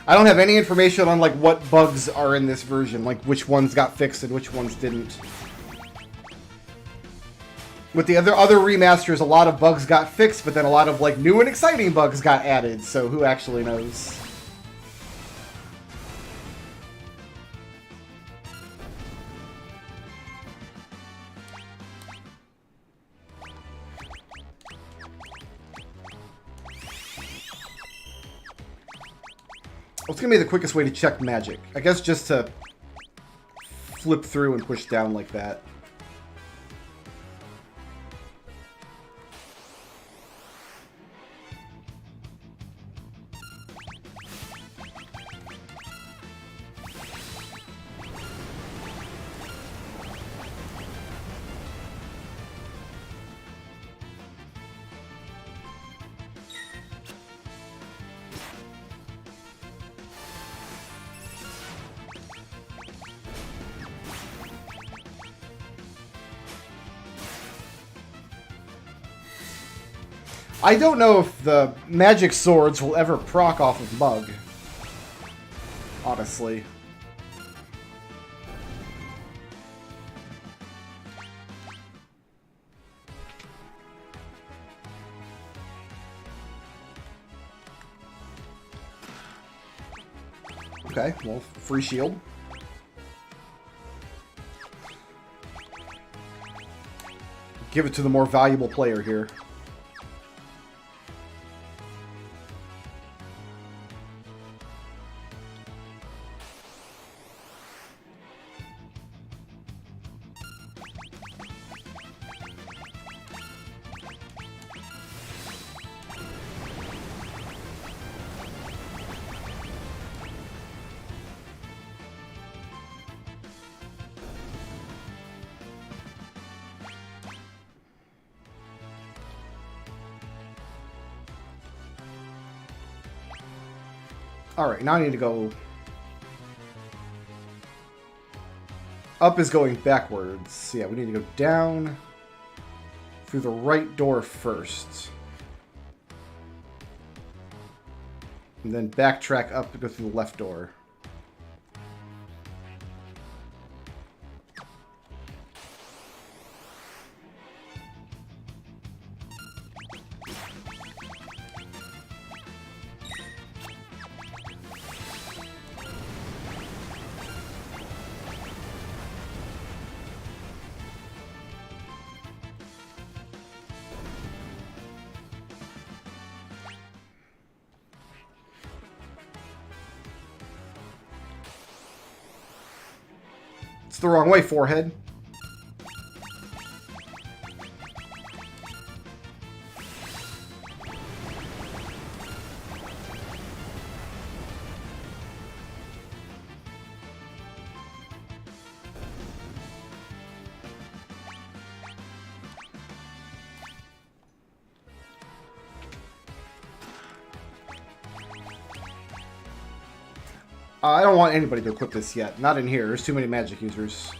I don't have any information on like what bugs are in this version, like which ones got fixed and which ones didn't. With the other remasters, a lot of bugs got fixed, but then a lot of like new and exciting bugs got added, so who actually knows? What's gonna be the quickest way to check magic? I guess just to flip through and push down like that. I don't know if the magic swords will ever proc off of Mug. Honestly. Okay, well, free shield. Give it to the more valuable player here. Alright, now I need to go... Up is going backwards. Yeah, we need to go down through the right door first. And then backtrack up to go through the left door. It's the wrong way, forehead. I don't want anybody to equip this yet. Not in here. There's too many magic users.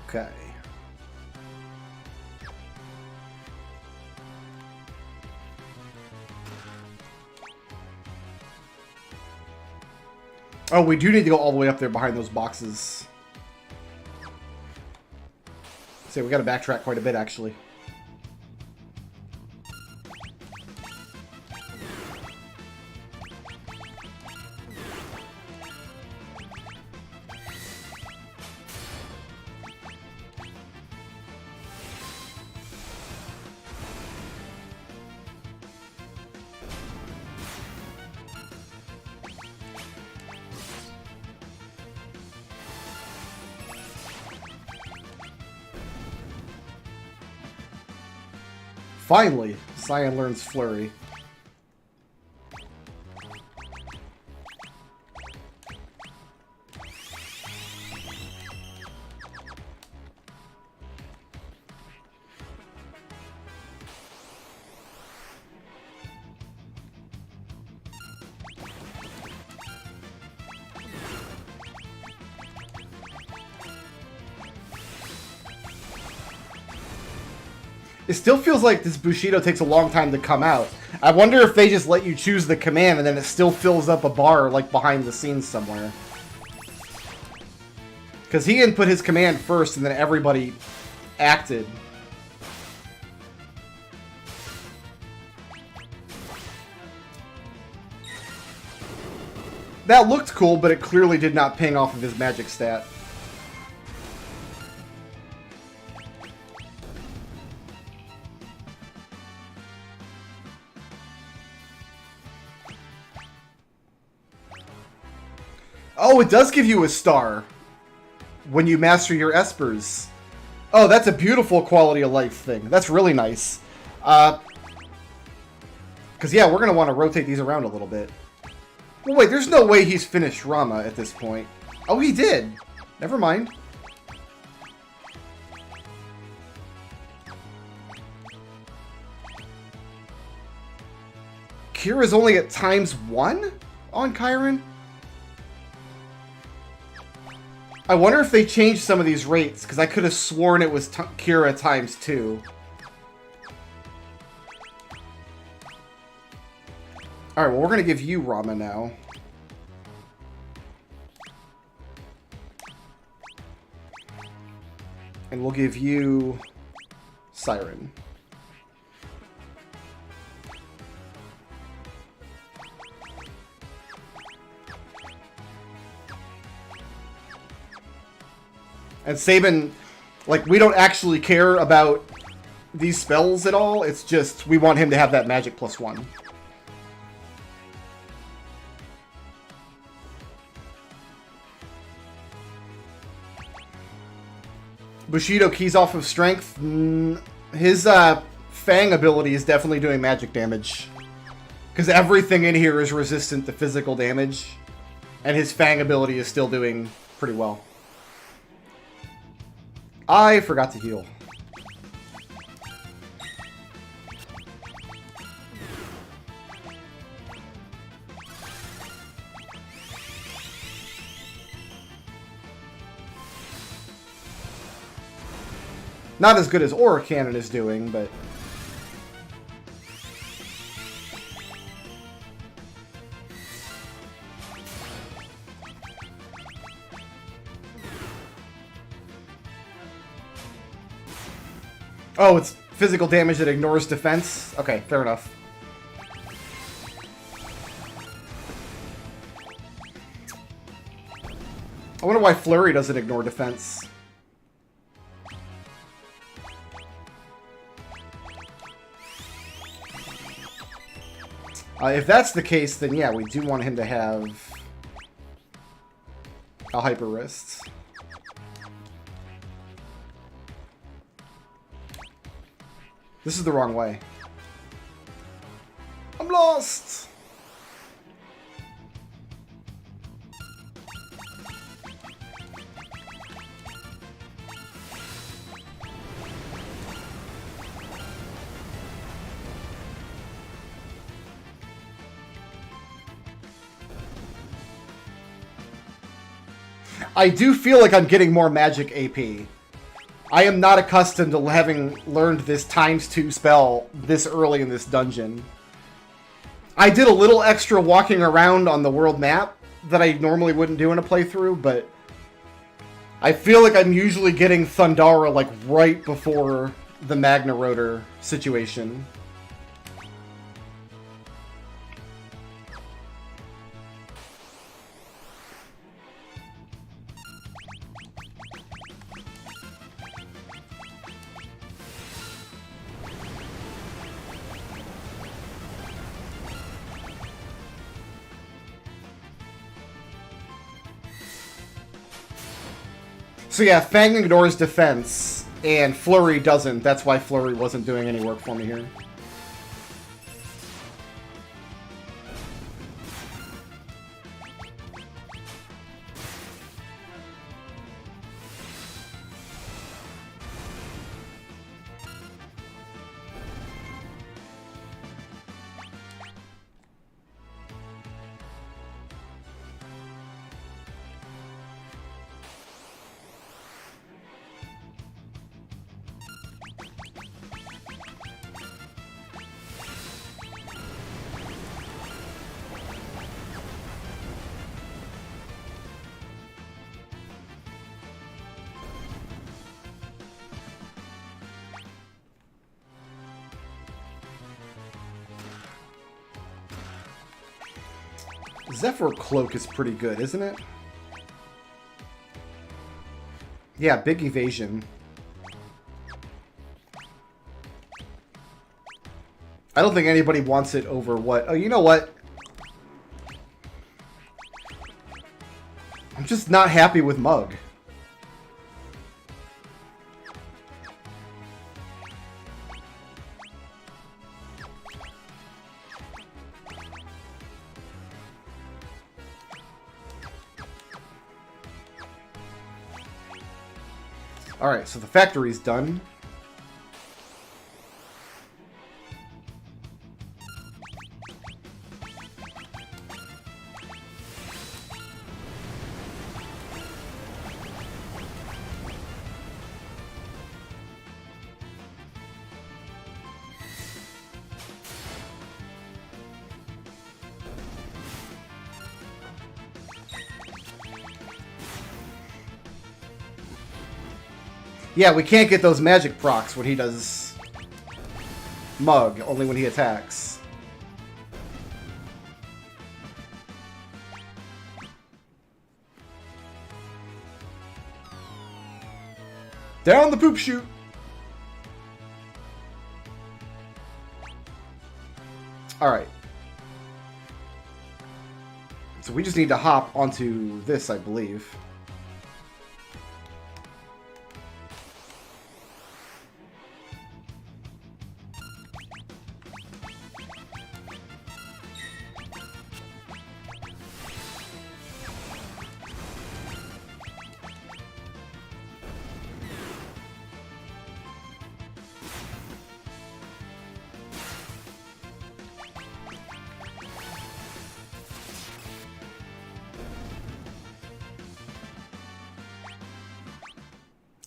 Okay. Oh, we do need to go all the way up there behind those boxes. So we got to backtrack quite a bit, actually. Finally, Cyan learns Flurry. It still feels like this Bushido takes a long time to come out. I wonder if they just let you choose the command and then it still fills up a bar like behind the scenes somewhere. Because he input his command first and then everybody acted. That looked cool, but it clearly did not ping off of his magic stat. Oh, it does give you a star when you master your espers. Oh, that's a beautiful quality of life thing. That's really nice. Because, yeah, we're going to want to rotate these around a little bit. Well, wait, there's no way he's finished Rama at this point. Oh, he did. Never mind. Kira's only at ×1 on Chiron? I wonder if they changed some of these rates, because I could have sworn it was Kira ×2. Alright, well, we're going to give you Rama now. And we'll give you Siren. And Sabin, like, we don't actually care about these spells at all. It's just, we want him to have that magic +1. Bushido keys off of strength. His Fang ability is definitely doing magic damage. Because everything in here is resistant to physical damage. And his Fang ability is still doing pretty well. I forgot to heal. Not as good as Aura Cannon is doing, but... Oh, it's physical damage that ignores defense? Okay, fair enough. I wonder why Flurry doesn't ignore defense. If that's the case, then yeah, we do want him to have a Hyper Wrist. This is the wrong way. I'm lost! I do feel like I'm getting more magic AP. I am not accustomed to having learned this ×2 spell this early in this dungeon. I did a little extra walking around on the world map that I normally wouldn't do in a playthrough, but I feel like I'm usually getting Thundara like right before the Magna Rotor situation. So yeah, Fang ignores defense, and Flurry doesn't. That's why Flurry wasn't doing any work for me here. Zephyr Cloak is pretty good, isn't it? Yeah, big evasion. I don't think anybody wants it over what... Oh, you know what? I'm just not happy with Mug. Alright, so the factory's done. Yeah, we can't get those magic procs when he does Mug, only when he attacks. Down the poop chute! Alright. So we just need to hop onto this, I believe.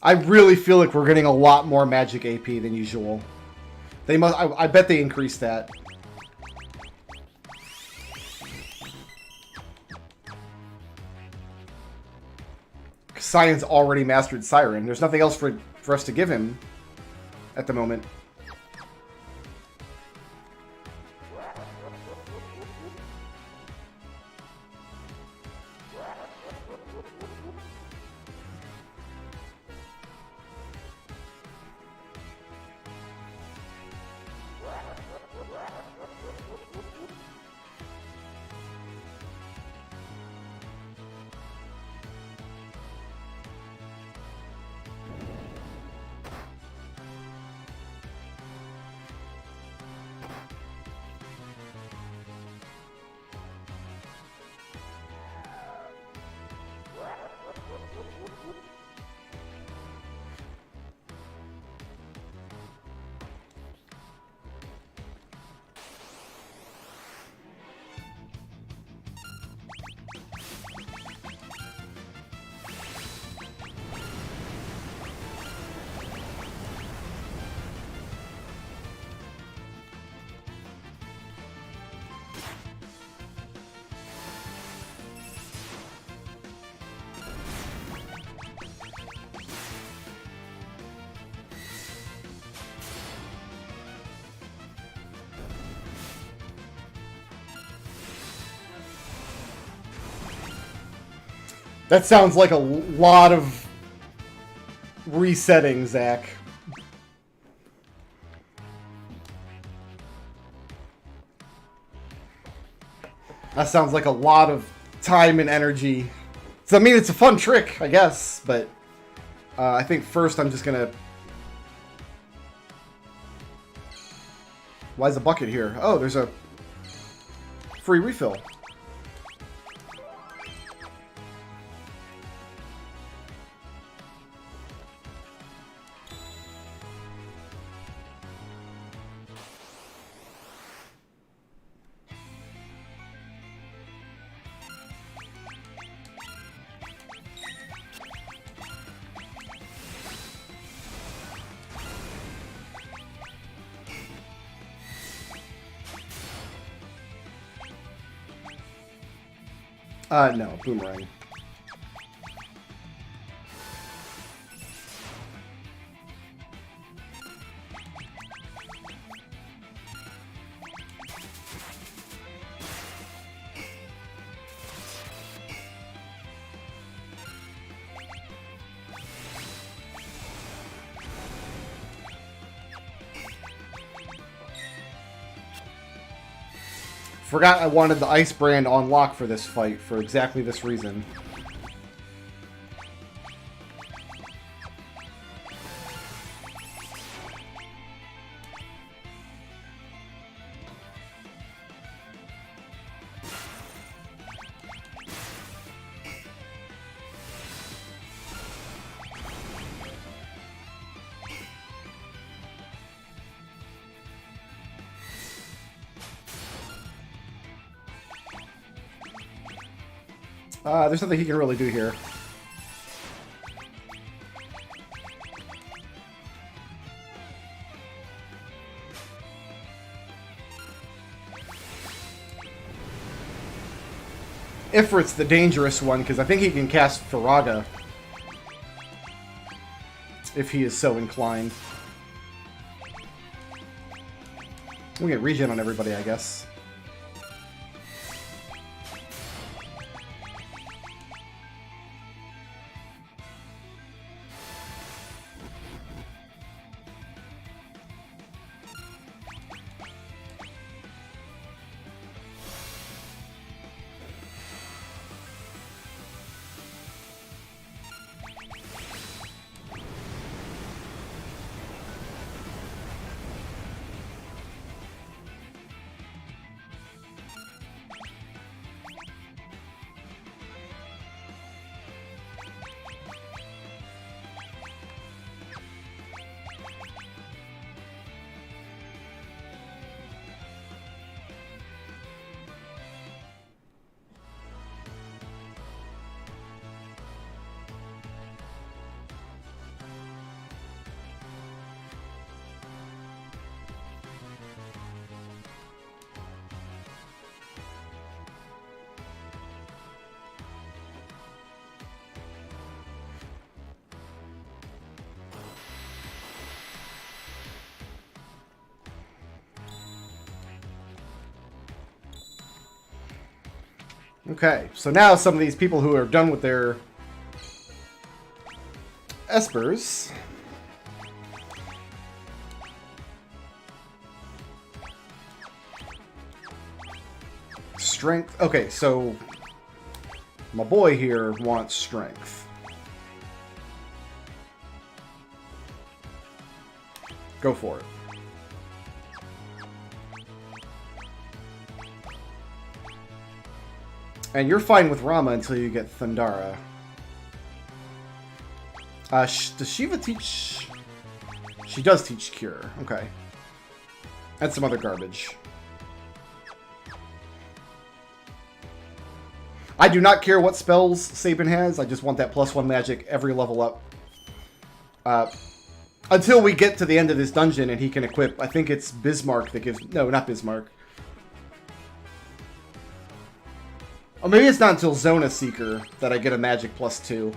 I really feel like we're getting a lot more magic AP than usual. They must. I bet they increased that. Cyan's already mastered Siren. There's nothing else for us to give him at the moment. That sounds like a lot of resetting, Zach. That sounds like a lot of time and energy. So, I mean, it's a fun trick, I guess, but I think first I'm just gonna... Why is a bucket here? Oh, there's a free refill. No, boomerang. Forgot I wanted the ice brand on lock for this fight for exactly this reason. There's nothing he can really do here. Ifrit's the dangerous one, because I think he can cast Faraga. If he is so inclined. We'll get regen on everybody, I guess. Okay, so now some of these people who are done with their espers strength. Okay, so my boy here wants strength. Go for it. And you're fine with Rama until you get Thundara. Does Shiva teach... She does teach Cure. Okay. And some other garbage. I do not care what spells Sabin has. I just want that +1 magic every level up. Until we get to the end of this dungeon and he can equip... I think it's Bismarck that gives... No, not Bismarck. Or maybe it's not until Zona Seeker that I get a magic +2.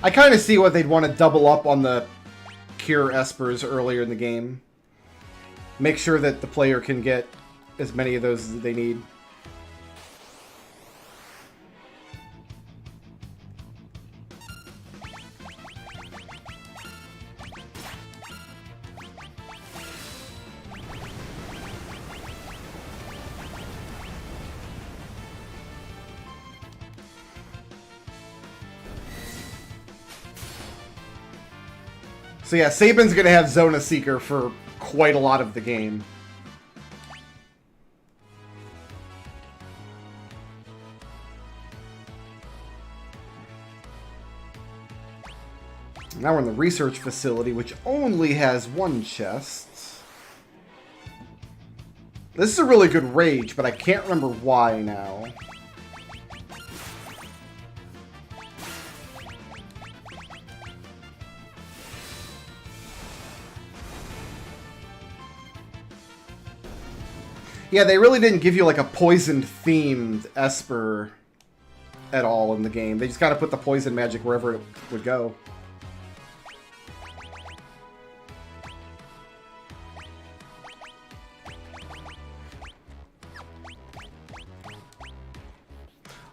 I kind of see what they'd want to double up on the Cure Espers earlier in the game. Make sure that the player can get as many of those as they need. So yeah, Sabin's gonna have Zona Seeker for quite a lot of the game. Now we're in the research facility, which only has one chest. This is a really good rage, but I can't remember why now. Yeah, they really didn't give you like a poison-themed Esper at all in the game. They just kind of put the poison magic wherever it would go.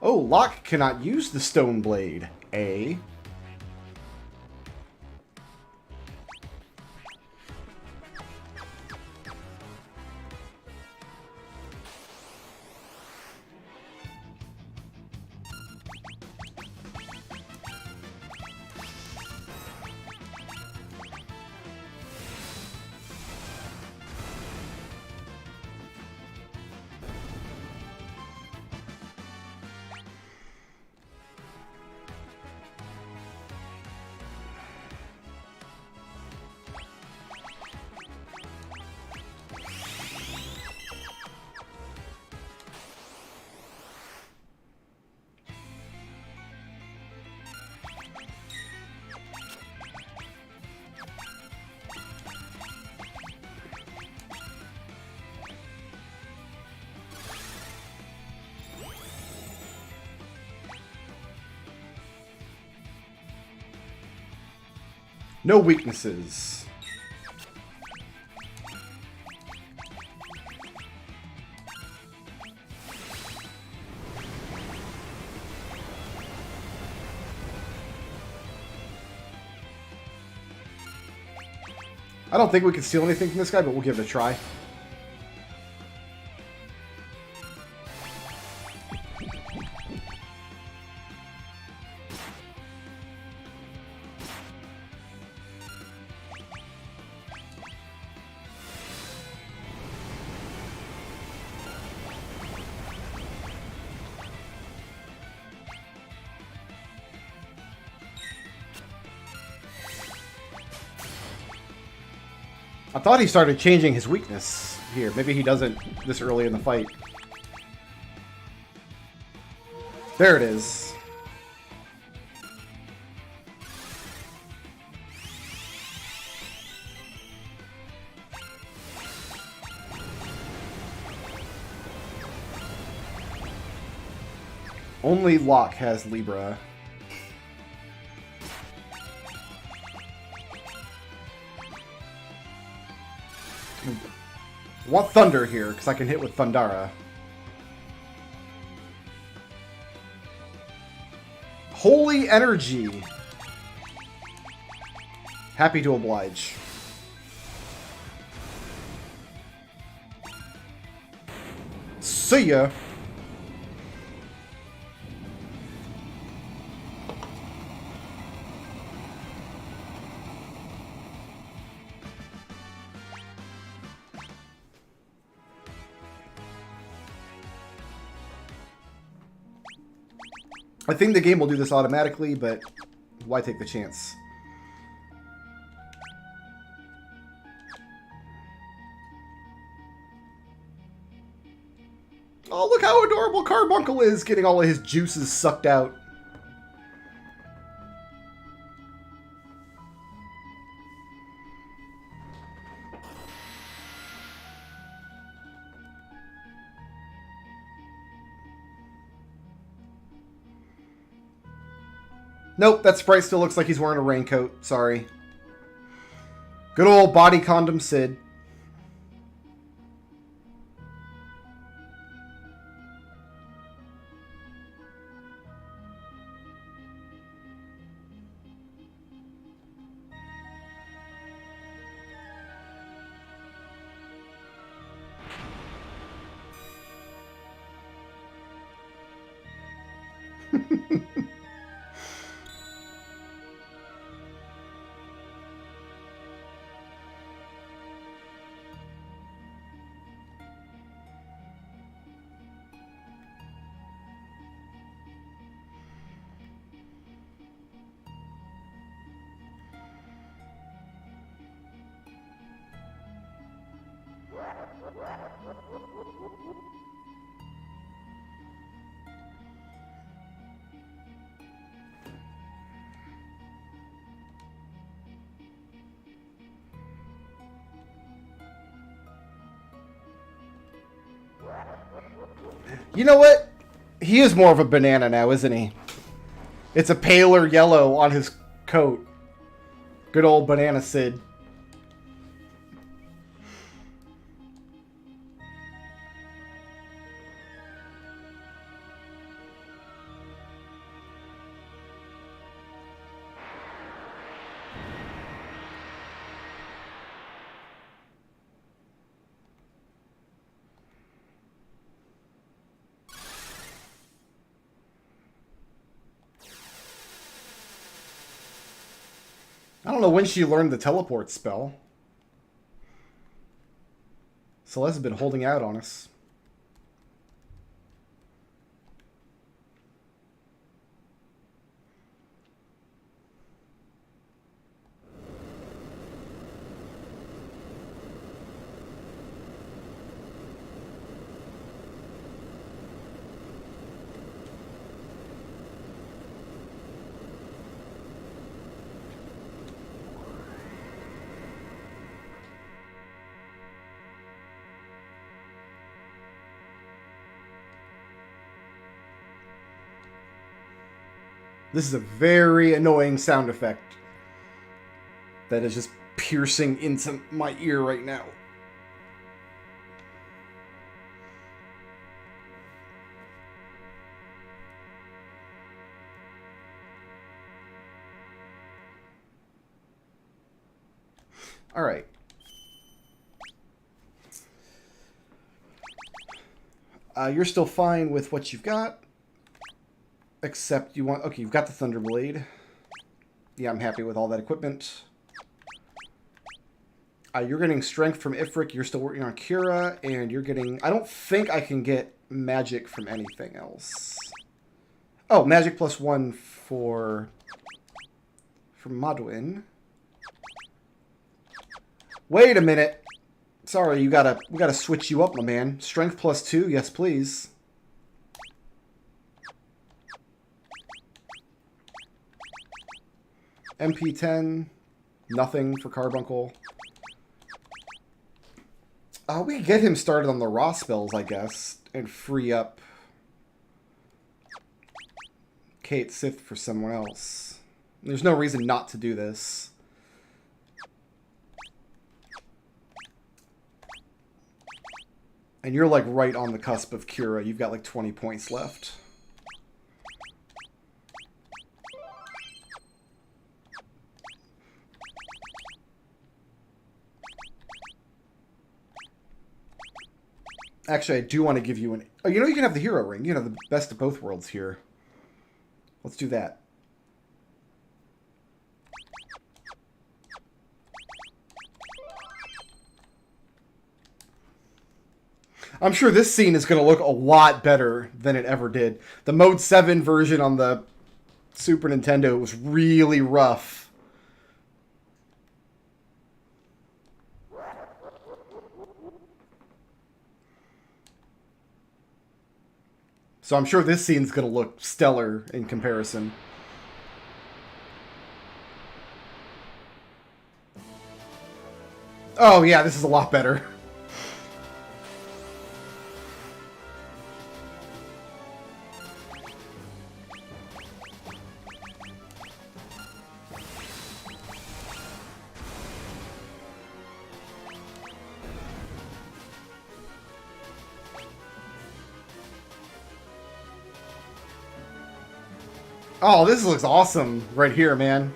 Oh, Locke cannot use the Stone Blade. Eh? No weaknesses. I don't think we can steal anything from this guy, but we'll give it a try. I thought he started changing his weakness here. Maybe he doesn't this early in the fight. There it is. Only Locke has Libra. I want Thunder here, because I can hit with Thundara. Holy Energy! Happy to oblige. See ya! I think the game will do this automatically, but why take the chance? Oh, look how adorable Carbuncle is, getting all of his juices sucked out. Nope, that sprite still looks like he's wearing a raincoat. Sorry. Good old body condom Sid. You know what? He is more of a banana now, isn't he? It's a paler yellow on his coat. Good old Banana Sid. I don't know when she learned the teleport spell. Celeste's been holding out on us. This is a very annoying sound effect that is just piercing into my ear right now. All right. You're still fine with what you've got. Except you want... Okay, you've got the Thunderblade. Yeah, I'm happy with all that equipment. You're getting Strength from Ifrik. You're still working on Cura. And you're getting... I don't think I can get Magic from anything else. Oh, Magic +1 for Modwin. Wait a minute. Sorry, we gotta switch you up, my man. Strength +2, yes please. MP10, nothing for Carbuncle. We could get him started on the raw spells, I guess, and free up Kate Sith for someone else. There's no reason not to do this. And you're like right on the cusp of Cura. You've got like 20 points left. Actually, I do want to give you an... Oh, you know you can have the hero ring. You know, the best of both worlds here. Let's do that. I'm sure this scene is going to look a lot better than it ever did. The Mode 7 version on the Super Nintendo was really rough. So I'm sure this scene's going to look stellar in comparison. Oh yeah, this is a lot better. Oh, this looks awesome right here, man.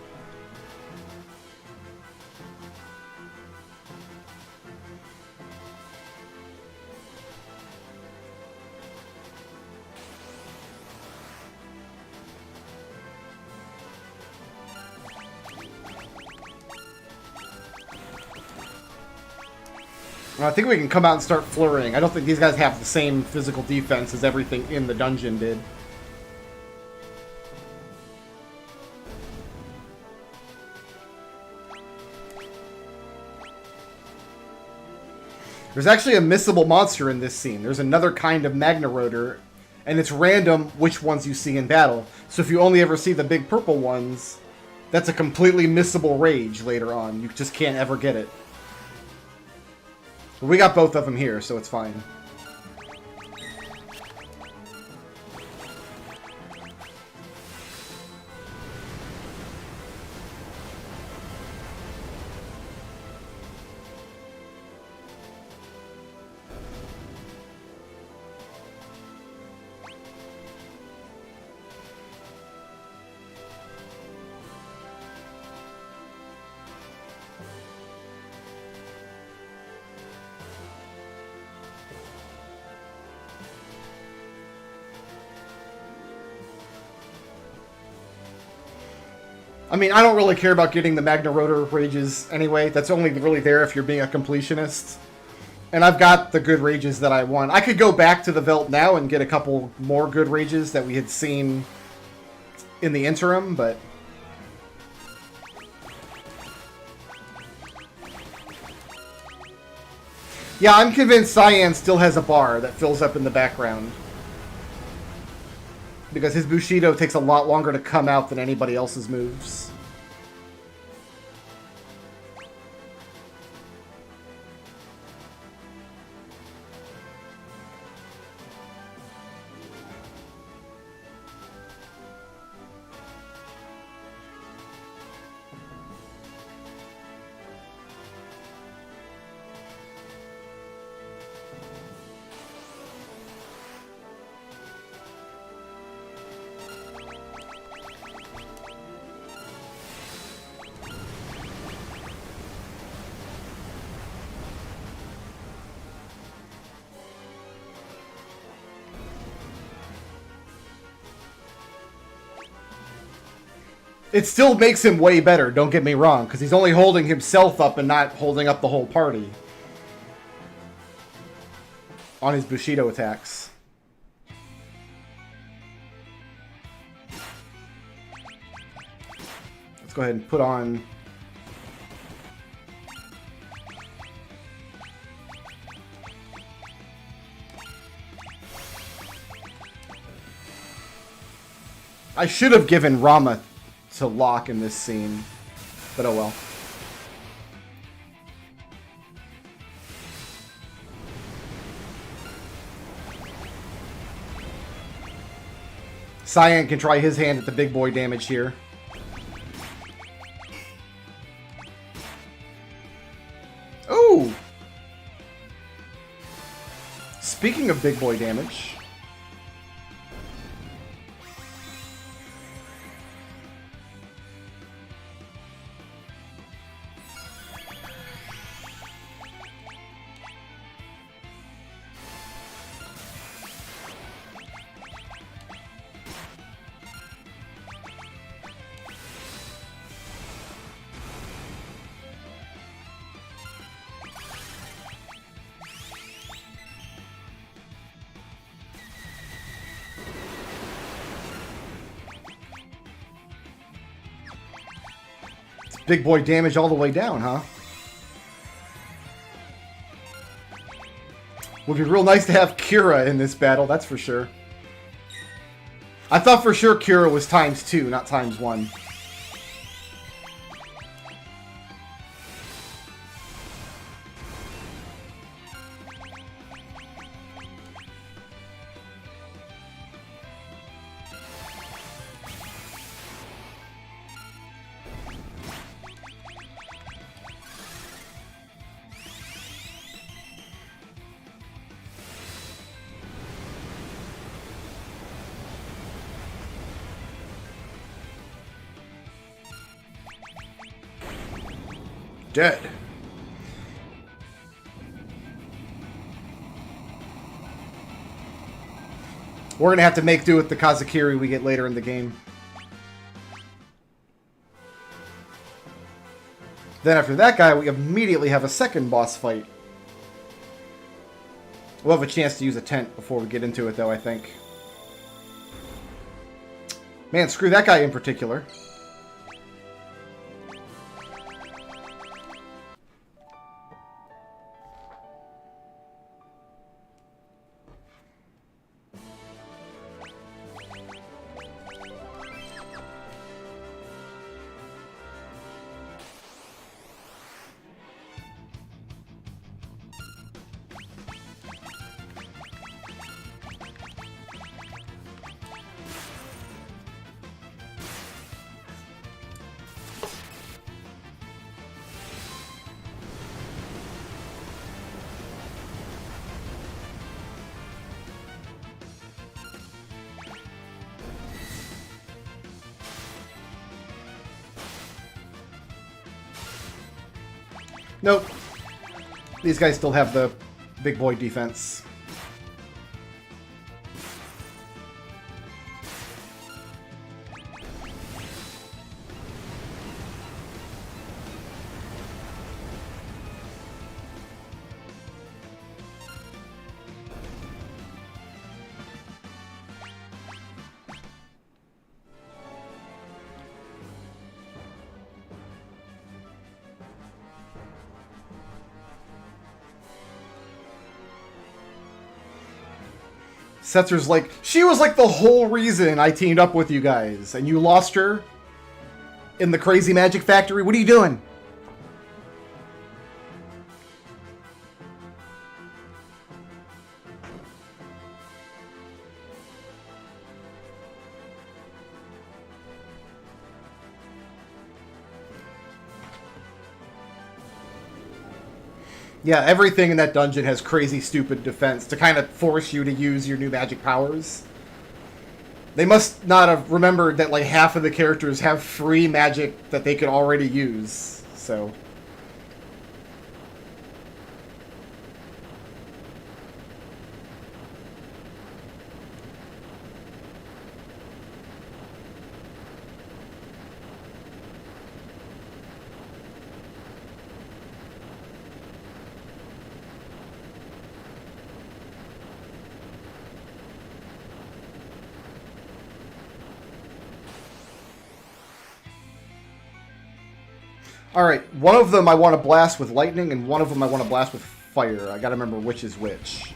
I think we can come out and start flurrying. I don't think these guys have the same physical defense as everything in the dungeon did. There's actually a missable monster in this scene. There's another kind of Magna Rotor, and it's random which ones you see in battle. So if you only ever see the big purple ones, that's a completely missable rage later on. You just can't ever get it. But we got both of them here, so it's fine. I mean, I don't really care about getting the Magna Rotor rages anyway. That's only really there if you're being a completionist. And I've got the good rages that I want. I could go back to the Velt now and get a couple more good rages that we had seen in the interim, but... Yeah, I'm convinced Cyan still has a bar that fills up in the background. Because his Bushido takes a lot longer to come out than anybody else's moves. It still makes him way better, don't get me wrong, because he's only holding himself up and not holding up the whole party on his Bushido attacks. Let's go ahead and put on I should have given Rama to Locke in this scene, but oh well. Cyan can try his hand at the big boy damage here. Ooh! Speaking of big boy damage... Big boy damage all the way down, huh? Would be real nice to have Kira in this battle, that's for sure. I thought for sure Kira was ×2, not ×1. Dead. We're gonna have to make do with the Kazakiri we get later in the game. Then after that guy, we immediately have a second boss fight. We'll have a chance to use a tent before we get into it, though, I think. Man, screw that guy in particular. Nope. These guys still have the big boy defense. Setzer's like, she was like the whole reason I teamed up with you guys, and you lost her in the crazy magic factory? What are you doing? Yeah, everything in that dungeon has crazy, stupid defense to kind of force you to use your new magic powers. They must not have remembered that like half of the characters have free magic that they could already use, so... Alright, one of them I want to blast with lightning, and one of them I want to blast with fire. I gotta remember which is which.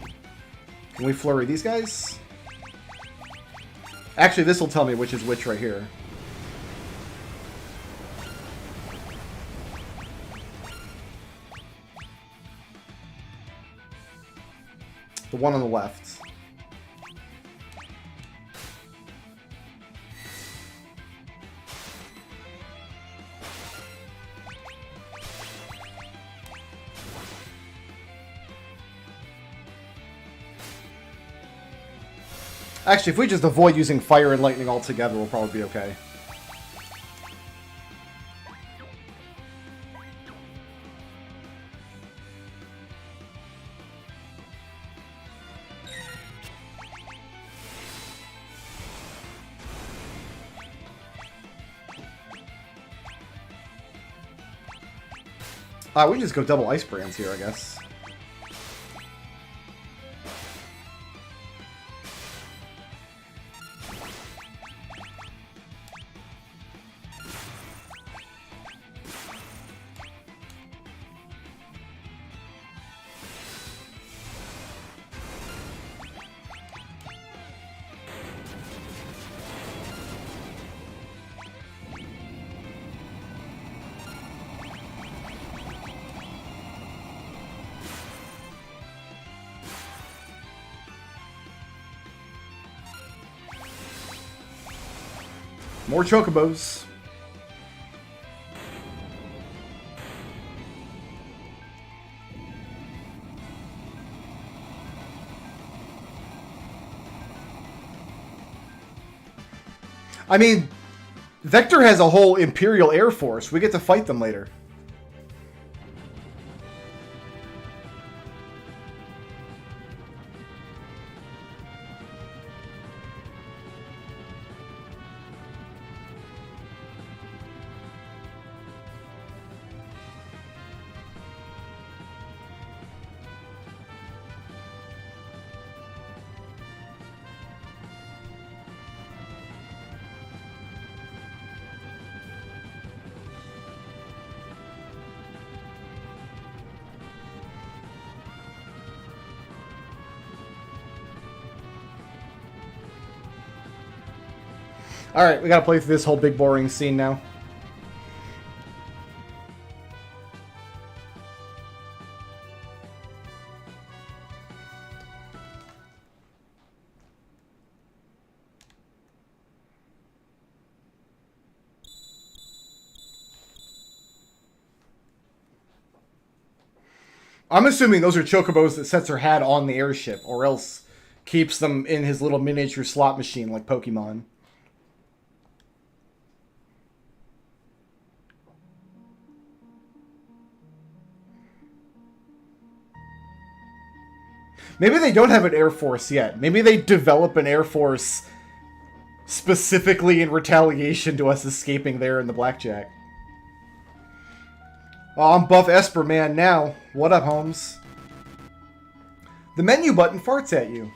Can we flurry these guys? Actually, this will tell me which is which right here. The one on the left. Actually, if we just avoid using fire and lightning altogether, we'll probably be okay. We can just go double ice brands here, I guess. More chocobos. I mean, Vector has a whole Imperial Air Force. We get to fight them later. Alright, we gotta play through this whole big boring scene now. I'm assuming those are chocobos that Setzer had on the airship, or else keeps them in his little miniature slot machine like Pokemon. Maybe they don't have an Air Force yet. Maybe they develop an Air Force specifically in retaliation to us escaping there in the Blackjack. Oh, I'm Buff Esper Man now. What up, Holmes? The menu button farts at you.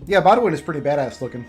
Yeah, Bodwin is pretty badass looking.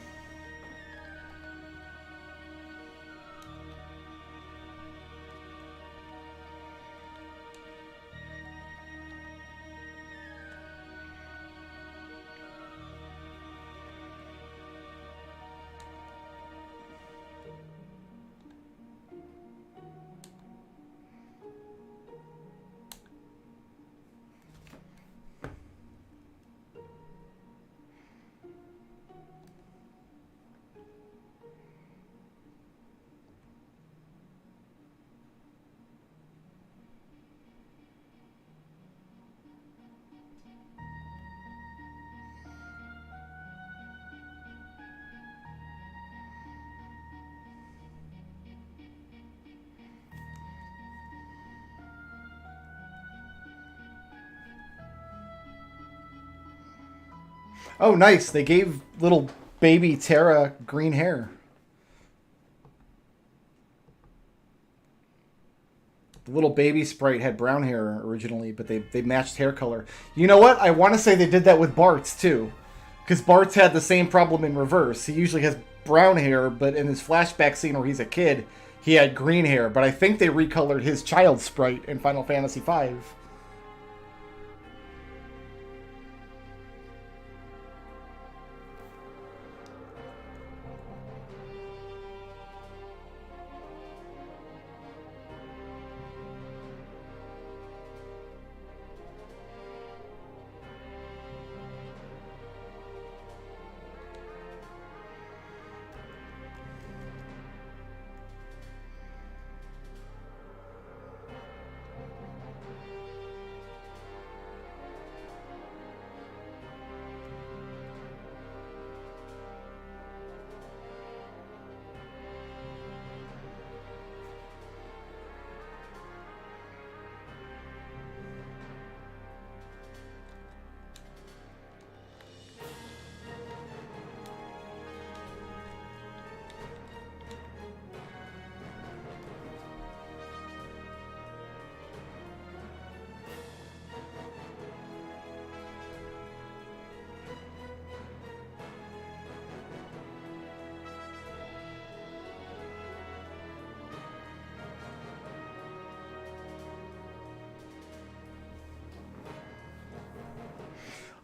Oh, nice. They gave little baby Terra green hair. The little baby sprite had brown hair originally, but they matched hair color. You know what? I want to say they did that with Bart's too. Because Bart's had the same problem in reverse. He usually has brown hair, but in his flashback scene where he's a kid, he had green hair. But I think they recolored his child sprite in Final Fantasy V.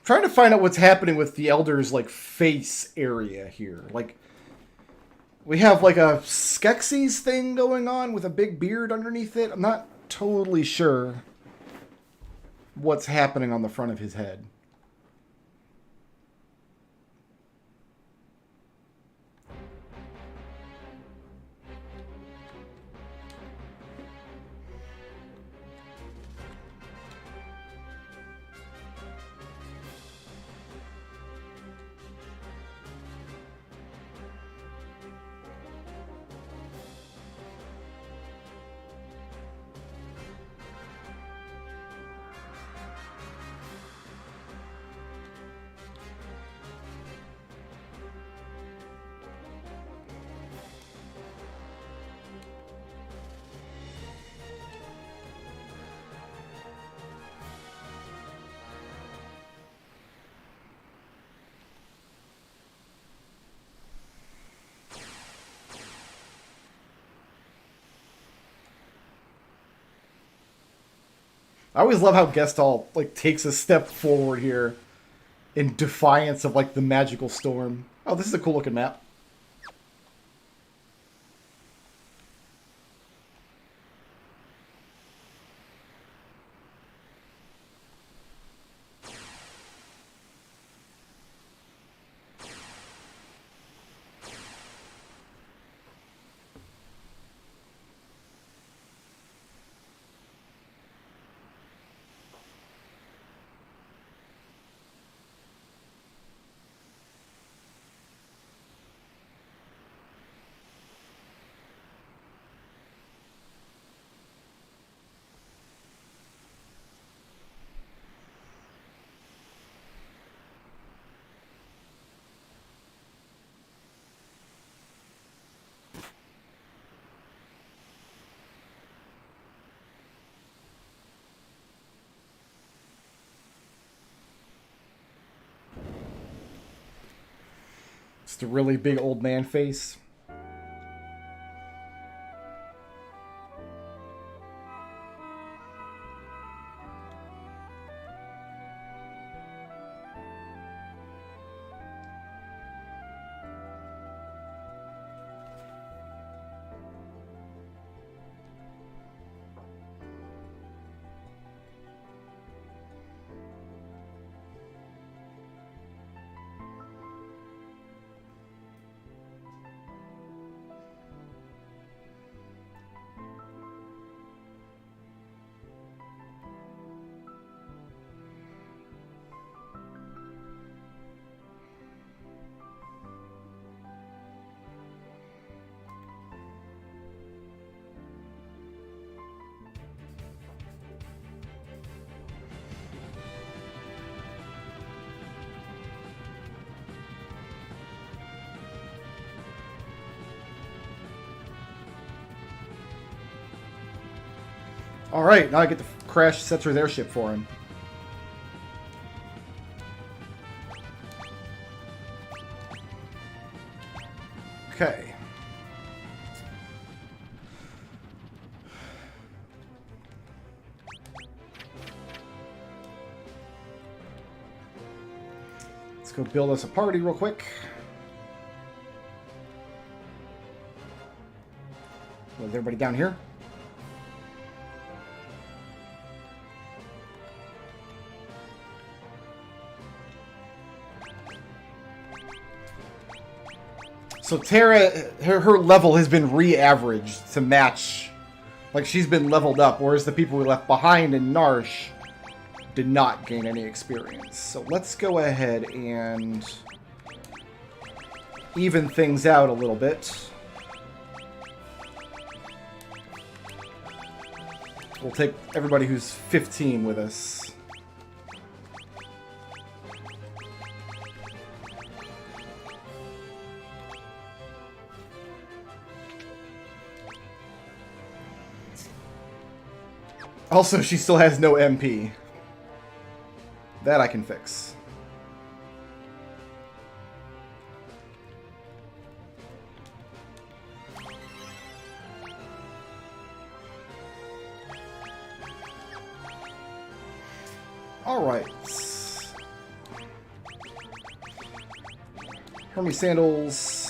Trying to find out what's happening with the Elder's like face area here. Like we have like a Skeksis thing going on with a big beard underneath it. I'm not totally sure what's happening on the front of his head. I always love how Gestalt like takes a step forward here in defiance of like the magical storm. Oh, this is a cool looking map. Just a really big old man face. Alright, now I get to crash Setzer their ship for him. Okay. Let's go build us a party real quick. Is everybody down here? So Terra, her level has been re-averaged to match, like she's been leveled up, whereas the people we left behind in Narsh did not gain any experience. So let's go ahead and even things out a little bit. We'll take everybody who's 15 with us. Also, she still has no MP. That I can fix. Alright. Hermes Sandals.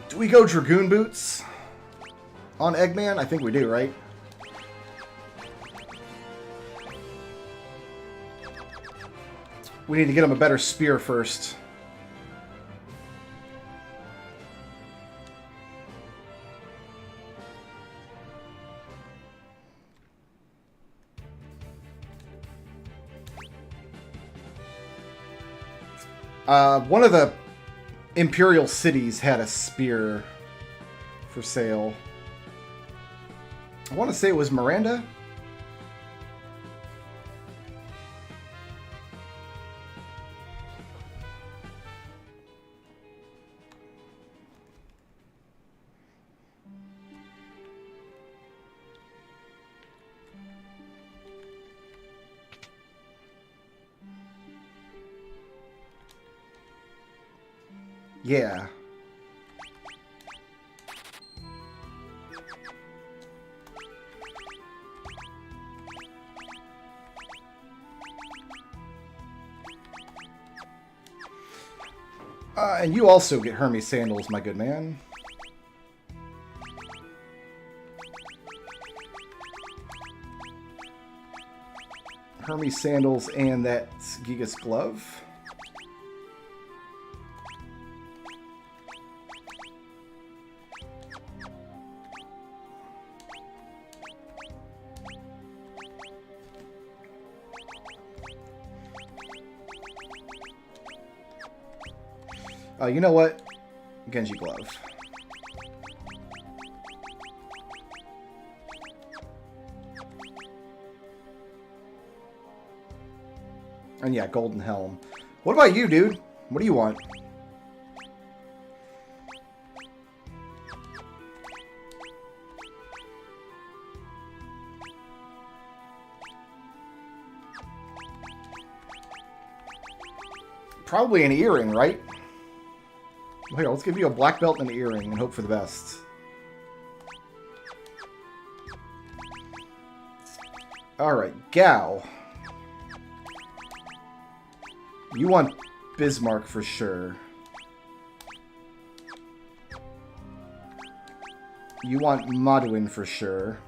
Do we go Dragoon Boots on Eggman? I think we do, right? We need to get him a better spear first. One of the Imperial cities had a spear for sale. I want to say it was Miranda. Yeah. And you also get Hermes Sandals, my good man. Hermes Sandals and that Gigas Glove. You know what? Genji Glove. And yeah, Golden Helm. What about you, dude? What do you want? Probably an earring, right? Here, let's give you a black belt and an earring and hope for the best. Alright, Gao. You want Bismarck for sure. You want Maduin for sure.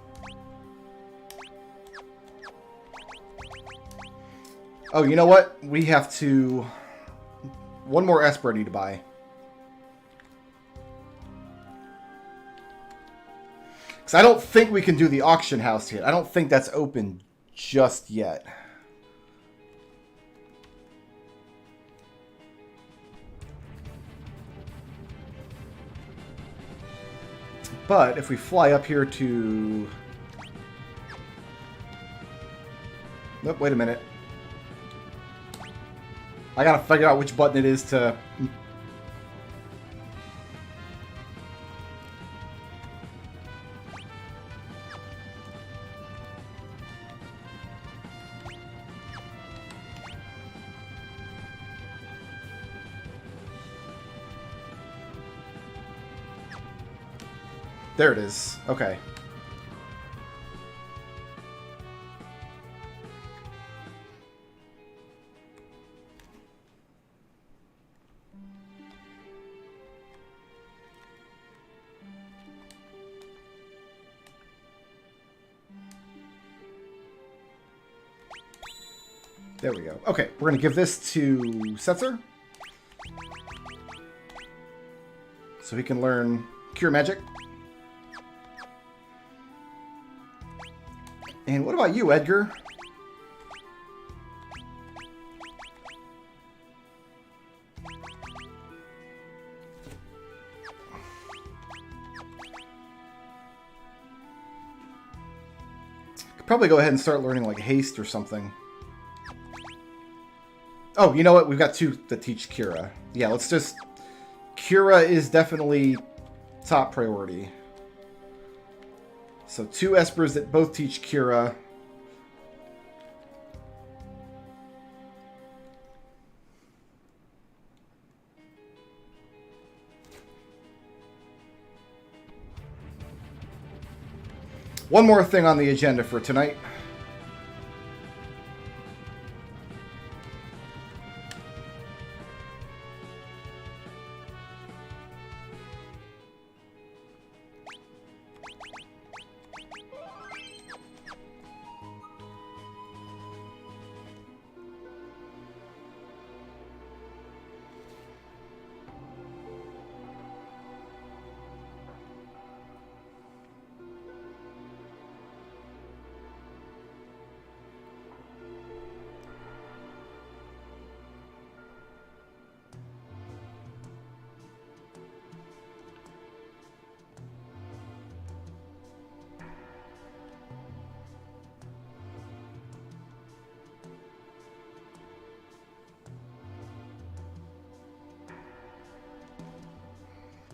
Oh, you know what? We have to... One more Esper I need to buy. Because I don't think we can do the auction house yet. I don't think that's open just yet. But if we fly up here to... Nope, wait a minute. I gotta figure out which button it is to... There it is. Okay. There we go. Okay, we're going to give this to Setzer. So he can learn Cure Magic. And what about you, Edgar? Could probably go ahead and start learning like haste or something. Oh, you know what? We've got two that teach Cura. Yeah, let's just... Cura is definitely top priority. So 2 Espers that both teach Cura. One more thing on the agenda for tonight.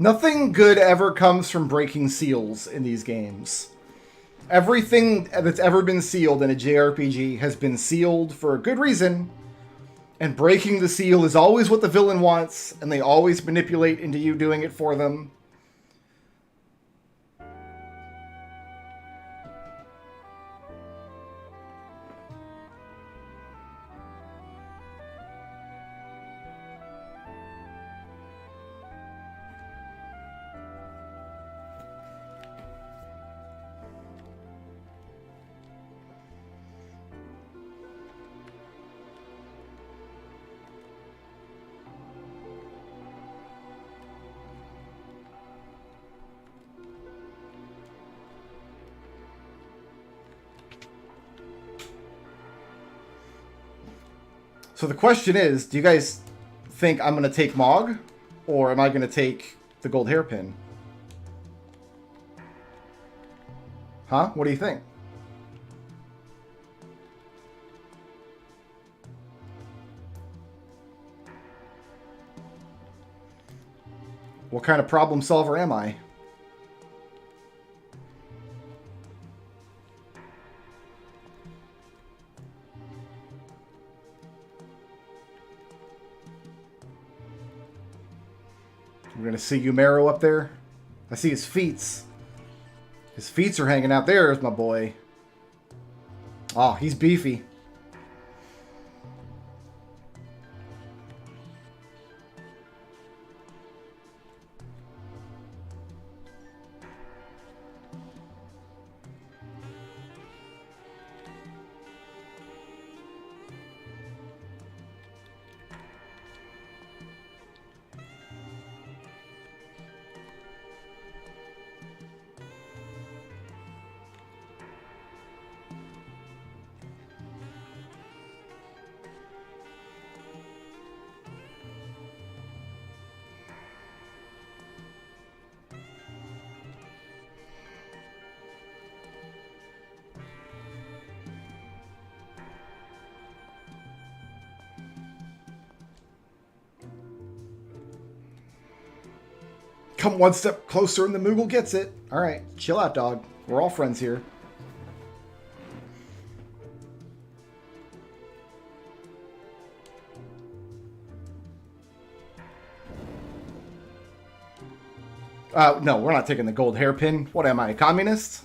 Nothing good ever comes from breaking seals in these games. Everything that's ever been sealed in a JRPG has been sealed for a good reason, and breaking the seal is always what the villain wants, and they always manipulate into you doing it for them. So the question is, do you guys think I'm going to take Mog, or am I going to take the gold hairpin? Huh? What do you think? What kind of problem solver am I? We're gonna see Yumero up there. I see his feet. His feet are hanging out. There's my boy. Oh, he's beefy. Come one step closer and the Moogle gets it. Alright, chill out, dog. We're all friends here. No, we're not taking the gold hairpin. What am I, a communist?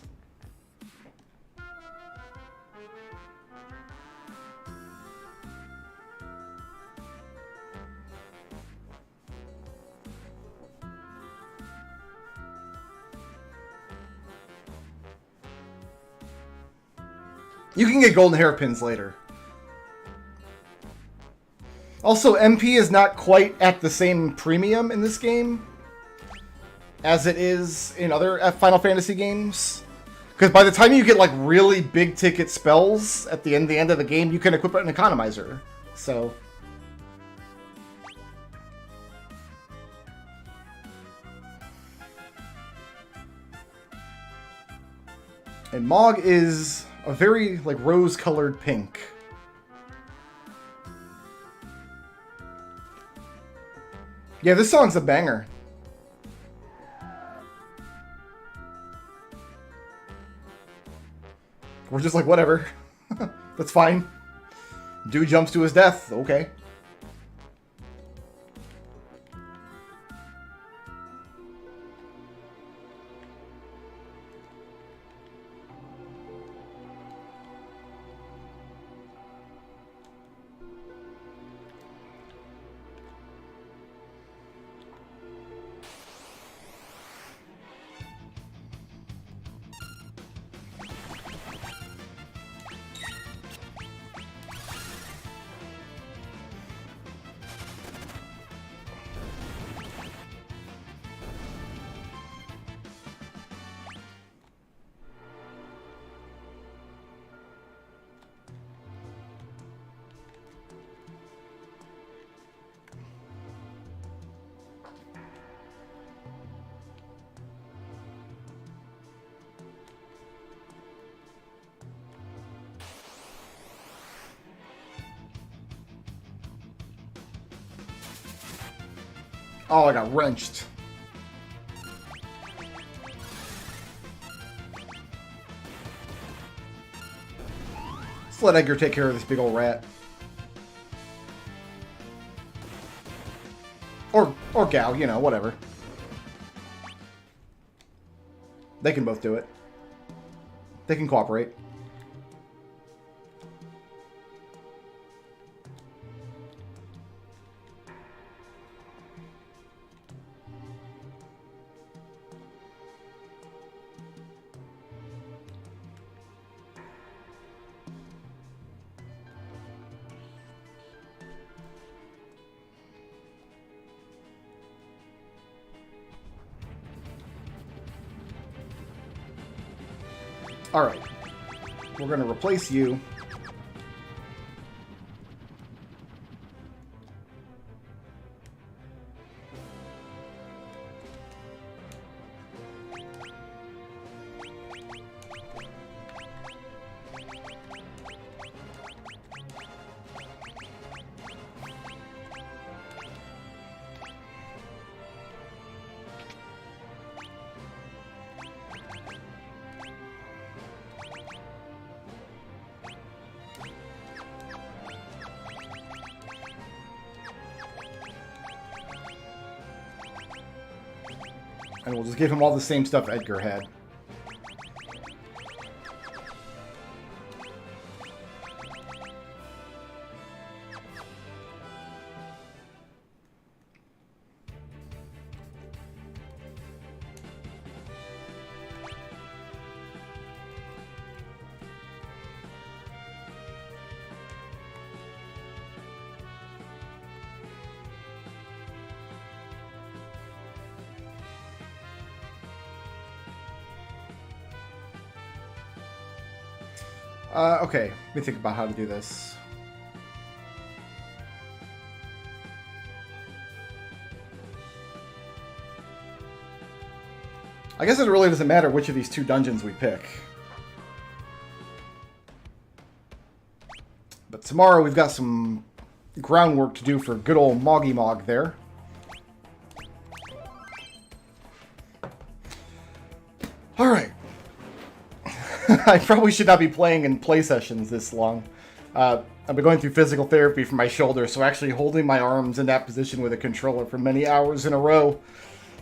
You can get golden hairpins later. Also, MP is not quite at the same premium in this game as it is in other Final Fantasy games. Because by the time you get like really big ticket spells at the end of the game, you can equip an economizer. So... And Mog is a very, like, rose-colored pink. Yeah, this song's a banger. We're just like, whatever. That's fine. Dude jumps to his death. Okay. Oh, I got wrenched. Let's let Edgar take care of this big old rat. Or Gao, you know, whatever. They can both do it. They can cooperate. Alright. We're going to replace you. And we'll just give him all the same stuff Edgar had. Okay, let me think about how to do this. I guess it really doesn't matter which of these two dungeons we pick. But tomorrow we've got some groundwork to do for good old Moggy Mog there. Alright. I probably should not be playing in play sessions this long. I've been going through physical therapy for my shoulder, so actually holding my arms in that position with a controller for many hours in a row,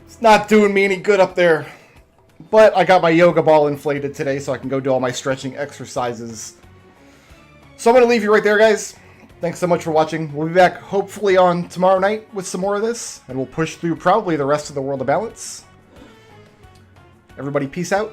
it's not doing me any good up there. But I got my yoga ball inflated today, so I can go do all my stretching exercises. So I'm going to leave you right there, guys. Thanks so much for watching. We'll be back hopefully on tomorrow night with some more of this, and we'll push through probably the rest of the World of Balance. Everybody, peace out.